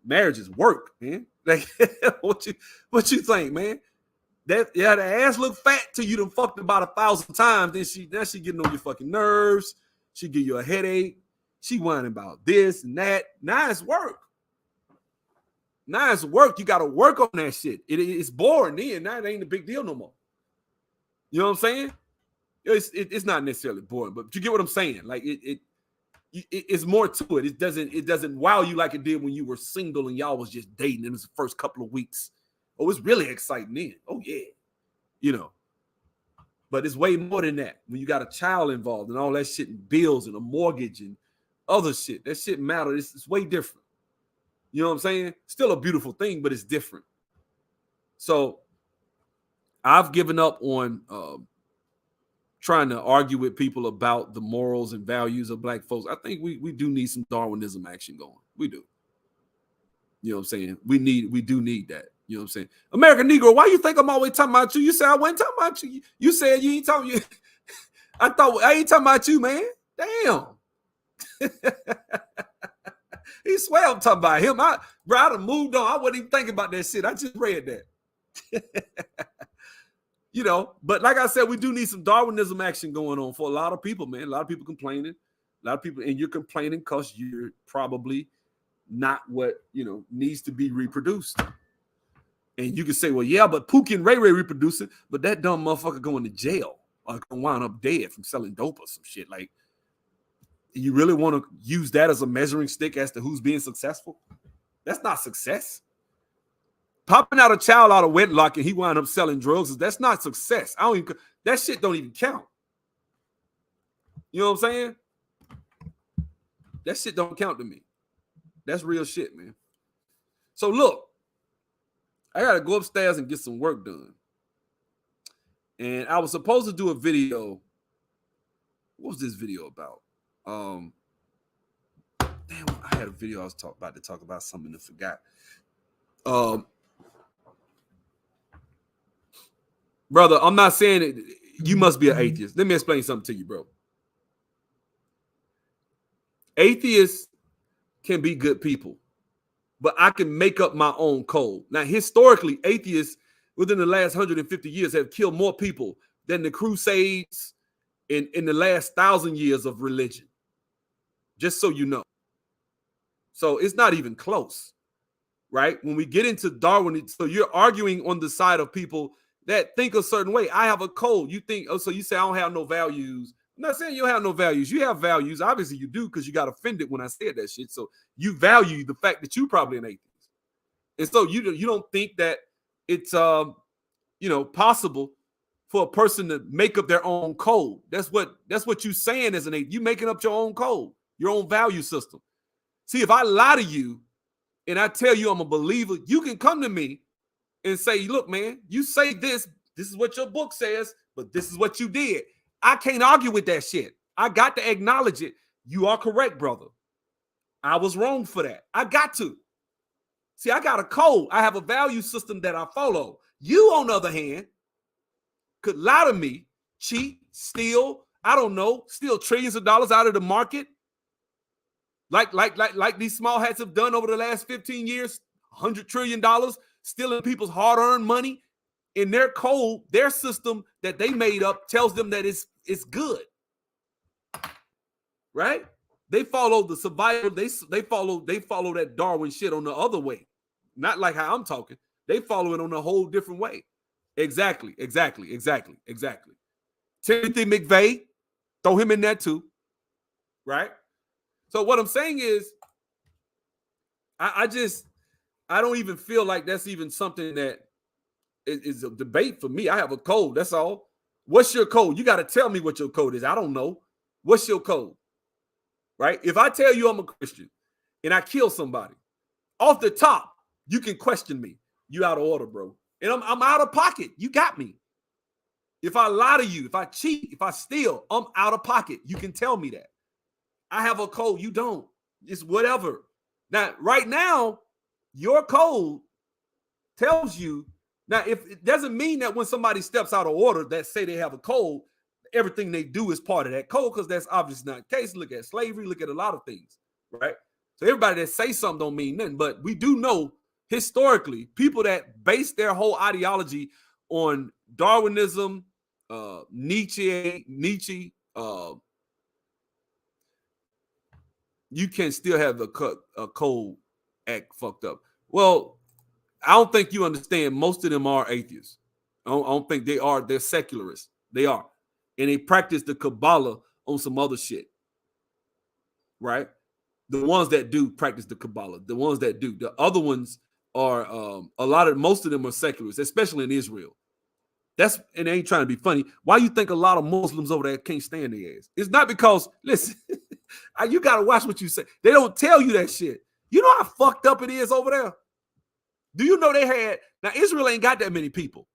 marriage is work, man. Like, what you think, man? The ass look fat till you done fucked about 1,000 times. Then she getting on your fucking nerves. She give you a headache. She whining about this and that. Now it's work. You got to work on that shit. It's boring then. Now it ain't a big deal no more. You know what I'm saying? It's not necessarily boring, but you get what I'm saying. Like it's more to it. It doesn't wow you like it did when you were single and y'all was just dating in the first couple of weeks. Oh, it's really exciting then. Oh yeah, you know. But it's way more than that. When you got a child involved and all that shit and bills and a mortgage and other shit, that shit matters. It's way different. You know what I'm saying? Still a beautiful thing, but it's different. So I've given up on trying to argue with people about the morals and values of black folks. I think we do need some Darwinism action going. We do. You know what I'm saying? We do need that. You know what I'm saying? American Negro, why you think I'm always talking about you? You said I wasn't talking about you. You said you ain't talking you. I thought I ain't talking about you, man. Damn. He swear I'm talking about him. I done moved on. I wasn't even thinking about that shit. I just read that. You know, but like I said, we do need some Darwinism action going on for a lot of people, man. A lot of people complaining. A lot of people, and you're complaining because you're probably not what, you know, needs to be reproduced. And you can say, well, yeah, but Pookie and Ray Ray reproducing, but that dumb motherfucker going to jail or gonna wind up dead from selling dope or some shit. Like, you really want to use that as a measuring stick as to who's being successful? That's not success. Popping out a child out of wedlock and he wound up selling drugs, that's not success. That shit don't even count. You know what I'm saying? That shit don't count to me. That's real shit, man. So look, I got to go upstairs and get some work done. And I was supposed to do a video. What was this video about? Damn, I had a video I was about to talk about something and forgot. Brother, I'm not saying it. You must be an atheist. Let me explain something to you, bro. Atheists can be good people, but I can make up my own code. Now, historically, atheists within the last 150 years have killed more people than the Crusades in the last 1,000 years of religion. Just so you know. So it's not even close, right? When we get into Darwin, so you're arguing on the side of people that think a certain way. I have a code. You think, oh, so you say I don't have no values. I'm not saying you have no values. You have values. Obviously you do, because you got offended when I said that shit. So you value the fact that you probably an atheist. And so you don't think that it's possible for a person to make up their own code. That's what you're saying as an atheist. You making up your own code, your own value system. See, if I lie to you and I tell you I'm a believer, you can come to me and say, look, man, you say this is what your book says, but this is what you did. I can't argue with that shit. I got to acknowledge it. You are correct, brother. I was wrong for that. I got to. See, I got a code. I have a value system that I follow. You, on the other hand, could lie to me, cheat, steal, I don't know, steal trillions of dollars out of the market. Like these small hats have done over the last 15 years, $100 trillion, stealing people's hard-earned money. In their code, their system that they made up tells them that it's good. Right? They follow the survival, they follow that Darwin shit on the other way. Not like how I'm talking. They follow it on a whole different way. Exactly. Timothy McVeigh, throw him in there too. Right? So what I'm saying is, I don't even feel like that's even something that is a debate for me. I have a code. That's all. What's your code? You got to tell me what your code is. I don't know. What's your code? Right? If I tell you I'm a Christian and I kill somebody, off the top, you can question me. You out of order, bro. And I'm out of pocket. You got me. If I lie to you, if I cheat, if I steal, I'm out of pocket. You can tell me that. I have a code. You don't. It's whatever. Now, right now, your code tells you. Now, if it doesn't mean that when somebody steps out of order that say they have a code, everything they do is part of that code, because that's obviously not the case. Look at slavery, look at a lot of things, right? So everybody that say something don't mean nothing. But we do know historically, people that base their whole ideology on Darwinism, Nietzsche, you can still have a code act fucked up. Well, I don't think you understand. Most of them are atheists. I don't think they are. They're secularists. They are. And they practice the Kabbalah on some other shit. Right? The ones that do practice the Kabbalah. The ones that do. The other ones are, most of them are secularists, especially in Israel. And they ain't trying to be funny. Why you think a lot of Muslims over there can't stand their ass? It's not because, listen, you got to watch what you say. They don't tell you that shit. You know how fucked up it is over there? Do you know now Israel ain't got that many people.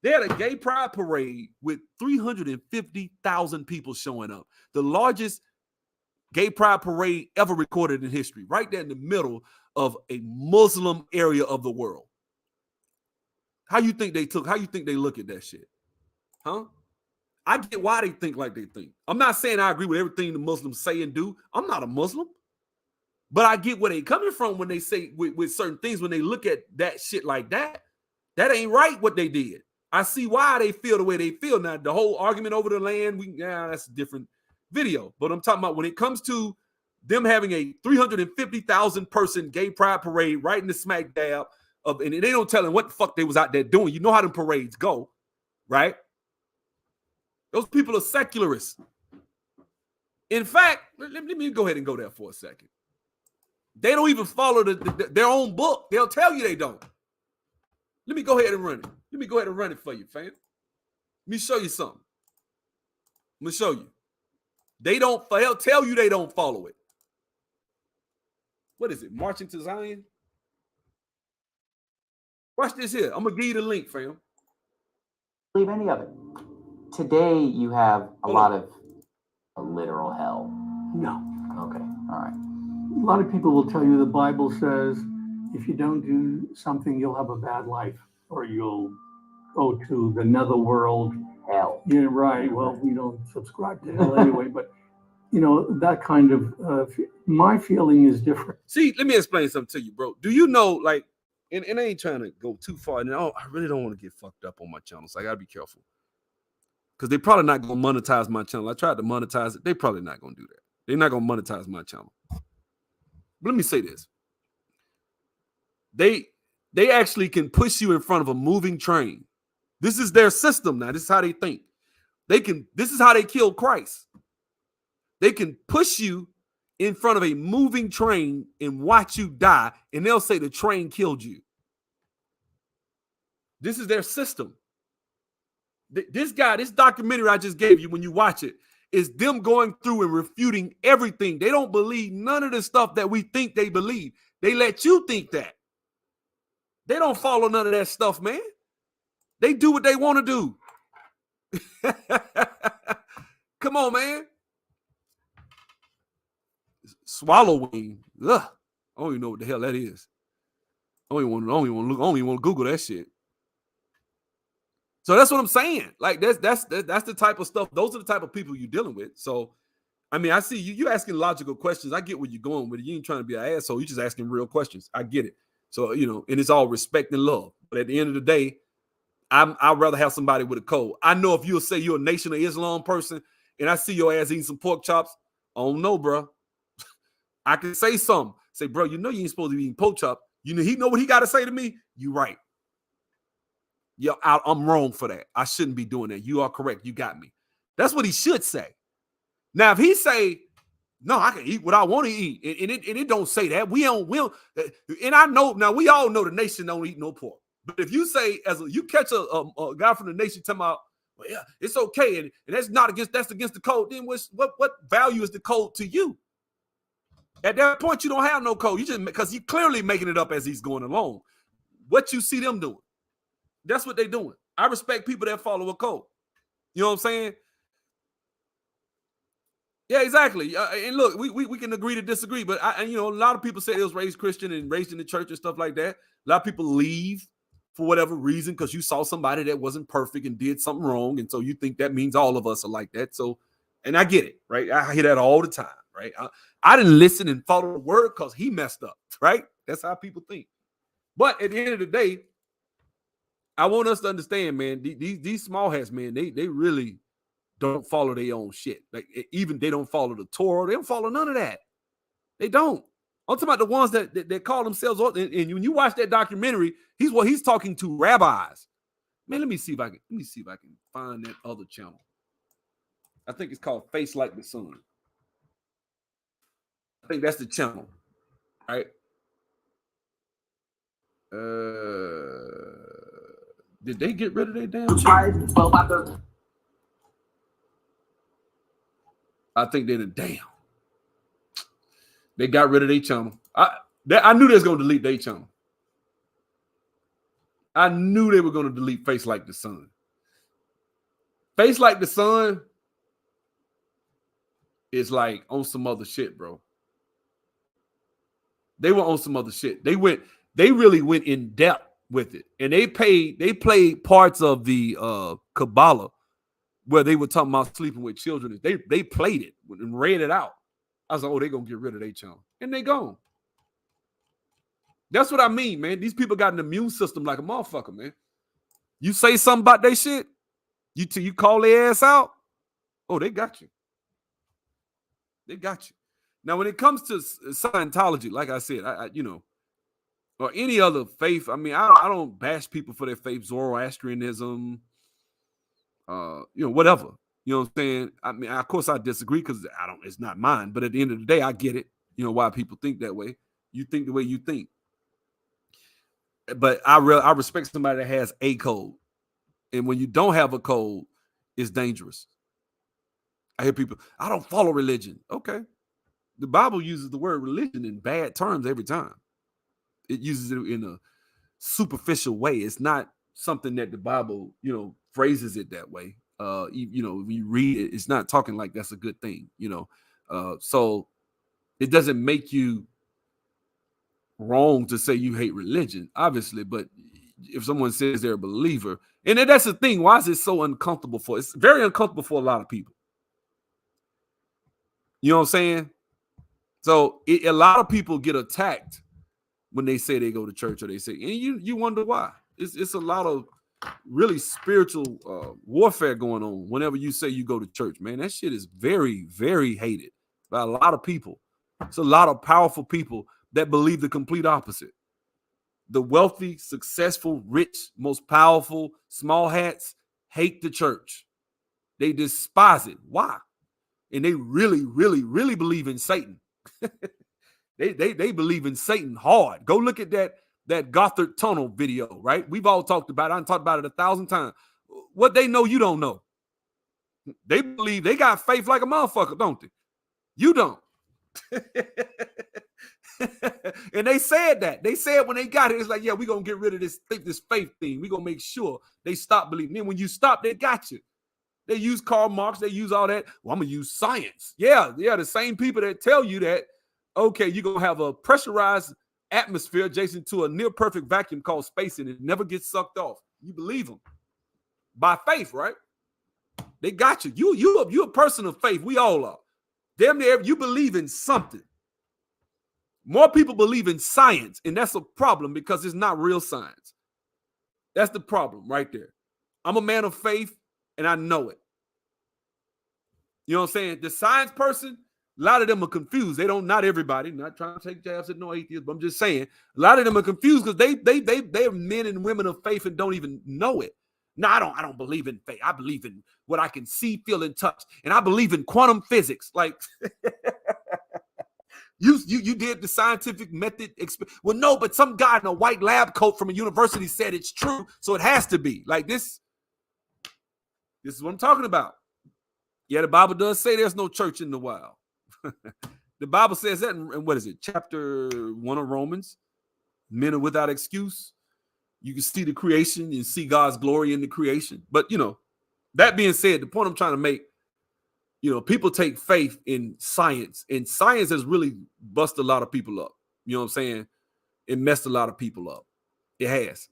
They had a gay pride parade with 350,000 people showing up. The largest gay pride parade ever recorded in history, right there in the middle of a Muslim area of the world. How you think they look at that shit? Huh? I get why they think like they think. I'm not saying I agree with everything the Muslims say and do. I'm not a Muslim. But I get where they coming from when they say with certain things, when they look at that shit like that. That ain't right what they did. I see why they feel the way they feel. Now, the whole argument over the land, that's a different video. But I'm talking about when it comes to them having a 350,000 person gay pride parade right in the smack dab of, and they don't tell them what the fuck they was out there doing. You know how them parades go, right? Those people are secularists. In fact, let me go ahead and go there for a second. They don't even follow their own book. They'll tell you they don't. Let me go ahead and run it. Let me go ahead and run it for you, fam. Let me show you something. I'm going to show you. They'll tell you they don't follow it. What is it? Marching to Zion? Watch this here. I'm going to give you the link, fam. Believe any of it. Today, you have a lot of a literal hell. No. Okay. All right. A lot of people will tell you the Bible says if you don't do something, you'll have a bad life, or you'll go to the netherworld. Hell. Yeah, right. Well, we don't subscribe to hell anyway, but that kind of my feeling is different. See, let me explain something to you, bro. Do you know, like, and I ain't trying to go too far, and I really don't want to get fucked up on my channel, so I gotta be careful. Because they're probably not gonna monetize my channel. I tried to monetize it, they're probably not gonna do that. They're not gonna monetize my channel. But let me say this. They actually can push you in front of a moving train. This is their system now. This is how they think. This is how they killed Christ. They can push you in front of a moving train and watch you die, and they'll say the train killed you. This is their system. This documentary I just gave you, when you watch it, is them going through and refuting everything. They don't believe none of the stuff that we think they believe. They let you think that. They don't follow none of that stuff, man. They do what they want to do. Come on, man. Swallowing. Ugh. I don't even know what the hell that is. I don't even want to Google that shit. So that's what I'm saying. Like that's the type of stuff. Those are the type of people you're dealing with. So, I mean, I see you asking logical questions. I get where you're going with it. You ain't trying to be an asshole. You're just asking real questions. I get it. So, and it's all respect and love. But at the end of the day, I'd rather have somebody with a code. I know if you'll say you're a Nation of Islam person and I see your ass eating some pork chops, I don't know, bro. I can say something. Say, bro, you ain't supposed to be eating pork chop. He know what he got to say to me? You right. Yeah, I'm wrong for that. I shouldn't be doing that. You are correct. You got me. That's what he should say. Now, if he say, no, I can eat what I want to eat, and it don't say that. We don't. And I know now. We all know the Nation don't eat no pork. But if you say, you catch a guy from the Nation talking about, well, yeah, it's okay, and that's against the code, then what value is the code to you? At that point, you don't have no code. You just, because he's clearly making it up as he's going along. What you see them doing, that's what they're doing. I respect people that follow a code. You know what I'm saying? Yeah, exactly. And look, we can agree to disagree, but a lot of people say they was raised Christian and raised in the church and stuff like that. A lot of people leave for whatever reason because you saw somebody that wasn't perfect and did something wrong, and so you think that means all of us are like that. So, and I get it, right? I hear that all the time, right? I didn't listen and follow the word because he messed up, right? That's how people think. But at the end of the day, I want us to understand, man, these small hats, man, they really don't follow their own shit. Like, even they don't follow the Torah. They don't follow none of that. They don't. I'm talking about the ones that call themselves, and when you watch that documentary, he's talking to rabbis. Man, let me see if I can find that other channel. I think it's called Face Like the Sun. I think that's the channel, right? Did they get rid of their damn channel? I think they did. Damn. They got rid of their channel. I knew they was going to delete their channel. I knew they were going to delete Face Like the Sun. Face Like the Sun is like on some other shit, bro. They were on some other shit. They really went in depth with it. And they played parts of the Kabbalah where they were talking about sleeping with children. They played it and read it out. I was like, oh, they're going to get rid of their channel. And they gone. That's what I mean, man. These people got an immune system like a motherfucker, man. You say something about their shit, you call their ass out, oh, they got you. They got you. Now, when it comes to Scientology, like I said, or any other faith, I mean, I don't bash people for their faith, Zoroastrianism, whatever. You know what I'm saying? I mean, of course, I disagree because it's not mine. But at the end of the day, I get it. You know why people think that way. You think the way you think. But I respect somebody that has a code. And when you don't have a code, it's dangerous. I hear people, I don't follow religion. Okay. The Bible uses the word religion in bad terms every time. It uses it in a superficial way. It's not something that the Bible, phrases it that way. When you read it, it's not talking like that's a good thing, so it doesn't make you wrong to say you hate religion, obviously, but if someone says they're a believer, and that's the thing, why is it so uncomfortable it's very uncomfortable for a lot of people. You know what I'm saying? So a lot of people get attacked when they say they go to church, or they say, and you wonder why. It's a lot of really spiritual warfare going on whenever you say you go to church, man. That shit is very, very hated by a lot of people. It's a lot of powerful people that believe the complete opposite. The wealthy, successful, rich, most powerful small hats hate the church. They despise it. Why? And they really, really, really believe in Satan. They believe in Satan hard. Go look at that Gothard Tunnel video, right? We've all talked about it. I've talked about it 1,000 times. What they know, you don't know. They believe they got faith like a motherfucker, don't they? You don't. And they said that. They said when they got it, it's like, yeah, we're going to get rid of this faith thing. We're going to make sure they stop believing. Then when you stop, they got you. They use Karl Marx. They use all that. Well, I'm going to use science. Yeah, the same people that tell you that, okay, you're going to have a pressurized atmosphere adjacent to a near-perfect vacuum called space, and it never gets sucked off. You believe them. By faith, right? They got you. You're a person of faith. We all are. Damn near, you believe in something. More people believe in science, and that's a problem because it's not real science. That's the problem right there. I'm a man of faith, and I know it. You know what I'm saying? The science person, a lot of them are confused. They don't, not everybody, not trying to take jabs at no atheists, but I'm just saying, a lot of them are confused because they're men and women of faith and don't even know it. No, I don't believe in faith. I believe in what I can see, feel, and touch. And I believe in quantum physics. Like, you did the scientific method. Well, no, but some guy in a white lab coat from a university said it's true, so it has to be. Like this is what I'm talking about. Yeah, the Bible does say there's no church in the wild. The Bible says that in what is it? Chapter 1 of Romans. Men are without excuse. You can see the creation and see God's glory in the creation. But, That being said, the point I'm trying to make, people take faith in science, and science has really busted a lot of people up. You know what I'm saying? It messed a lot of people up. It has.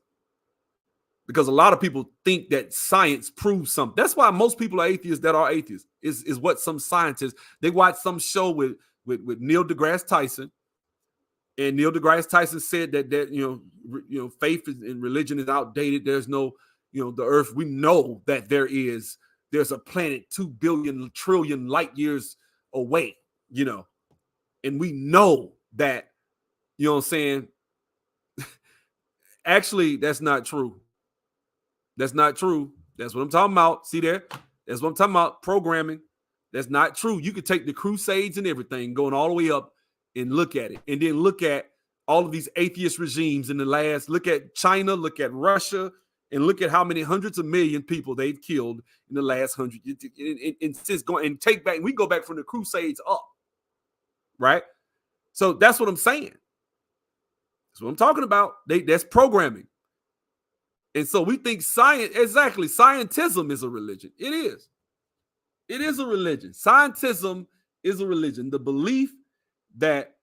Because a lot of people think that science proves something. That's why most people are atheists that are atheists, is what some scientists, they watch some show with Neil deGrasse Tyson. And Neil deGrasse Tyson said that faith in religion is outdated. There's no, the earth. We know that there's a planet 2 billion trillion light years away, and we know that, you know what I'm saying? Actually, that's not true. That's not true. That's what I'm talking about. See there? That's what I'm talking about. Programming. That's not true. You could take the Crusades and everything going all the way up and look at it. And then look at all of these atheist regimes look at China, look at Russia, and look at how many hundreds of million people they've killed in the last 100 years. And since going and take back, we go back from the Crusades up. Right? So that's what I'm saying. That's what I'm talking about. That's programming. And so we think scientism is a religion. It is. It is a religion. Scientism is a religion. The belief that,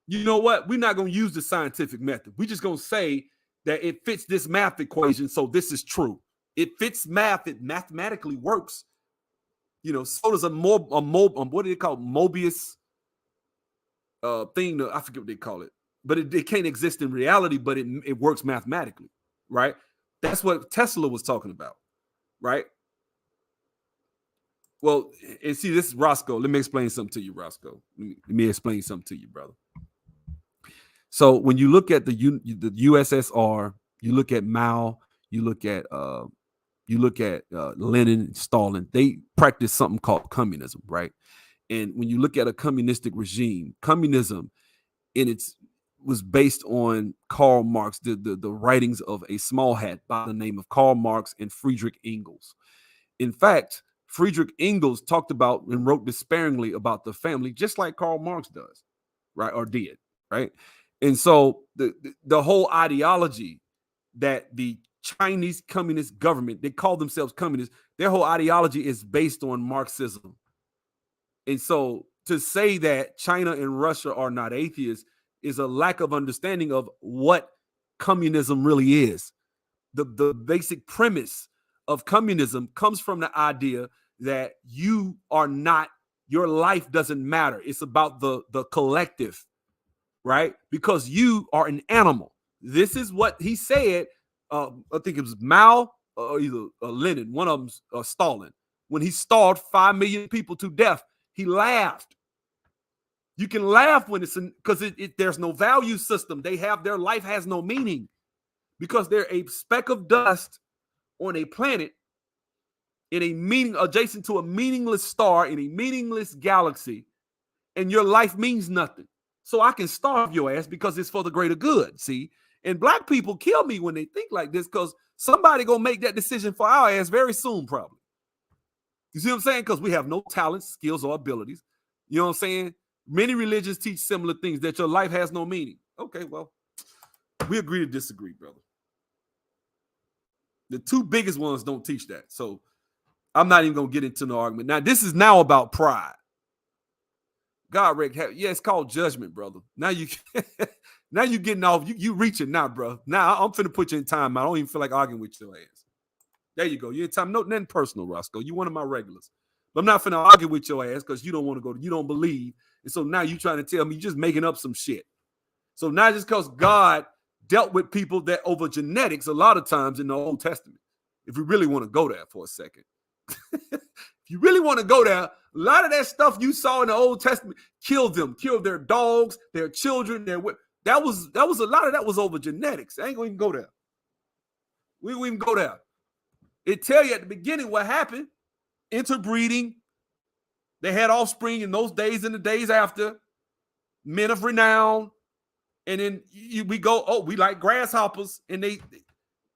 you know what, we're not going to use the scientific method. We're just going to say that it fits this math equation, so this is true. It fits math. It mathematically works. So does what do they call it? Mobius thing. I forget what they call it. But it can't exist in reality, but it works mathematically, right? That's what Tesla was talking about, right? Well, and see, this is Roscoe. Let me explain something to you, Roscoe. Let me explain something to you, brother. So when you look at the USSR, you look at Mao, you look at Lenin and Stalin, they practice something called communism, right? And when you look at a communistic regime, communism was based on Karl Marx, the writings of a small hat by the name of Karl Marx and Friedrich Engels. In fact, Friedrich Engels talked about and wrote despairingly about the family, just like Karl Marx does, right? Or did, right? And so the whole ideology that the Chinese communist government, they call themselves communists, their whole ideology is based on Marxism. And so to say that China and Russia are not atheists is a lack of understanding of what communism really is. The basic premise of communism comes from the idea that your life doesn't matter. It's about the collective, right? Because you are an animal. This is what he said. I think it was Mao or either Lenin, one of them, Stalin. When he starved 5 million people to death, he laughed. You can laugh when because there's no value system. Their life has no meaning because they're a speck of dust on a planet adjacent to a meaningless star in a meaningless galaxy, and your life means nothing. So I can starve your ass because it's for the greater good. See, and black people kill me when they think like this because somebody gonna make that decision for our ass very soon, probably. You see what I'm saying? Because we have no talents, skills, or abilities. You know what I'm saying? Many religions teach similar things, that your life has no meaning. Okay, well, we agree to disagree, brother. The two biggest ones don't teach that. So I'm not even going to get into no argument. Now, this is now about pride. God, Rick, it's called judgment, brother. Now you getting off. You reaching now, bro. Now I'm finna put you in time. I don't even feel like arguing with your ass. There you go. You're in time. No, nothing personal, Roscoe. You one of my regulars. But I'm not finna argue with your ass because you don't want to go. You don't believe. And so now you trying to tell me you're just making up some shit. So now just because God dealt with people that over genetics a lot of times in the Old Testament, if we really want to go there for a second, if you really want to go there, a lot of that stuff you saw in the Old Testament killed them, killed their dogs, their children, that was a lot of that was over genetics. I ain't gonna even go there. We won't even go there. It tell you at the beginning what happened. Interbreeding. They had offspring in those days and the days after, men of renown. And then we go, we like grasshoppers. And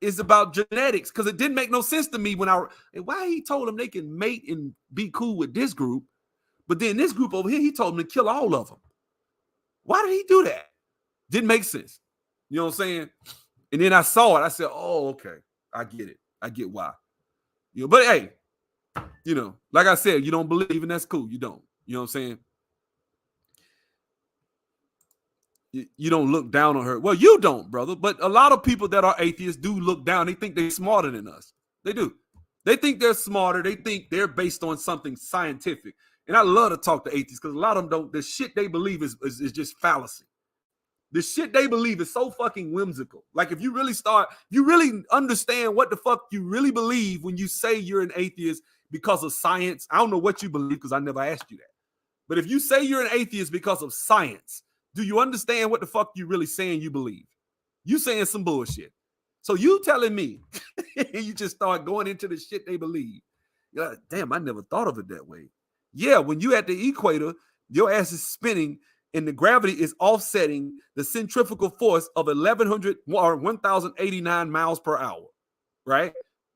it's about genetics because it didn't make no sense to me why he told them they can mate and be cool with this group. But then this group over here, he told them to kill all of them. Why did he do that? Didn't make sense. You know what I'm saying? And then I saw it. I said, oh, okay. I get it. I get why. But hey, You know, like I said, you don't believe, and that's cool. You don't. You know what I'm saying? You don't look down on her. Well, you don't, brother. But a lot of people that are atheists do look down. They think they're smarter than us. They do. They think they're smarter. They think they're based on something scientific. And I love to talk to atheists because a lot of them don't. The shit they believe is just fallacy. The shit they believe is so fucking whimsical. Like if you really understand what the fuck you really believe when you say you're an atheist because of science. I don't know what you believe because I never asked you that. But if you say you're an atheist because of science, do you understand what the fuck you really saying you believe? You saying some bullshit. So you telling me, you just start going into the shit they believe. You're like, damn, I never thought of it that way. Yeah, when you at the equator, your ass is spinning and the gravity is offsetting the centrifugal force of 1,100 or 1,089 miles per hour, right?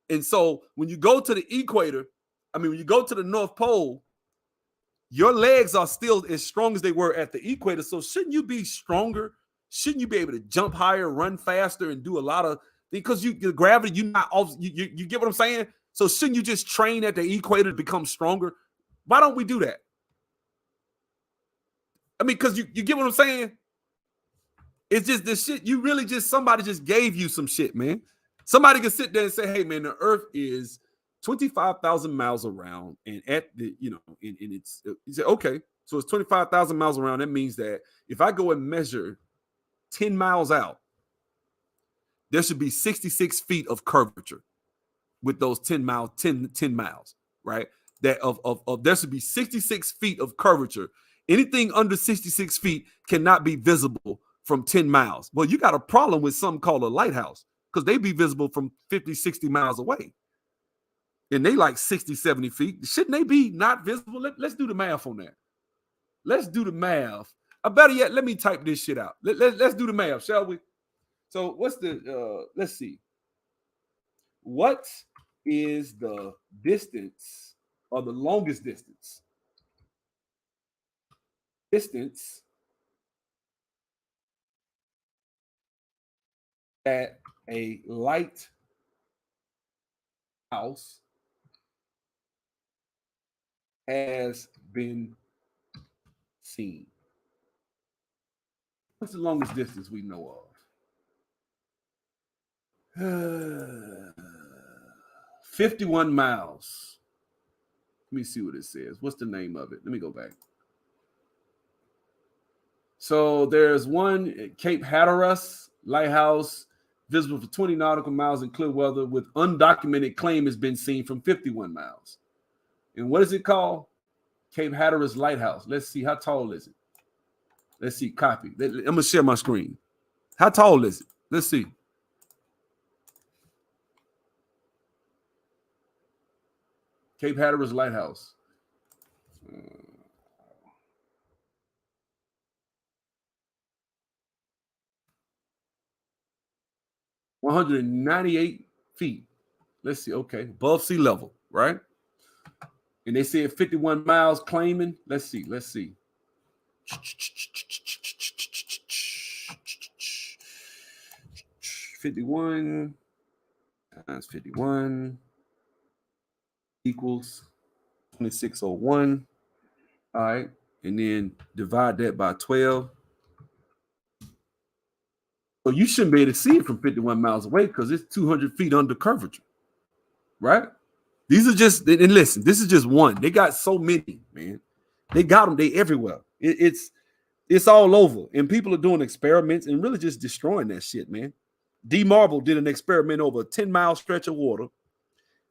And so when you go to the equator, when you go to the North Pole, your legs are still as strong as they were at the equator. So shouldn't you be stronger? Shouldn't you be able to jump higher, run faster, and do a lot of because the gravity, you get what I'm saying? So shouldn't you just train at the equator to become stronger? Why don't we do that? Because you get what I'm saying? It's just this shit. You really somebody just gave you some shit, man. Somebody can sit there and say, hey, man, the earth is 25,000 miles around, and at the, and it's, you say, okay, so it's 25,000 miles around. That means that if I go and measure 10 miles out, there should be 66 feet of curvature with those 10 miles, right? That there should be 66 feet of curvature. Anything under 66 feet cannot be visible from 10 miles. Well, you got a problem with something called a lighthouse because they be visible from 50, 60 miles away. And they like 60, 70 feet. Shouldn't they be not visible? Let's do the math on that. Let's do the math. Better yet, let me type this shit out. Let's do the math, shall we? So what's the, let's see. What is the distance or the longest distance? Distance that a lighthouse has been seen. What's the longest distance we know of? 51 miles. Let me see what it says. What's the name of it? Let me go back. So there's one at Cape Hatteras Lighthouse, visible for 20 nautical miles in clear weather, with undocumented claim has been seen from 51 miles. And what is it called? Cape Hatteras Lighthouse. Let's see, how tall is it? Let's see, copy. I'm going to share my screen. How tall is it? Let's see. Cape Hatteras Lighthouse. 198 feet. Let's see. Okay. Above sea level, right? And they said 51 miles claiming. Let's see. 51 times 51 equals 2601. All right. And then divide that by 12. So you shouldn't be able to see it from 51 miles away because it's 200 feet under curvature, right? These are just, and listen, this is just one. They got so many, man. They got them. They everywhere. It's all over. And people are doing experiments and really just destroying that shit, man. D. Marble did an experiment over a 10-mile stretch of water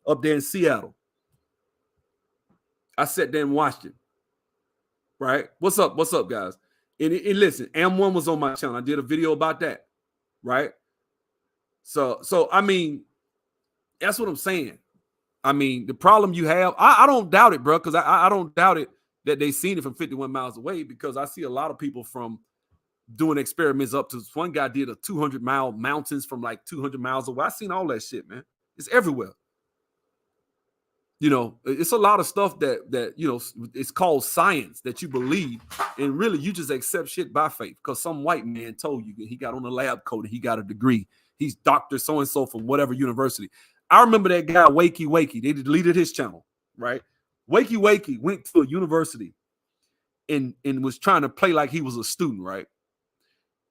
up there in Seattle. I sat there and watched it, right? What's up, guys? And listen, AM1 was on my channel. I did a video about that. Right. So that's what I'm saying. The problem you have, I don't doubt it, bro, because I don't doubt it that they seen it from 51 miles away, because I see a lot of people from doing experiments up to, one guy did a 200-mile mountains from like 200 miles away. I seen all that shit, man. It's everywhere. It's a lot of stuff that it's called science that you believe, and really you just accept shit by faith because some white man told you. He got on a lab coat and he got a degree. He's Dr. So-and-so from whatever university. I remember that guy, Wakey. They deleted his channel. right? Wakey Wakey went to a university and was trying to play like he was a student, right?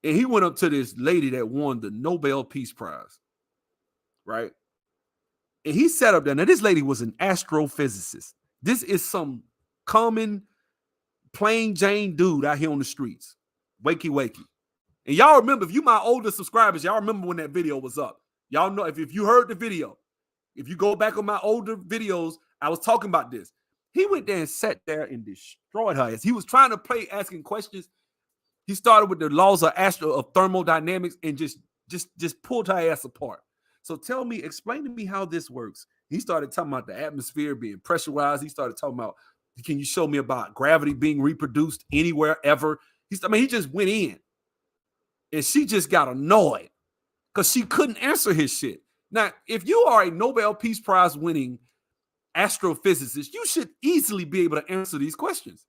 And he went up to this lady that won the Nobel Peace Prize, right? And he sat up there. Now, this lady was an astrophysicist. This is some common, plain Jane dude out here on the streets. Wakey Wakey. And y'all remember, if you my older subscribers, y'all remember when that video was up. Y'all know, if you heard the video, if you go back on my older videos, I was talking about this. He went there and sat there and destroyed her. As he was trying to play asking questions, he started with the laws of thermodynamics and just pulled her ass apart. So tell me, explain to me how this works. He started talking about the atmosphere being pressurized. He started talking about, can you show me about gravity being reproduced anywhere ever? He just went in. And she just got annoyed because she couldn't answer his shit. Now, if you are a Nobel Peace Prize winning astrophysicist, you should easily be able to answer these questions,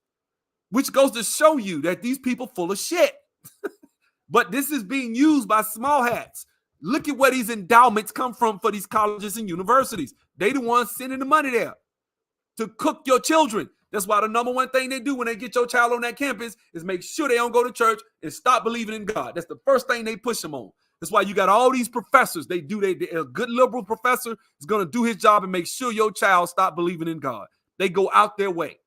which goes to show you that these people full of shit. But this is being used by small hats. Look at where these endowments come from for these colleges and universities. They the ones sending the money there to cook your children. That's why the number one thing they do when they get your child on that campus is make sure they don't go to church and stop believing in God. That's the first thing they push them on. That's why you got all these professors. A good liberal professor is going to do his job and make sure your child stop believing in God. They go out their way.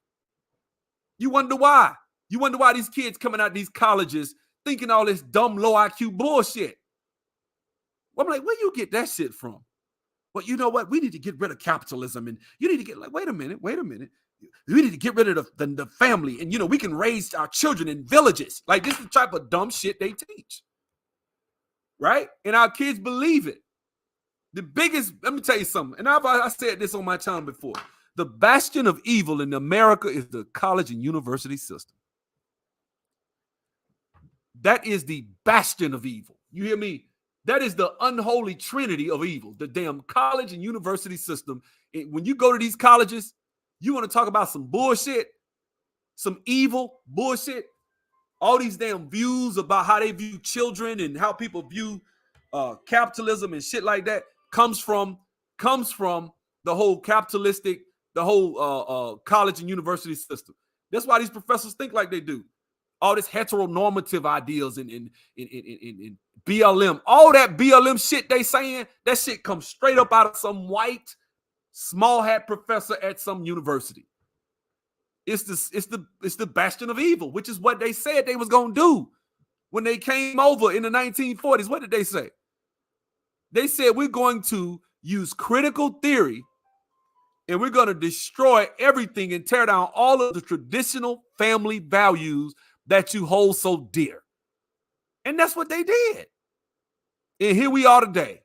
You wonder why. You wonder why these kids coming out of these colleges thinking all this dumb, low IQ bullshit. Well, I'm like, where you get that shit from? Well, you know what? We need to get rid of capitalism. And you need to get like, wait a minute. We need to get rid of the family. And, we can raise our children in villages. Like, this is the type of dumb shit they teach. Right? And our kids believe it. The biggest, let me tell you something. And I said this on my channel before. The bastion of evil in America is the college and university system. That is the bastion of evil. You hear me? That is the unholy trinity of evil. The damn college and university system. When you go to these colleges, you want to talk about some bullshit, some evil bullshit, all these damn views about how they view children and how people view capitalism and shit like that comes from the whole capitalistic, the whole college and university system. That's why these professors think like they do. All this heteronormative ideals and BLM, all that BLM shit they saying, that shit comes straight up out of some white small hat professor at some university. It's the bastion of evil, which is what they said they was gonna do when they came over in the 1940s. What did they say? They said, we're going to use critical theory and we're going to destroy everything and tear down all of the traditional family values that you hold so dear. And that's what they did. And here we are today,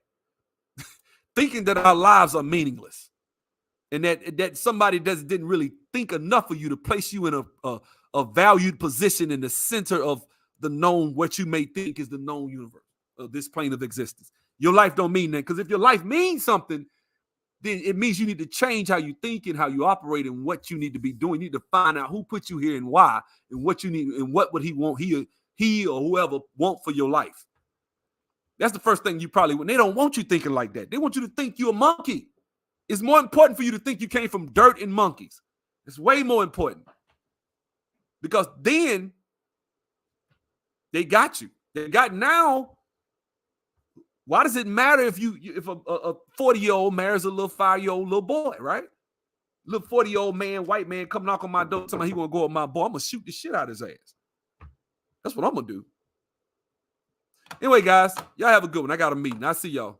thinking that our lives are meaningless. And that somebody didn't really think enough of you to place you in a valued position in the center of the known, what you may think is the known universe of this plane of existence. Your life don't mean that, because if your life means something, then it means you need to change how you think and how you operate and what you need to be doing. You need to find out who put you here and why and what you need and what would he want, he or whoever want for your life. That's the first thing you probably want. They don't want you thinking like that. They want you to think you're a monkey. It's more important for you to think you came from dirt and monkeys. It's way more important. Because then they got you. They got now. Why does it matter if a 40-year-old marries a little 5-year-old little boy, right? Little 40-year-old man, white man, come knock on my door, tell me he want to go with my boy. I'm going to shoot the shit out of his ass. That's what I'm going to do. Anyway, guys, y'all have a good one. I got a meeting. I'll see y'all.